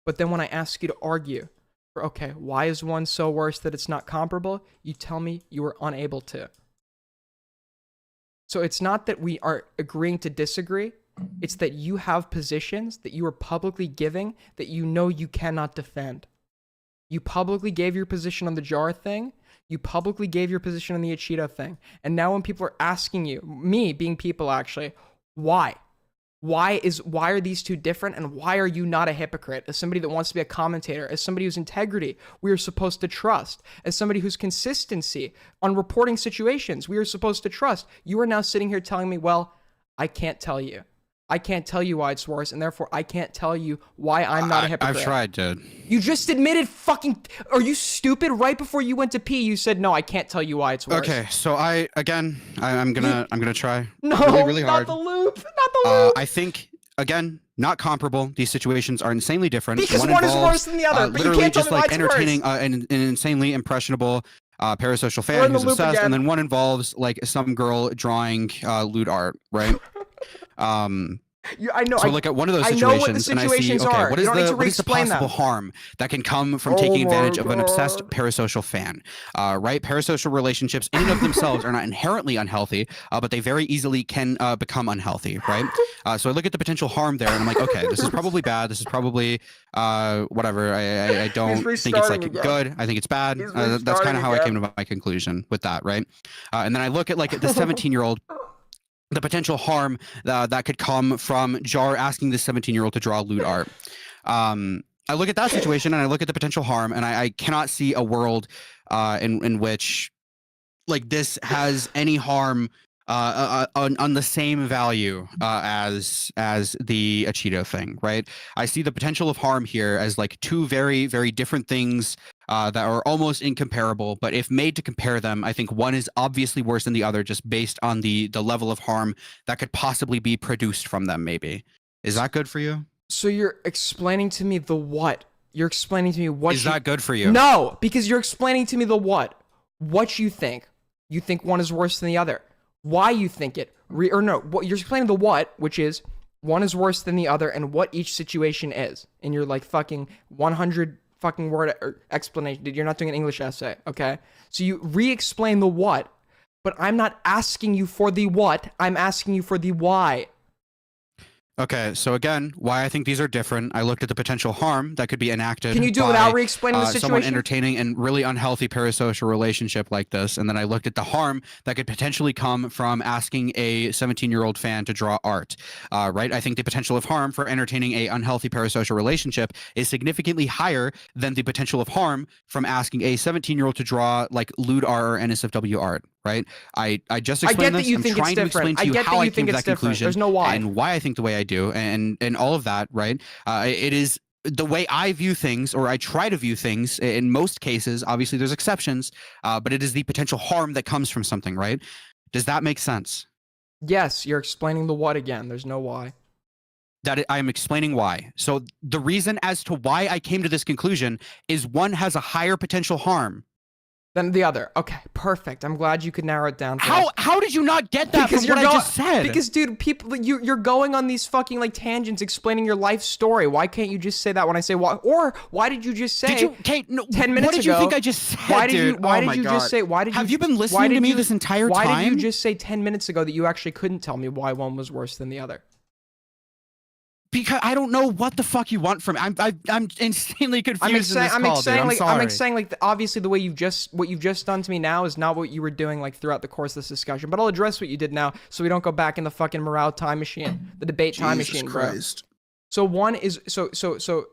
A: But then when I ask you to argue for, okay, why is one so worse that it's not comparable? You tell me you were unable to. So it's not that we are agreeing to disagree. It's that you have positions that you are publicly giving that you know you cannot defend. You publicly gave your position on the Jar thing. You publicly gave your position on the Achita thing. And now when people are asking you, me being people actually, why? Why are these two different, and why are you not a hypocrite? As somebody that wants to be a commentator, as somebody whose integrity we are supposed to trust, as somebody whose consistency on reporting situations we are supposed to trust, you are now sitting here telling me, well, I can't tell you. I can't tell you why it's worse, and therefore I can't tell you why I'm not a hypocrite.
B: I've tried, dude.
A: You just admitted fucking... Are you stupid? Right before you went to pee, you said, no, I can't tell you why it's worse.
B: Okay, so I'm gonna try
A: no,
B: really hard.
A: Not the loop.
B: I think, again, not comparable. These situations are insanely different.
A: Because one is worse than the other. But you
B: literally
A: can't tell
B: just
A: me why
B: like
A: it's
B: entertaining
A: worse.
B: an insanely impressionable parasocial fan who's obsessed, and then one involves like some girl drawing lewd art, right?
A: I know.
B: So I look at one of those situations and I see, okay, what is the possible harm that can come from taking advantage of an obsessed parasocial fan, right? Parasocial relationships in and of themselves are not inherently unhealthy, but they very easily can become unhealthy, right? So I look at the potential harm there and I'm like, okay, this is probably bad. This is probably whatever. I don't think it's like good. I think it's bad. That's kind of how I came to my conclusion with that, right? And then I look at like the 17-year-old, the potential harm that could come from Jar asking this 17-year-old to draw lewd art. I look at that situation and I look at the potential harm, and I cannot see a world in which like this has any harm on the same value as the a Cheeto thing, right? I see the potential of harm here as like two very, very different things that are almost incomparable. But if made to compare them, I think one is obviously worse than the other, just based on the level of harm that could possibly be produced from them. Maybe is that good for you?
A: So you're explaining to me the what? You're explaining to me what
B: Is that good for you?
A: No, because you're explaining to me the what. What you think. You think one is worse than the other. Why you think it. What you're explaining the what, which is one is worse than the other and what each situation is. And you're like fucking 100 fucking word explanation. Dude, you're not doing an English essay, okay? So you re-explain the what, but I'm not asking you for the what. I'm asking you for the why.
B: Okay, so again, why I think these are different. I looked at the potential harm that could be enacted.
A: Can you do it without re-explaining the situation?
B: Someone entertaining and really unhealthy parasocial relationship like this, and then I looked at the harm that could potentially come from asking a 17-year-old fan to draw art. Right? I think the potential of harm for entertaining a unhealthy parasocial relationship is significantly higher than the potential of harm from asking a 17-year-old to draw like lewd art or NSFW art. Right? I just explained this. I'm trying to explain to you how I came to that conclusion.
A: There's no why.
B: And why I think the way I do, and all of that. Right? It is the way I view things, or I try to view things. In most cases, obviously there's exceptions, but it is the potential harm that comes from something. Right? Does that make sense?
A: Yes, you're explaining the what again. There's no why.
B: I'm explaining why. So the reason as to why I came to this conclusion is one has a higher potential harm
A: than the other. Okay, perfect. I'm glad you could narrow it down.
B: How did you not get that from what I just said?
A: Because, dude, people, you're going on these fucking like tangents explaining your life story. Why can't you just say that when I say why? Or why did you just say?
B: Did you, Kate? No,
A: 10 minutes ago?
B: What did you think I just said,
A: why did
B: dude?
A: you? Why did you just say? Why did you?
B: Have you been listening to me this entire time?
A: Why did you just say 10 minutes ago that you actually couldn't tell me why one was worse than the other?
B: Because I don't know what the fuck you want from me. I'm insanely confused.
A: I'm saying like obviously the way what you've just done to me now is not what you were doing like throughout the course of this discussion. But I'll address what you did now, so we don't go back in the fucking MROW time machine, the debate time machine,
D: Christ.
A: bro. So one is so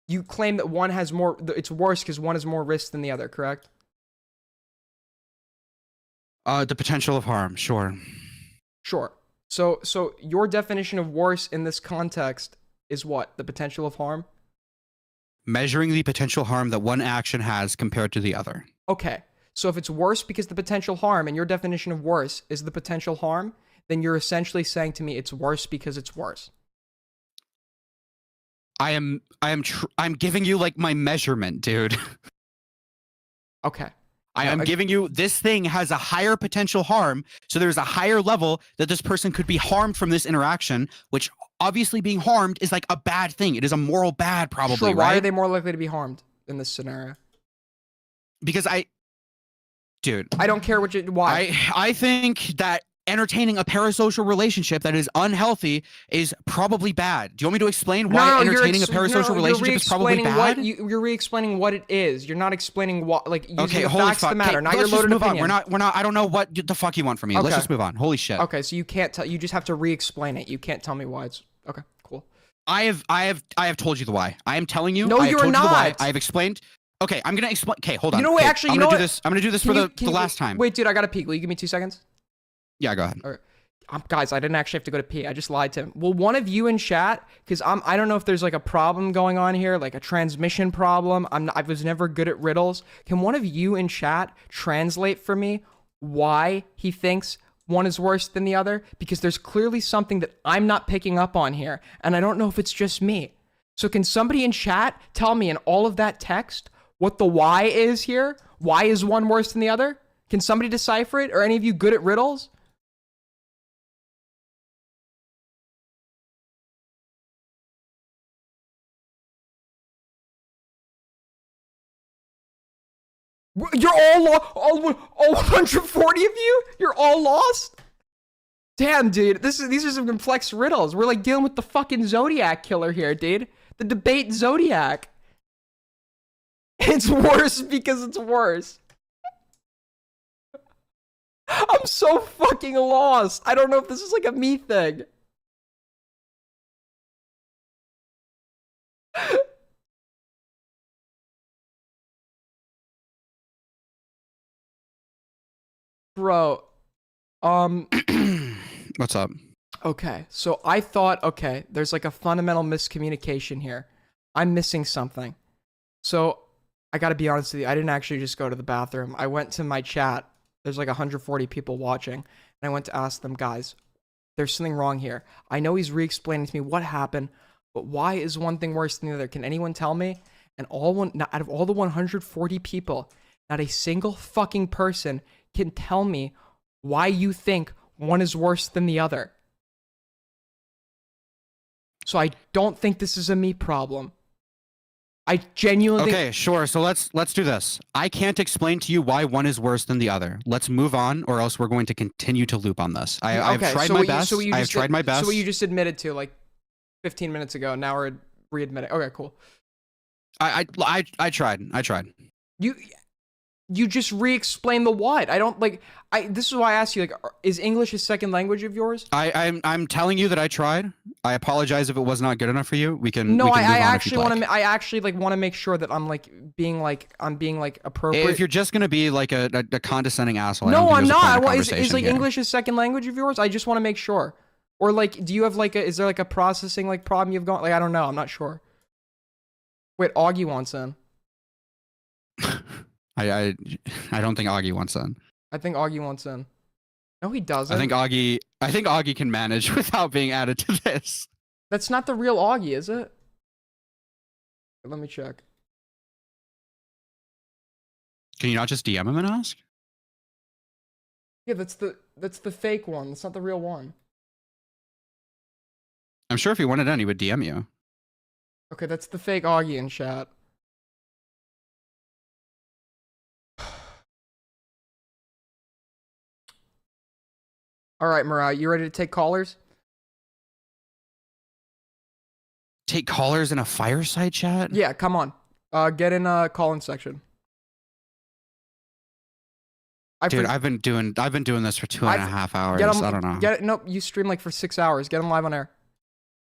A: you claim that one has more. It's worse because one has more risk than the other, correct?
B: The potential of harm, sure.
A: Sure. So your definition of worse in this context is what? The potential of harm?
B: Measuring the potential harm that one action has compared to the other.
A: Okay. So if it's worse because the potential harm, and your definition of worse is the potential harm, then you're essentially saying to me it's worse because it's worse.
B: I'm giving you like my measurement, dude.
A: Okay.
B: I am giving you, this thing has a higher potential harm, so there's a higher level that this person could be harmed from this interaction, which obviously being harmed is like a bad thing. It is a moral bad, probably,
A: sure,
B: right?
A: Why are they more likely to be harmed in this scenario?
B: Because dude.
A: I don't care why.
B: I think that entertaining a parasocial relationship that is unhealthy is probably bad. Do you want me to explain why entertaining a parasocial relationship is probably bad?
A: You're re-explaining what it is. You're not explaining what, like, using the
B: holy
A: facts
B: fuck.
A: that matter, not your
B: Let's just
A: loaded
B: move
A: opinion.
B: on. We're not, I don't know what the fuck you want from me.
A: Okay.
B: Let's just move on. Holy shit.
A: Okay, so you can't tell, you just have to re-explain it. You can't tell me why it's, okay, cool.
B: I have told you the why. I am telling you.
A: No, you're not.
B: I have explained. Okay, I'm gonna explain. Okay, hold on.
A: You know what? Actually,
B: I'm
A: you know
B: gonna
A: what?
B: do this. I'm gonna do this for the last time.
A: Wait, dude, I gotta pee. Will you give me 2 seconds?
B: Yeah, go ahead.
A: All right. Guys, I didn't actually have to go to pee. I just lied to him. Will one of you in chat, because I don't know if there's like a problem going on here, like a transmission problem. I was never good at riddles. Can one of you in chat translate for me why he thinks one is worse than the other? Because there's clearly something that I'm not picking up on here, and I don't know if it's just me. So can somebody in chat tell me in all of that text what the why is here? Why is one worse than the other? Can somebody decipher it? Are any of you good at riddles? You're all 140 of you? You're all lost? Damn, dude. These are some complex riddles. We're like dealing with the fucking Zodiac killer here, dude. The debate Zodiac. It's worse because it's worse. I'm so fucking lost. I don't know if this is like a me thing. Bro.
B: What's up?
A: Okay, so I thought, okay, there's like a fundamental miscommunication here. I'm missing something. So I gotta be honest with you, I didn't actually just go to the bathroom. I went to my chat. There's like 140 people watching, and I went to ask them, guys, there's something wrong here. I know he's re-explaining to me what happened, but why is one thing worse than the other? Can anyone tell me? And out of all the 140 people, not a single fucking person can tell me why you think one is worse than the other. So I don't think this is a me problem. I genuinely
B: Okay, sure. So let's do this. I can't explain to you why one is worse than the other. Let's move on, or else we're going to continue to loop on this. I've tried my best. I've tried my best.
A: So what you just admitted to like 15 minutes ago. Now we're re-admitting. Okay, cool.
B: I tried.
A: You just re-explain the what. I don't like. This is why I asked you. Like, is English a second language of yours?
B: I'm telling you that I tried. I apologize if it was not good enough for you. We can.
A: No,
B: we can move
A: I
B: on
A: actually want to. I actually like want to make sure that I'm being appropriate.
B: If you're just gonna be like a condescending asshole,
A: no, I'm not. Is
B: here.
A: English a second language of yours? I just want to make sure. Or like, do you have is there like a processing like problem you've got? Like, I don't know. I'm not sure. Wait, Augie wants in.
B: I don't think Augie wants in.
A: I think Augie wants in. No, he doesn't.
B: I think Augie can manage without being added to this.
A: That's not the real Augie, is it? Let me check.
B: Can you not just DM him and ask?
A: Yeah, that's the fake one. That's not the real one.
B: I'm sure if he wanted in, he would DM you.
A: Okay, that's the fake Augie in chat. All right, MROW, you ready to take callers?
B: Take callers in a fireside chat?
A: Yeah, come on. Get in a call-in section.
B: Dude, I've been doing this for 2.5 hours. I don't know.
A: Nope, you stream like for 6 hours. Get them live on air.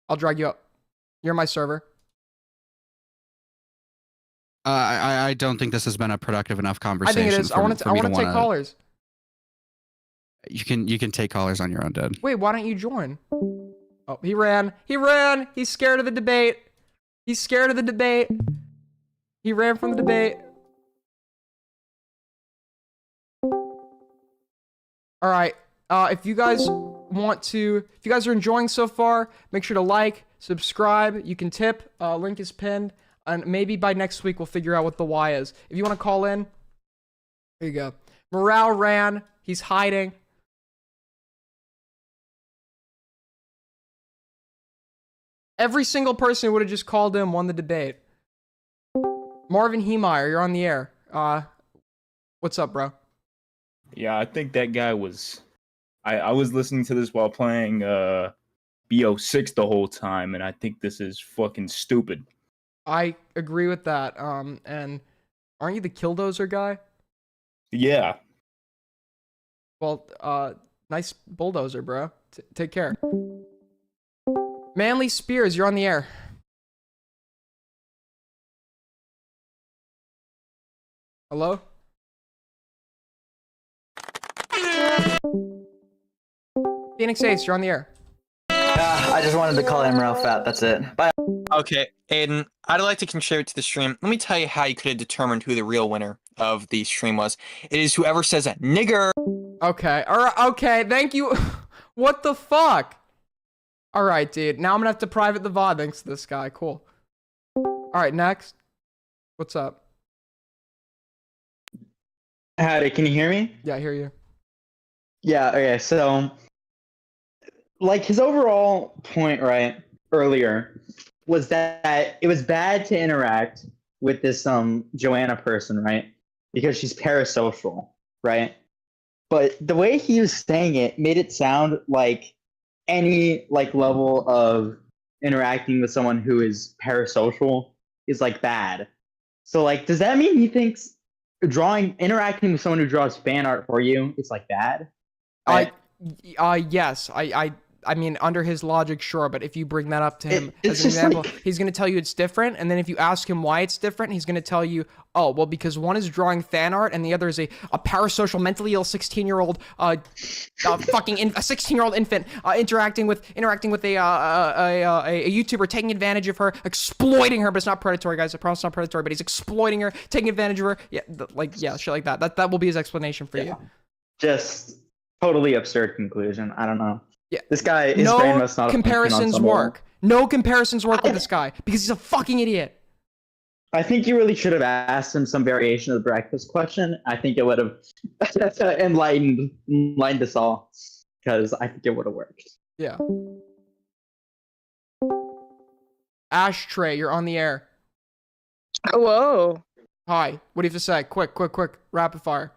A: I'll drag you up. You're my server.
B: I don't think this has been a productive enough conversation.
A: I think it is. I want to take callers.
B: You can take callers on your own, dude.
A: Wait, why don't you join? Oh, he ran. He ran. He's scared of the debate. He's scared of the debate. He ran from the debate. All right. If you guys are enjoying so far, make sure to like, subscribe. You can tip. Link is pinned. And maybe by next week, we'll figure out what the why is. If you want to call in, here you go. Morale ran. He's hiding. Every single person who would have just called in won the debate. Marvin Heemeyer, you're on the air. What's up, bro?
D: Yeah, I think that guy was... I was listening to this while playing BO6 the whole time, and I think this is fucking stupid.
A: I agree with that. And aren't you the Killdozer guy?
D: Yeah.
A: Well, nice bulldozer, bro. Take care. Manly Spears, you're on the air. Hello? Phoenix Ace, you're on the air.
E: I just wanted to call MROW fat, that's it. Bye.
F: Okay, Aiden, I'd like to contribute to the stream. Let me tell you how you could have determined who the real winner of the stream was. It is whoever says nigger.
A: Okay, alright, okay, thank you. What the fuck? Alright, dude, now I'm gonna have to private the VOD thanks to this guy, cool. Alright, next. What's up?
E: Howdy, can you hear me?
A: Yeah, I hear you.
E: Yeah, okay, so... like, his overall point, right, earlier, was that it was bad to interact with this Joanna person, right? Because she's parasocial, right? But the way he was saying it made it sound like any level of interacting with someone who is parasocial is bad. So does that mean he thinks interacting with someone who draws fan art for you is bad?
A: Yes, I I mean, under his logic, sure, but if you bring that up to him
E: It's
A: as an
E: just
A: example,
E: like-
A: he's going to tell you it's different. And then if you ask him why it's different, he's going to tell you, oh, well, because one is drawing fan art and the other is a parasocial, mentally ill 16-year-old, a 16-year-old infant interacting with a YouTuber, taking advantage of her, exploiting her, but it's not predatory, guys. I promise it's not predatory, but he's exploiting her, taking advantage of her. Yeah, shit like that. That will be his explanation for you.
E: Just totally absurd conclusion. I don't know.
A: Yeah.
E: This guy, his brain must not
A: No
E: function on
A: comparisons
E: some level.
A: work. No comparisons work with this guy because he's a fucking idiot.
E: I think you really should have asked him some variation of the breakfast question. I think it would have enlightened us all, because I think it would have worked.
A: Yeah. Ashtray, you're on the air.
G: Whoa.
A: Hi. What do you have to say? Quick. Rapid fire.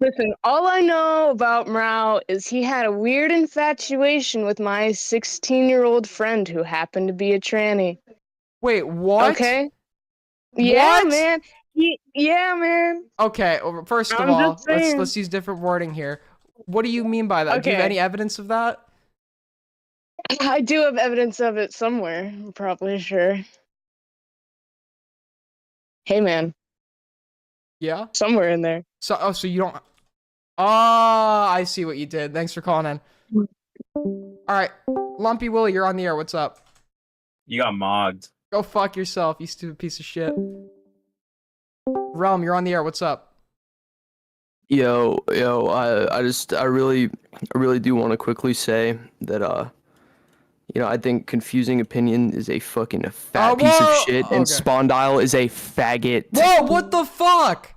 G: Listen, all I know about MROW is he had a weird infatuation with my 16-year-old friend who happened to be a tranny.
A: Wait, what?
G: Okay? Yeah,
A: What?
G: man. Yeah, man.
A: Okay, first of
G: I'm
A: all,
G: just saying.
A: let's use different wording here. What do you mean by that? Do you have
G: Okay.
A: any evidence of that?
G: I do have evidence of it somewhere. I'm probably sure. Hey, man.
A: Yeah?
G: Somewhere in there.
A: So you don't... I see what you did. Thanks for calling in. Alright, Lumpy Willie, you're on the air. What's up?
D: You got mogged.
A: Go fuck yourself, you stupid piece of shit. Realm, you're on the air. What's up?
H: Yo, I really do want to quickly say that, I think confusing opinion is a fucking fat piece of
A: whoa!
H: shit,
A: Okay.
H: and Spondyle is a faggot.
A: Whoa, what the fuck?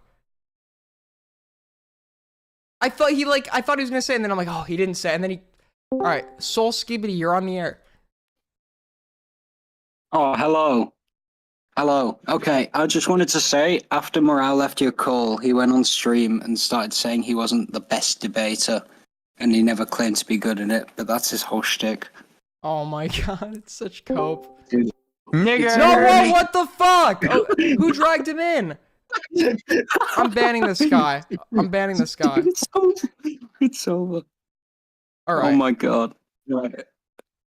A: I thought he was gonna say, and then I'm like, oh, he didn't say, and then he... Alright, Soul Skibbity, you're on the air.
I: Oh, hello. Hello. Okay, I just wanted to say, after Morale left your call, he went on stream and started saying he wasn't the best debater, and he never claimed to be good at it, but that's his whole shtick.
A: Oh my god, it's such cope.
F: Nigger.
A: No, whoa, what the fuck? Oh, who dragged him in? I'm banning this guy.
I: It's over.
A: Alright.
I: Oh my god. Right.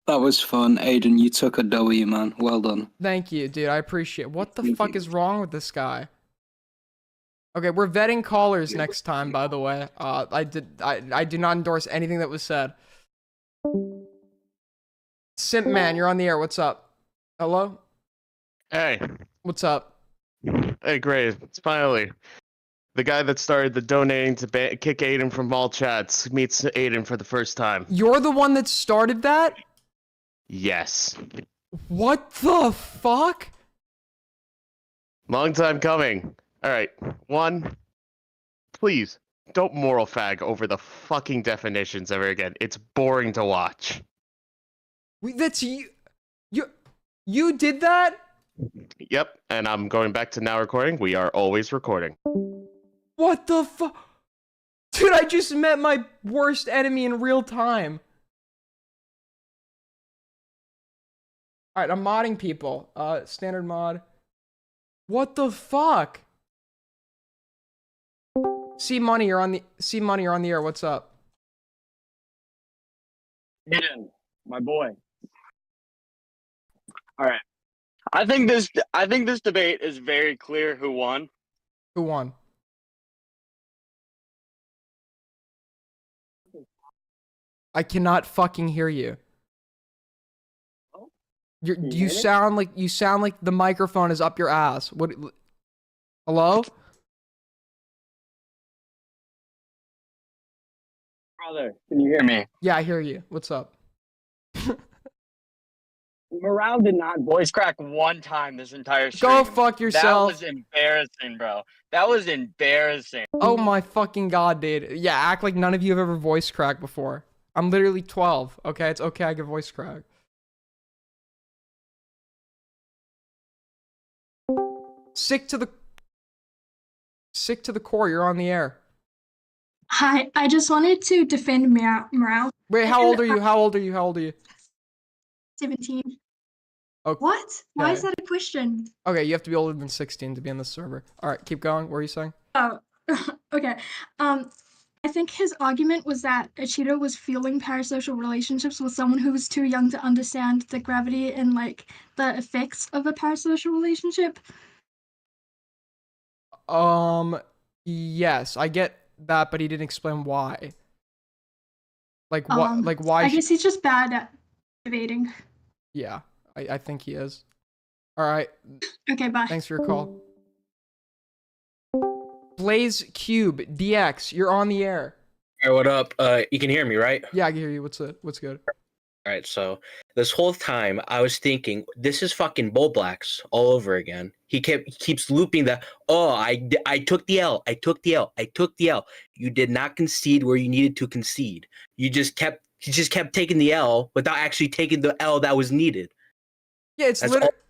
I: That was fun. Aiden, you took a W, man. Well done.
A: Thank you, dude. I appreciate it. What the
I: Thank
A: fuck
I: you.
A: is wrong with this guy? Okay, we're vetting callers next time, by the way. I do not endorse anything that was said. Simp Man, you're on the air. What's up? Hello?
J: Hey,
A: What's up?
J: hey, great. It's finally the guy that started the donating to kick Aiden from all chats meets Aiden for the first time.
A: You're the one that started that?
J: Yes.
A: What the fuck?
J: Long time coming. All right. One, please don't moral fag over the fucking definitions ever again. It's boring to watch.
A: That's you. You did that?
J: Yep, and I'm going back to now recording. We are always recording.
A: What the fuck? Dude, I just met my worst enemy in real time. Alright, I'm modding people. Standard mod. What the fuck? C Money, you're on the air. What's up?
K: Aiden, my boy. All right. I think this debate is very clear who won.
A: Who won? I cannot fucking hear you. You sound like the microphone is up your ass. What? Hello?
K: Brother, can you hear me?
A: Yeah, I hear you. What's up?
K: Morale did not voice crack one time this entire stream.
A: Go fuck yourself.
K: That was embarrassing, bro. That was embarrassing.
A: Oh my fucking god, dude. Yeah, act like none of you have ever voice cracked before. I'm literally 12. Okay, it's okay. I can voice crack. Sick to the core. You're on the air.
L: Hi, I just wanted to defend morale.
A: Wait, how old are you? How old are you?
L: 17.
A: Okay.
L: What? Why is that a question?
A: Okay, you have to be older than 16 to be on this server. All right, keep going. What are you saying?
L: Oh, okay. I think his argument was that Cheeto was fueling parasocial relationships with someone who was too young to understand the gravity and like the effects of a parasocial relationship.
A: Yes, I get that, but he didn't explain why. Like what? Like why?
L: I guess he's just bad at debating.
A: Yeah, I think he is. All right.
L: Okay, bye.
A: Thanks for your call. Blaze Cube DX, you're on the air.
M: Hey, what up? You can hear me, right?
A: Yeah, I can hear you. What's good?
M: All right. So this whole time I was thinking, this is fucking Bull Blacks all over again. He keeps looping that. Oh, I took the L. I took the L. I took the L. You did not concede where you needed to concede. He just kept taking the L without actually taking the L that was needed.
A: Yeah,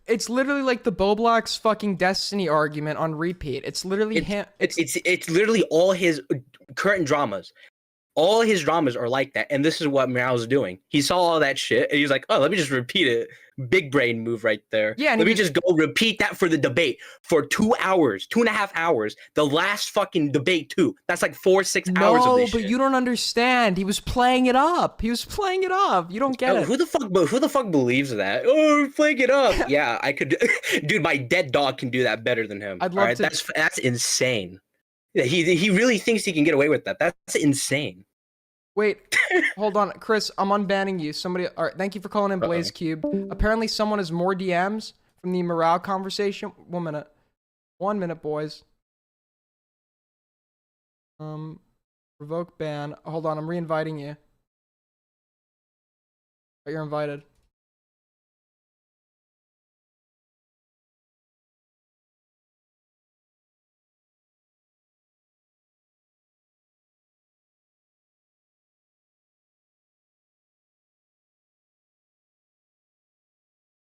A: it's literally like the Bo Black's fucking Destiny argument on repeat. It's literally him.
M: It's literally all his current dramas. All his dramas are like that, and this is what MROW's doing. He saw all that shit, and he's like, "Oh, let me just repeat it." Big brain move right there.
A: Yeah, and
M: let me just go repeat that for the debate for 2 hours, 2.5 hours. The last fucking debate too. That's like 4-6 hours of this
A: but
M: shit.
A: you don't understand. He was playing it up. You don't get it.
M: Who the fuck believes that? Oh, playing it up. Yeah, I could. Dude, my dead dog can do that better than him.
A: I'd love to.
M: That's insane. Yeah, he really thinks he can get away with that. That's insane.
A: Wait, hold on, Chris. I'm unbanning you. Somebody. All right, thank you for calling in, Blaze Cube. Apparently, someone has more DMs from the MROW conversation. 1 minute. 1 minute, boys. Revoke ban. Hold on, I'm re-inviting you. But you're invited.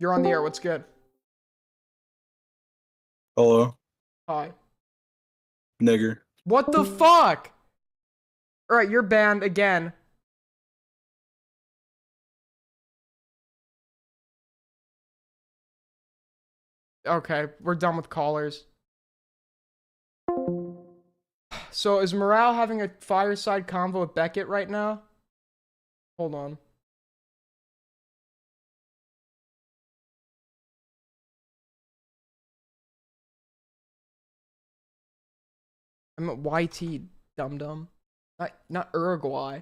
A: You're on the air. What's good?
N: Hello.
A: Hi.
N: Nigger.
A: What the fuck? All right, you're banned again. Okay, we're done with callers. So is MROW having a fireside convo with Beckett right now? Hold on. I'm at YT, dum-dum. Not Uruguay.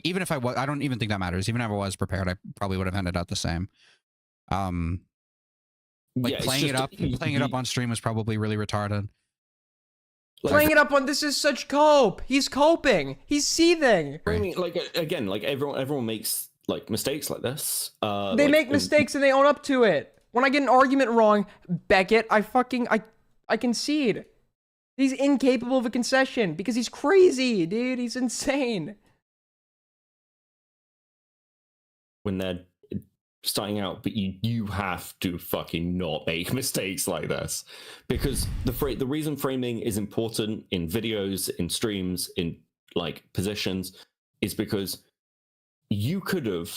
B: Even if I was, I don't even think that matters. Even if I was prepared, I probably would have ended up the same. Like playing it up on stream was probably really retarded.
A: Playing it up on this is such cope. He's coping. He's seething.
N: I mean, like again, like everyone makes like mistakes like this.
A: They make mistakes and they own up to it. When I get an argument wrong, Beckett, I concede. He's incapable of a concession because he's crazy, dude. He's insane.
N: When they're starting out, but you have to fucking not make mistakes like this, because the reason framing is important in videos, in streams, in like positions, is because you could have,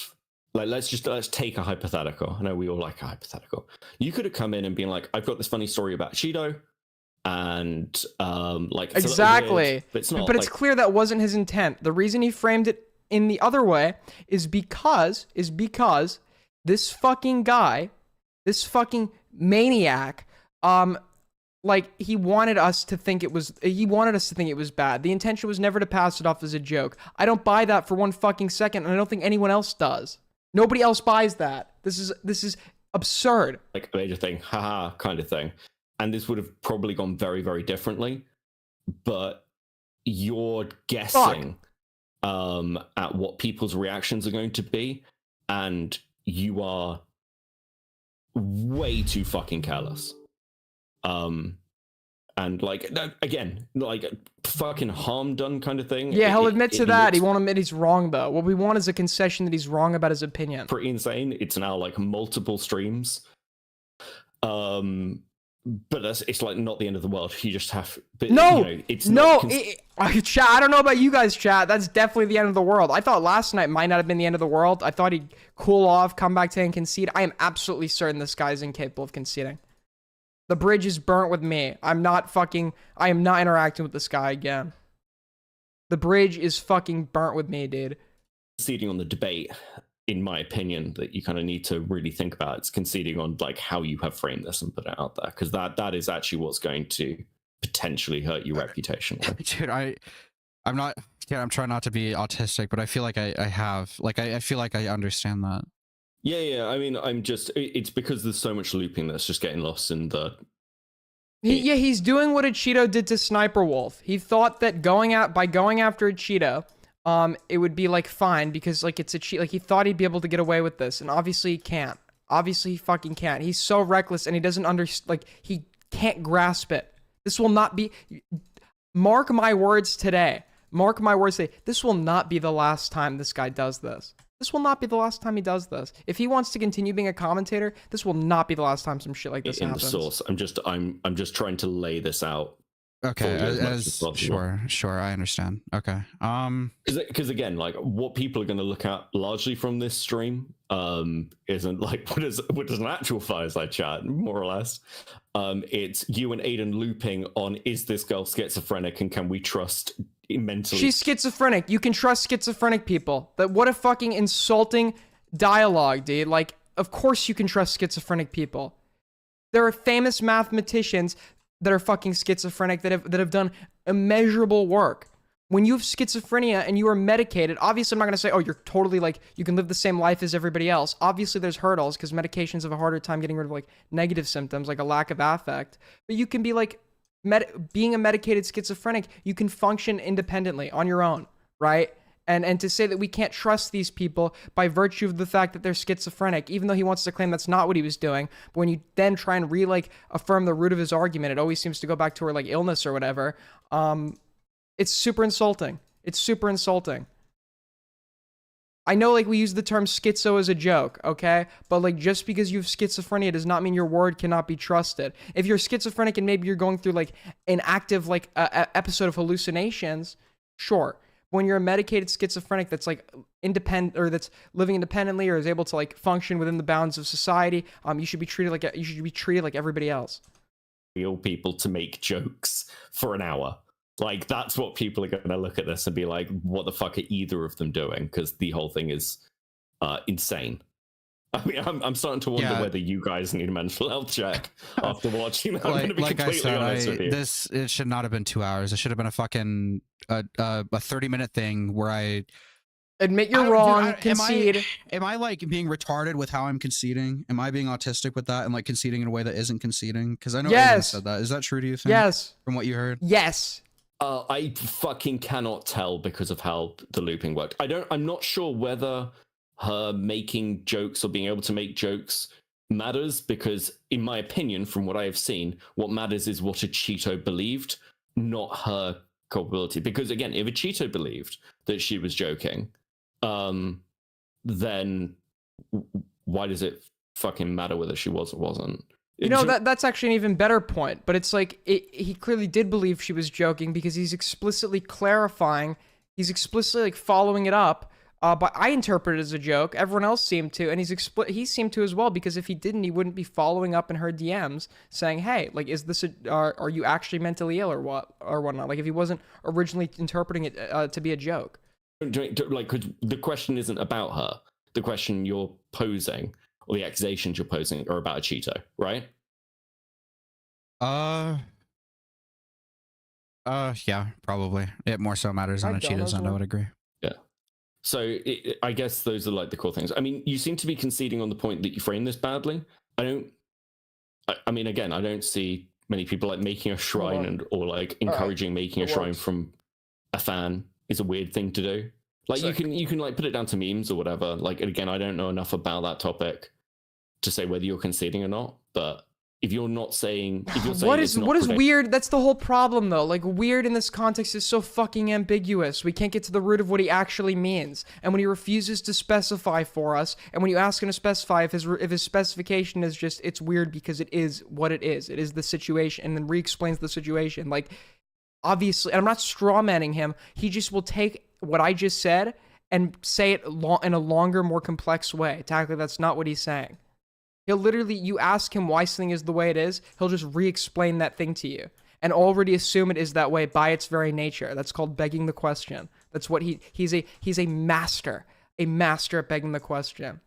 N: like, let's take a hypothetical. I know we all like a hypothetical. You could have come in and been like, I've got this funny story about Cheeto, and like it's
A: exactly
N: weird, but it's not.
A: But it's clear that wasn't his intent. The reason he framed it in the other way is because this fucking guy, this fucking maniac, like he wanted us to think it was bad. The intention was never to pass it off as a joke. I don't buy that for one fucking second, and I don't think anyone else does. Nobody else buys that. This is absurd.
N: Like a major thing, haha, kind of thing. And this would have probably gone very, very differently. But you're guessing at what people's reactions are going to be, and you are way too fucking careless. And like again, like fucking harm done kind of thing.
A: Yeah, he'll admit to that. He won't admit he's wrong though. What we want is a concession that he's wrong about his opinion.
N: Pretty insane. It's now like multiple streams. But it's like not the end of the world. You just have. But,
A: no,
N: you know, it's
A: chat. I don't know about you guys, chat. That's definitely the end of the world. I thought last night might not have been the end of the world. I thought he'd cool off, come back to and concede. I am absolutely certain this guy is incapable of conceding. The bridge is burnt with me. I am not interacting with this guy again. The bridge is fucking burnt with me, dude.
N: Conceding on the debate, in my opinion, that you kind of need to really think about. It's conceding on like how you have framed this and put it out there, because that is actually what's going to potentially hurt your reputation.
B: Dude, I'm not. Yeah, I'm trying not to be autistic, but I feel like I have. Like, I feel like I understand that.
N: Yeah. I mean, it's because there's so much looping that's just getting lost in the.
A: He's doing what a Cheeto did to Sniper Wolf. He thought that by going after a Cheeto, it would be like fine because like it's a cheat. Like he thought he'd be able to get away with this, and obviously he can't. Obviously he fucking can't. He's so reckless, and he doesn't he can't grasp it. This will not be. Mark my words today. Mark my words today. This will not be the last time this guy does this. This will not be the last time he does this. If he wants to continue being a commentator, this will not be the last time some shit like this happens.
N: In the source, I'm just trying to lay this out.
B: Okay, sure, I understand. Okay,
N: because again, like what people are going to look at largely from this stream, isn't like what does an actual Fireside chat, more or less. It's you and Aiden looping on, is this girl schizophrenic and can we trust mentally?
A: She's schizophrenic. You can trust schizophrenic people. What a fucking insulting dialogue, dude. Like, of course you can trust schizophrenic people. There are famous mathematicians that are fucking schizophrenic that have done immeasurable work. When you have schizophrenia and you are medicated, obviously I'm not going to say, oh, you're totally like, you can live the same life as everybody else. Obviously there's hurdles because medications have a harder time getting rid of like negative symptoms, like a lack of affect. But you can be like, being a medicated schizophrenic, you can function independently on your own, right? And to say that we can't trust these people by virtue of the fact that they're schizophrenic, even though he wants to claim that's not what he was doing, but when you then try and affirm the root of his argument, it always seems to go back to her like illness or whatever. It's super insulting. It's super insulting. I know like we use the term schizo as a joke, okay? But like just because you have schizophrenia does not mean your word cannot be trusted. If you're schizophrenic and maybe you're going through like an active like episode of hallucinations, sure. When you're a medicated schizophrenic that's like independent or that's living independently or is able to like function within the bounds of society, you should be treated like everybody else.
N: Real people to make jokes for an hour. Like that's what people are going to look at this and be like, what the fuck are either of them doing? Because the whole thing is insane. I mean, I'm starting to wonder whether you guys need a mental health check after watching that. I'm going to be completely honest with you.
B: It should not have been 2 hours. It should have been a fucking a 30-minute thing where I
A: admit you're wrong, concede.
B: Am I like being retarded with how I'm conceding? Am I being autistic with that and like conceding in a way that isn't conceding? Because I know Aiden said that. Is that true to you?
A: Yes.
B: From what you heard?
A: Yes.
N: I fucking cannot tell because of how the looping worked. I'm not sure whether her making jokes or being able to make jokes matters, because in my opinion, from what I have seen, what matters is what a Cheeto believed, not her culpability. Because again, if a Cheeto believed that she was joking, then why does it fucking matter whether she was or wasn't?
A: You know, that's actually an even better point, but it's like he clearly did believe she was joking because he's explicitly clarifying, he's explicitly like following it up. But I interpret it as a joke. Everyone else seemed to, and he seemed to as well, because if he didn't, he wouldn't be following up in her DMs saying, "Hey, like, is this are you actually mentally ill or whatnot?" Like, if he wasn't originally interpreting it to be a joke.
N: Like, 'cause the question isn't about her. The question you're posing, or the accusations you're posing, are about a Cheeto, right?
B: Yeah, probably. It more so matters on a Cheeto's end, I would agree.
N: Yeah. So I guess those are like the core things. I mean, you seem to be conceding on the point that you frame this badly. I mean, again, I don't see many people like making a shrine or like encouraging making a shrine from a fan is a weird thing to do. Like you can like put it down to memes or whatever. Like, again, I don't know enough about that topic to say whether you're conceding or not, but if you're not saying, if you're saying
A: what is weird? That's the whole problem, though. Like, weird in this context is so fucking ambiguous. We can't get to the root of what he actually means. And when he refuses to specify for us, and when you ask him to specify, if his specification is just it's weird because it is what it is the situation, and then re-explains the situation. Like, obviously, and I'm not strawmanning him. He just will take what I just said and say it in a longer, more complex way. Tactically, that's not what he's saying. He'll literally, you ask him why something is the way it is, he'll just re-explain that thing to you and already assume it is that way by its very nature. That's called begging the question. That's what he's a master at begging the question.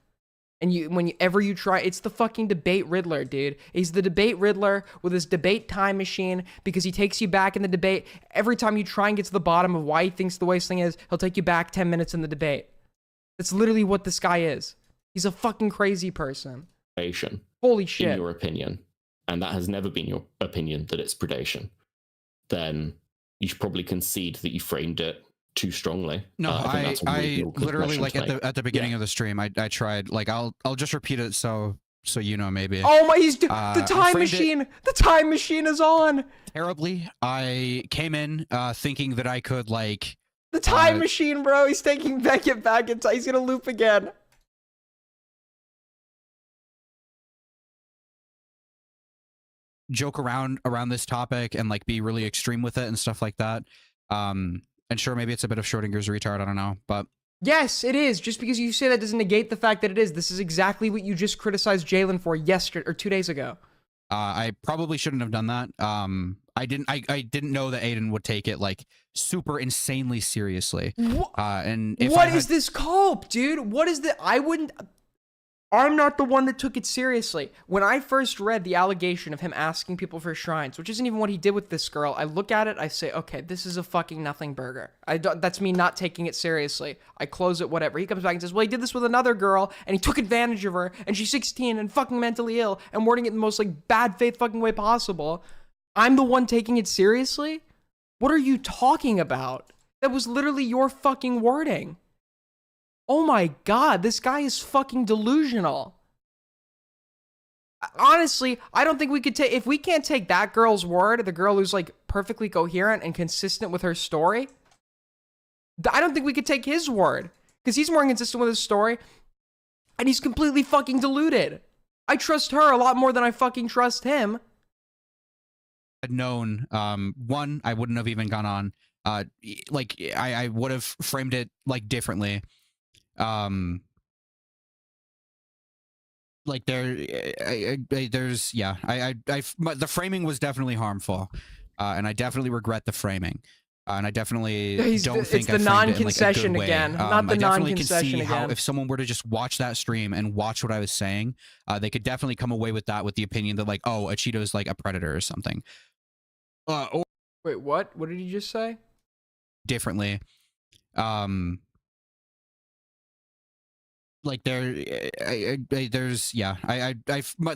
A: And whenever you try, it's the fucking debate Riddler, dude. He's the debate Riddler with his debate time machine because he takes you back in the debate. Every time you try and get to the bottom of why he thinks the way this thing is, he'll take you back 10 minutes in the debate. That's literally what this guy is. He's a fucking crazy person. Holy shit.
N: In your opinion, and that has never been your opinion that it's predation, then you should probably concede that you framed it too strongly.
B: No,
N: I think that's a
B: I
N: reasonable
B: literally,
N: confession
B: like,
N: to make.
B: at the beginning of the stream, I tried, like, I'll just repeat it so you know, maybe.
A: Oh my, the
B: I
A: time
B: framed
A: machine! The time machine is on!
B: Terribly. I came in thinking that I could, like...
A: The time machine, bro! He's taking it back in time. He's gonna loop again.
B: Joke around this topic and, like, be really extreme with it and stuff like that. And sure, maybe it's a bit of Schrodinger's retard, I don't know, but...
A: Yes, it is. Just because you say that doesn't negate the fact that it is. This is exactly what you just criticized Jalen for yesterday or 2 days ago.
B: I probably shouldn't have done that. I didn't know that Aiden would take it, like, super insanely seriously. And if
A: What is this cope, dude? What is the... I'm not the one that took it seriously. When I first read the allegation of him asking people for shrines, which isn't even what he did with this girl, I look at it, I say, okay, this is a fucking nothing burger. That's me not taking it seriously. I close it, whatever. He comes back and says, well, he did this with another girl, and he took advantage of her, and she's 16 and fucking mentally ill, and wording it in the most, like, bad faith fucking way possible. I'm the one taking it seriously? What are you talking about? That was literally your fucking wording. Oh my god, this guy is fucking delusional. Honestly, I don't think we could take... If we can't take that girl's word, the girl who's, like, perfectly coherent and consistent with her story, I don't think we could take his word. Because he's more inconsistent with his story, and he's completely fucking deluded. I trust her a lot more than I fucking trust him.
B: Had known, one, I wouldn't have even gone on. Like, I would have framed it, like, differently. Like there's the framing was definitely harmful, and I definitely regret the framing, and I definitely don't think
A: it's the non-concession again, not the non-concession again.
B: How if someone were to just watch that stream and watch what I was saying, they could definitely come away with that, with the opinion that, like, oh, a Cheeto's like a predator or something. Or
A: wait, what? What did you just say?
B: Differently, like the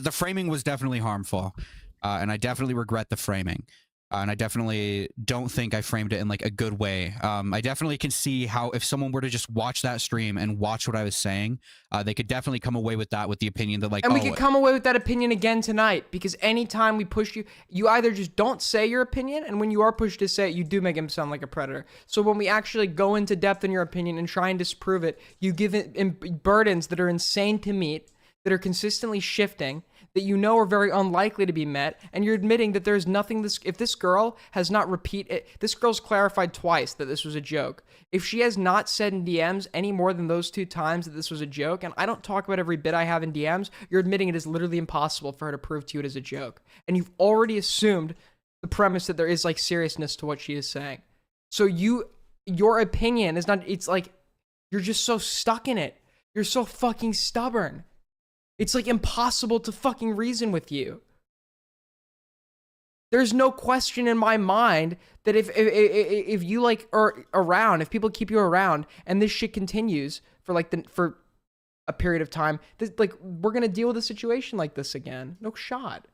B: framing was definitely harmful, and I definitely regret the framing, and I definitely don't think I framed it in, like, a good way. I definitely can see how if someone were to just watch that stream and watch what I was saying, they could definitely come away with that, with the opinion that, like,
A: and we could come away with that opinion again tonight, because anytime we push you either just don't say your opinion, and when you are pushed to say it, you do make him sound like a predator. So when we actually go into depth in your opinion and try and disprove it, you give it burdens that are insane to meet, that are consistently shifting, that you know are very unlikely to be met, and you're admitting that there's nothing if this girl has not this girl's clarified twice that this was a joke. If she has not said in DMs any more than those 2 times that this was a joke, and I don't talk about every bit I have in DMs, you're admitting it is literally impossible for her to prove to you it is a joke. And you've already assumed the premise that there is, like, seriousness to what she is saying. So your opinion is not, it's like, you're just so stuck in it. You're so fucking stubborn. It's, like, impossible to fucking reason with you. There's no question in my mind that if you, like, are around, if people keep you around and this shit continues for, like, for a period of time, like, we're gonna deal with a situation like this again. No shot.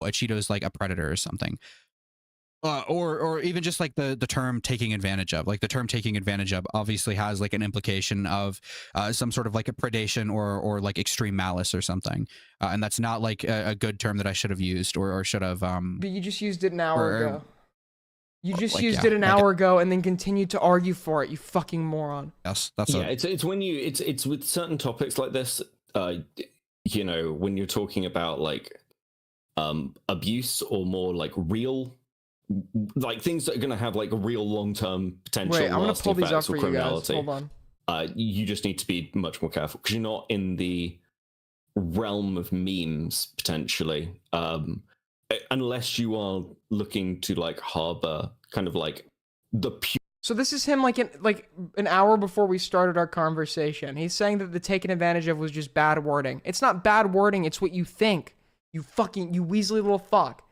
B: a Cheeto's like a predator or something. Or even just like the term taking advantage of, like the term taking advantage of obviously has like an implication of some sort of like a predation or like extreme malice or something, and that's not like a good term that I should have used or should have.
A: But you just used it an hour ago. You just used it an hour ago and then continued to argue for it. You fucking moron.
B: Yes, that's
N: it's when you it's with certain topics like this. You know, when you're talking about like abuse or more like real like things that are going to have like a real long-term potential
A: Wait, I'm gonna
N: lasting
A: pull these up
N: effects or
A: for you guys.
N: criminality.
A: Hold on.
N: You just need to be much more careful because you're not in the realm of memes potentially, unless you are looking to like harbor kind of like the pure.
A: So this is him like an hour before we started our conversation. He's saying that the taken advantage of was just bad wording. It's not bad wording, it's what you think. You weaselly little fuck.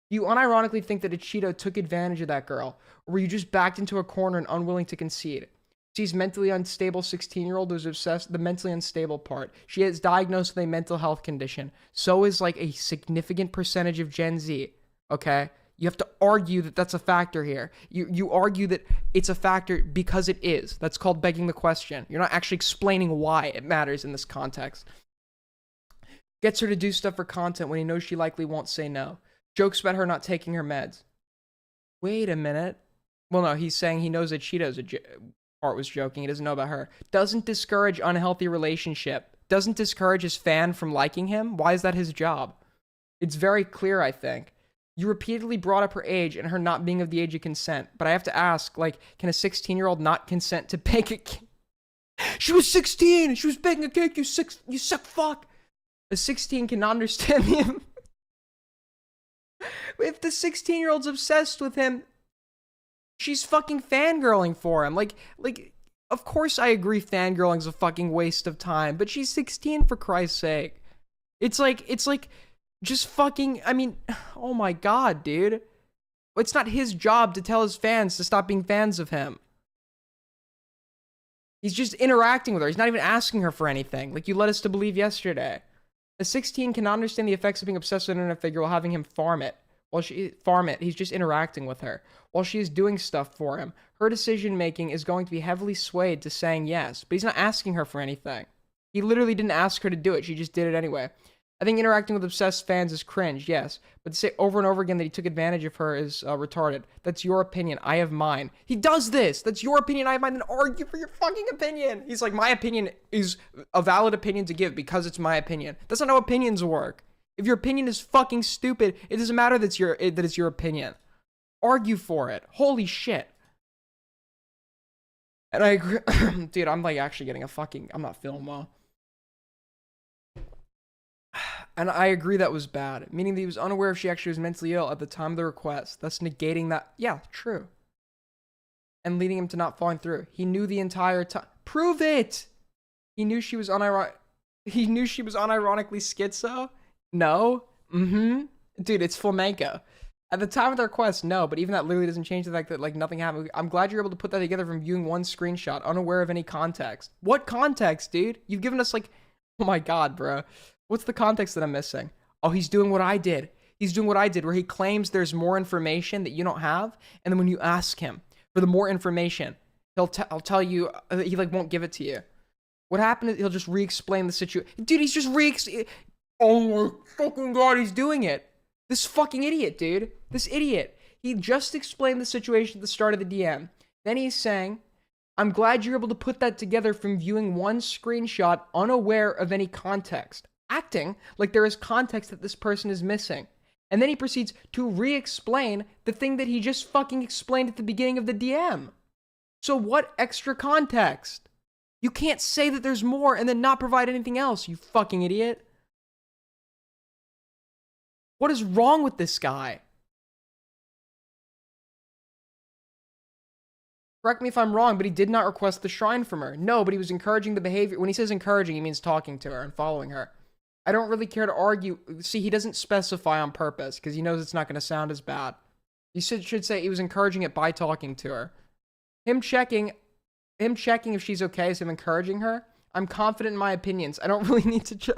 A: You unironically think that Ichido took advantage of that girl, or were you just backed into a corner and unwilling to concede? She's mentally unstable 16-year-old who's obsessed, the mentally unstable part. She is diagnosed with a mental health condition. So is like a significant percentage of Gen Z, okay? You have to argue that that's a factor here. You argue that it's a factor because it is. That's called begging the question. You're not actually explaining why it matters in this context. Gets her to do stuff for content when he knows she likely won't say no. Jokes about her not taking her meds. Wait a minute. Well, no, he's saying he knows that Cheeto's part was joking. He doesn't know about her. Doesn't discourage unhealthy relationship. Doesn't discourage his fan from liking him. Why is that his job? It's very clear, I think. You repeatedly brought up her age and her not being of the age of consent. But I have to ask, like, can a 16-year-old not consent to bake a cake? She was 16 and she was baking a cake, you suck fuck. A 16 cannot understand him. If the 16-year-old's obsessed with him, she's fucking fangirling for him. Like, of course I agree fangirling's a fucking waste of time, but she's 16 for Christ's sake. It's like, just fucking, I mean, oh my god, dude. It's not his job to tell his fans to stop being fans of him. He's just interacting with her. He's not even asking her for anything, like you led us to believe yesterday. A 16 cannot understand the effects of being obsessed with an internet figure while having him farm it. He's just interacting with her. While she is doing stuff for him, her decision-making is going to be heavily swayed to saying yes, but he's not asking her for anything. He literally didn't ask her to do it. She just did it anyway. I think interacting with obsessed fans is cringe, yes. But to say over and over again that he took advantage of her is retarded. That's your opinion. I have mine. He does this. That's your opinion. I have mine. Then argue for your fucking opinion. He's like, my opinion is a valid opinion to give because it's my opinion. That's not how opinions work. If your opinion is fucking stupid, it doesn't matter that it's your opinion. Argue for it. Holy shit. And I agree. Dude, I'm like actually getting I'm not feeling well. And I agree that was bad, meaning that he was unaware if she actually was mentally ill at the time of the request, thus negating that. Yeah, true. And leading him to not following through. He knew the entire time. Prove it! He knew she was unironically schizo? No? Dude, it's flamenco. At the time of the request, no, but even that literally doesn't change the fact that, like, nothing happened. I'm glad you're able to put that together from viewing one screenshot, unaware of any context. What context, dude? You've given us, like, oh my god, bro. What's the context that I'm missing? Oh, he's doing what I did. He's doing what I did, where he claims there's more information that you don't have, and then when you ask him for the more information, he'll tell you, he, like, won't give it to you. What happened is he'll just re-explain the situation. Dude, he's just oh my fucking god, he's doing it. This fucking idiot, dude. This idiot. He just explained the situation at the start of the DM. Then he's saying, I'm glad you're able to put that together from viewing one screenshot unaware of any context. Acting like there is context that this person is missing. And then he proceeds to re-explain the thing that he just fucking explained at the beginning of the DM. So what extra context? You can't say that there's more and then not provide anything else, you fucking idiot. What is wrong with this guy? Correct me if I'm wrong, but he did not request the shrine from her. No, but he was encouraging the behavior. When he says encouraging, he means talking to her and following her. I don't really care to argue. See, he doesn't specify on purpose because he knows it's not going to sound as bad. You should say he was encouraging it by talking to her. Him checking if she's okay is him encouraging her. I'm confident in my opinions. I don't really need to check.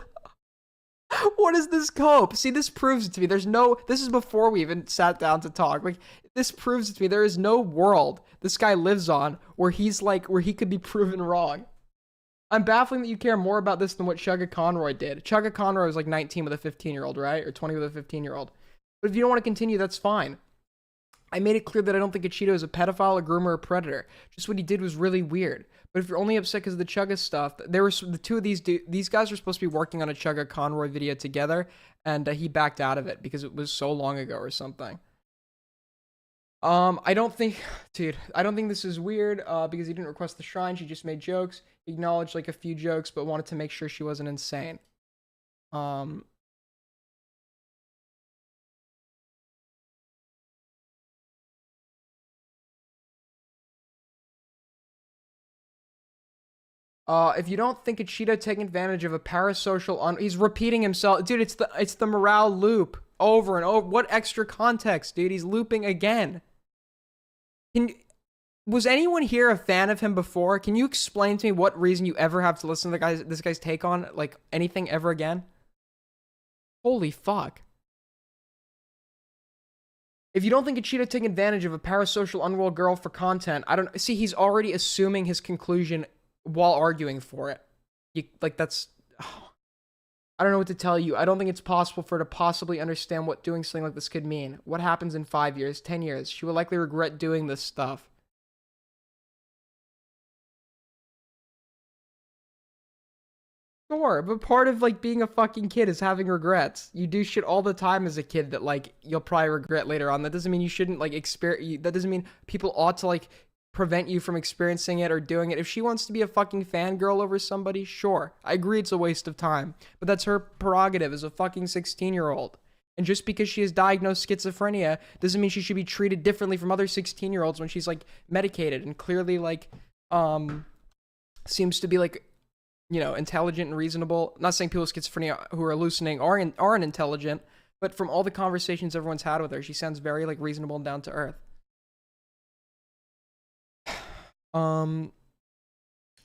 A: What is this cope? See, this proves it to me. This is before we even sat down to talk. Like, this proves it to me. There is no world this guy lives on where he could be proven wrong. I'm baffling that you care more about this than what Chugga Conroy did. Chugga Conroy was like 19 with a 15-year-old, right? Or 20 with a 15-year-old. But if you don't want to continue, that's fine. I made it clear that I don't think Ichido is a pedophile, a groomer, or a predator. Just what he did was really weird. But if you're only upset because of the Chugga stuff, there were the two of these guys were supposed to be working on a Chugga Conroy video together, and he backed out of it because it was so long ago or something. I don't think, dude, I don't think this is weird, because he didn't request the shrine, she just made jokes. He acknowledged, like, a few jokes, but wanted to make sure she wasn't insane. If you don't think it's Cheeto taking advantage of a parasocial he's repeating himself. Dude, it's the morale loop over and over. What extra context, dude? He's looping again. Was anyone here a fan of him before? Can you explain to me what reason you ever have to listen to this guy's take on, like, anything ever again? Holy fuck. If you don't think it's Cheeto taking advantage of a parasocial unwell girl for content, I don't see, he's already assuming his conclusion while arguing for it. That's I don't know what to tell you. I don't think it's possible for her to possibly understand what doing something like this could mean. What happens in 5 years, 10 years? She will likely regret doing this stuff. Sure, but part of, like, being a fucking kid is having regrets. You do shit all the time as a kid that, like, you'll probably regret later on. That doesn't mean you shouldn't, like, that doesn't mean people ought to, like, prevent you from experiencing it or doing it. If she wants to be a fucking fangirl over somebody, sure. I agree it's a waste of time. But that's her prerogative as a fucking 16-year-old. And just because she is diagnosed schizophrenia doesn't mean she should be treated differently from other 16-year-olds when she's, like, medicated and clearly, like, seems to be, like, you know, intelligent and reasonable. I'm not saying people with schizophrenia who are hallucinating aren't intelligent, but from all the conversations everyone's had with her, she sounds very, like, reasonable and down to earth.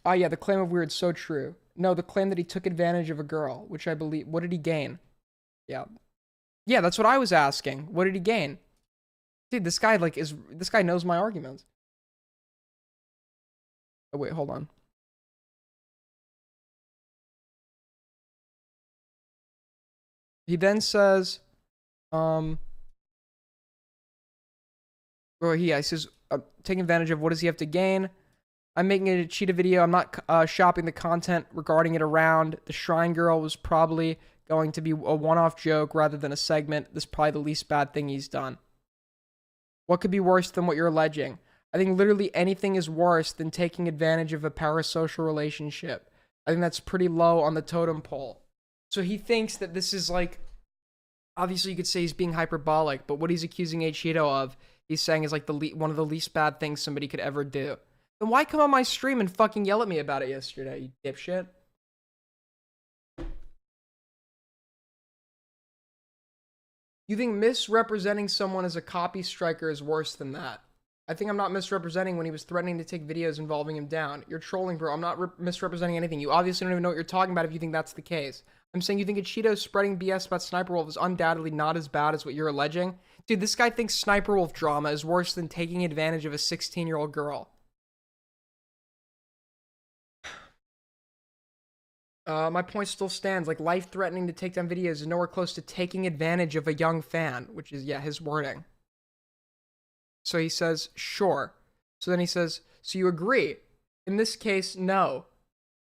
A: Yeah, the claim of weird's so true. No, the claim that he took advantage of a girl, which I believe. What did he gain? Yeah, that's what I was asking. What did he gain? Dude, this guy knows my arguments. Oh wait, hold on. He then says, he says, taking advantage of what does he have to gain? I'm making it a Cheetah video. I'm not shopping the content regarding it around. The Shrine Girl was probably going to be a one-off joke rather than a segment. This is probably the least bad thing he's done. What could be worse than what you're alleging? I think literally anything is worse than taking advantage of a parasocial relationship. I think that's pretty low on the totem pole. So he thinks that this is, like, obviously you could say he's being hyperbolic, but what he's accusing Cheeto of, he's saying is, like, one of the least bad things somebody could ever do. Then why come on my stream and fucking yell at me about it yesterday, you dipshit? You think misrepresenting someone as a copy striker is worse than that? I think I'm not misrepresenting when he was threatening to take videos involving him down. You're trolling, bro. I'm not misrepresenting anything. You obviously don't even know what you're talking about if you think that's the case. I'm saying you think Cheeto spreading BS about Sniper Wolf is undoubtedly not as bad as what you're alleging. Dude, this guy thinks Sniper Wolf drama is worse than taking advantage of a 16-year-old girl. My point still stands. Like, life-threatening to take down videos is nowhere close to taking advantage of a young fan, which is, yeah, his wording. So he says, sure. So then he says, so you agree? In this case, no.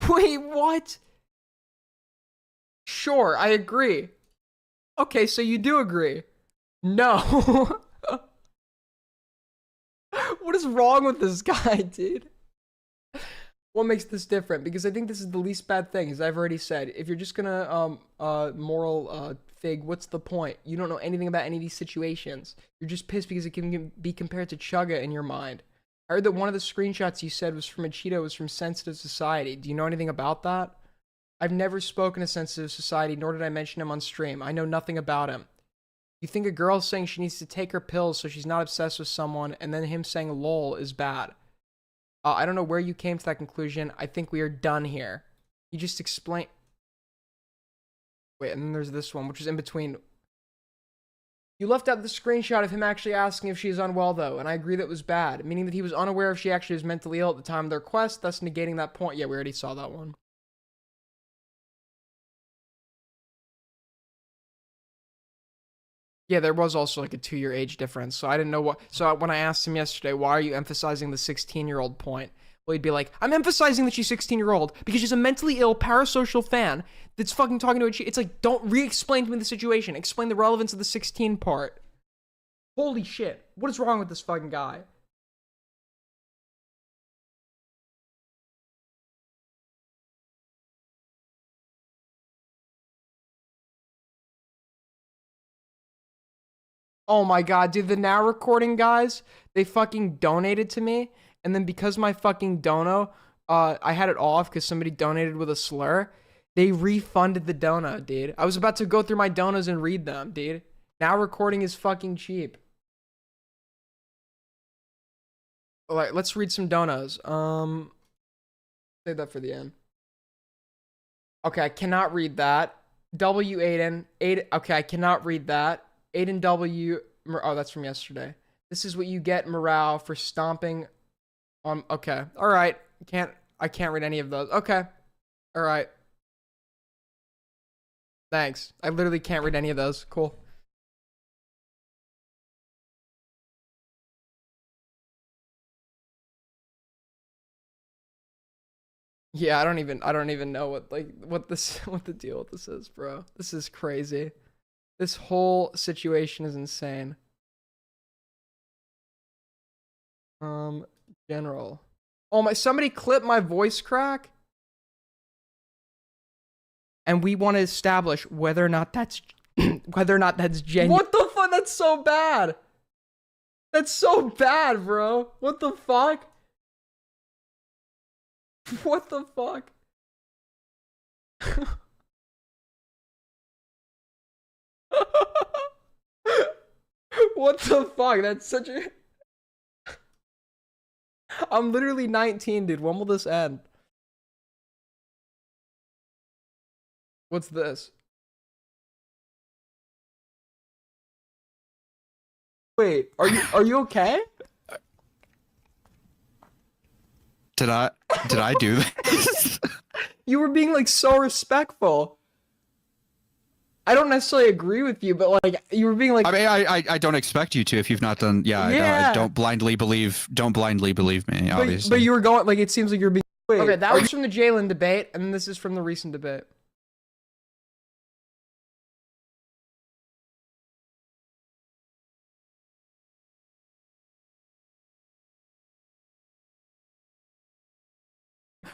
A: Wait, what? Sure, I agree. Okay, so you do agree. No. What is wrong with this guy, dude? What makes this different? Because I think this is the least bad thing, as I've already said. If you're just gonna moral fig, what's the point? You don't know anything about any of these situations. You're just pissed because it can be compared to Chugga in your mind. I heard that one of the screenshots you said was from a Cheeto was from Sensitive Society. Do you know anything about that? I've never spoken to Sensitive Society, nor did I mention him on stream. I know nothing about him. You think a girl saying she needs to take her pills so she's not obsessed with someone, and then him saying lol is bad. I don't know where you came to that conclusion. I think we are done here. You just explain. Wait, and then there's this one, which is in between. You left out the screenshot of him actually asking if she is unwell, though, and I agree that was bad, meaning that he was unaware if she actually was mentally ill at the time of the request, thus negating that point. Yeah, we already saw that one. Yeah, there was also like a 2-year age difference, so I didn't know what. So when I asked him yesterday, why are you emphasizing the 16-year-old point? Well, he'd be like, I'm emphasizing that she's 16-year-old because she's a mentally ill parasocial fan that's fucking talking to a. It's like, don't re-explain to me the situation. Explain the relevance of the 16 part. Holy shit. What is wrong with this fucking guy? Oh my god, dude, the now recording guys, they fucking donated to me, and then because my fucking dono, I had it off because somebody donated with a slur, they refunded the dono, dude. I was about to go through my donos and read them, dude. Now recording is fucking cheap. Alright, let's read some donos. Save that for the end. Okay, I cannot read that. W Aiden. Okay, I cannot read that. Aiden W. Oh, that's from yesterday. This is what you get, MROW, for stomping on. Okay. All right. I can't read any of those. Okay. All right. Thanks. I literally can't read any of those. Cool. Yeah, I don't even know what the deal with this is, bro. This is crazy. This whole situation is insane. General. Oh my, somebody clip my voice crack? And we want to establish whether or not that's genuine. What the fuck? That's so bad. That's so bad, bro. What the fuck? What the fuck? What the fuck? That's such a... I'm literally 19, dude. When will this end? What's this? Wait, are you okay?
B: Did I do this?
A: You were being like so respectful. I don't necessarily agree with you, but like you were being like.
B: I mean, I don't expect you to if you've not done. Yeah. I don't blindly believe. Don't blindly believe me. Obviously.
A: But you were going like it seems like you're being. Wait, okay, that was from the Jalen debate, and then this is from the recent debate.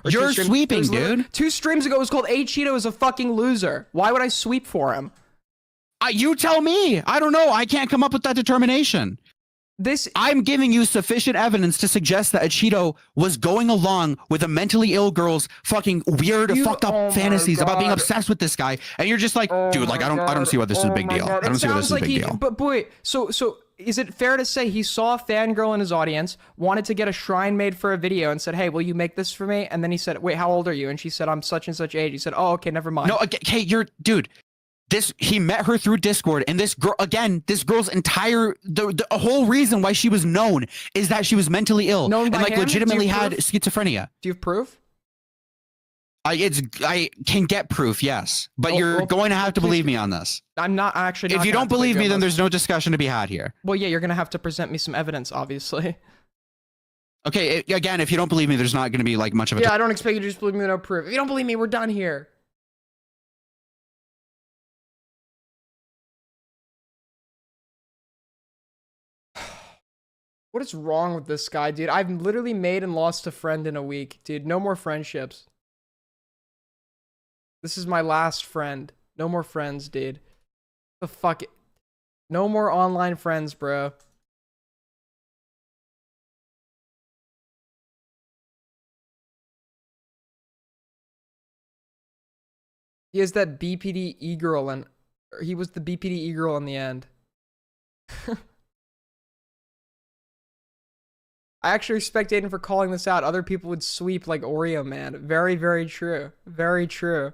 B: You're sweeping, dude.
A: 2 streams ago, it was called A Cheeto is a fucking loser. Why would I sweep for him?
B: You tell me. I don't know. I can't come up with that determination. I'm giving you sufficient evidence to suggest that Cheeto was going along with a mentally ill girl's fucking weird, fucked up fantasies about being obsessed with this guy, and you're just like, dude, like I don't see why this is a big deal. I don't see why this is a big deal.
A: But boy, so is it fair to say he saw a fangirl in his audience, wanted to get a shrine made for a video, and said, hey, will you make this for me? And then he said, wait, how old are you? And she said, I'm such and such age. He said, oh, okay, never mind.
B: No, okay, dude. He met her through Discord, and this girl's entire the whole reason why she was known is that she was mentally ill and like legitimately had schizophrenia.
A: Do you have proof?
B: I can get proof, yes, but you're going to have to believe me on this.
A: I'm not actually.
B: If you don't believe me, then there's no discussion to be had here.
A: Well, yeah, you're gonna have to present me some evidence, obviously.
B: Okay, again, if you don't believe me, there's not gonna be like much of a.
A: Yeah, I don't expect you to just believe me without proof. If you don't believe me, we're done here. What is wrong with this guy, dude? I've literally made and lost a friend in a week, dude. No more friendships. This is my last friend. No more friends, dude. The fuck it. No more online friends, bro. He has that BPD e-girl and he was the BPD e-girl in the end. I actually respect Aiden for calling this out. Other people would sweep like Oreo Man. Very, very true. Very true.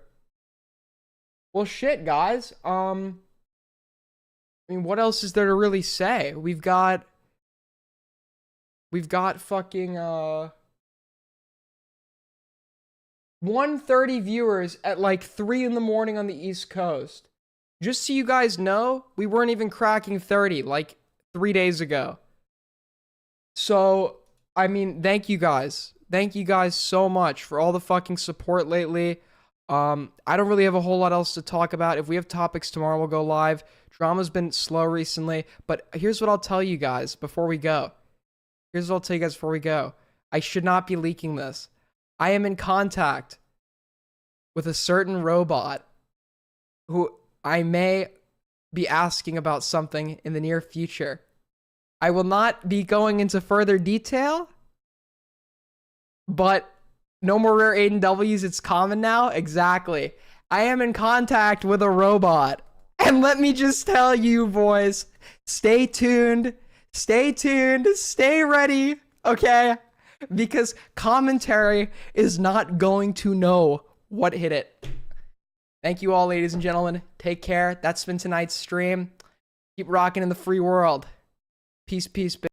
A: Well, shit, guys. I mean, what else is there to really say? We've got fucking 130 viewers at like 3 in the morning on the East Coast. Just so you guys know, we weren't even cracking 30 like 3 days ago. So, I mean, thank you guys. Thank you guys so much for all the fucking support lately. I don't really have a whole lot else to talk about. If we have topics tomorrow, we'll go live. Drama's been slow recently, but here's what I'll tell you guys before we go. I should not be leaking this. I am in contact with a certain robot who I may be asking about something in the near future. I will not be going into further detail, but no more rare Aiden W's, it's common now? Exactly. I am in contact with a robot. And let me just tell you, boys, stay tuned, stay ready, okay? Because commentary is not going to know what hit it. Thank you all, ladies and gentlemen. Take care. That's been tonight's stream. Keep rocking in the free world. Peace, peace.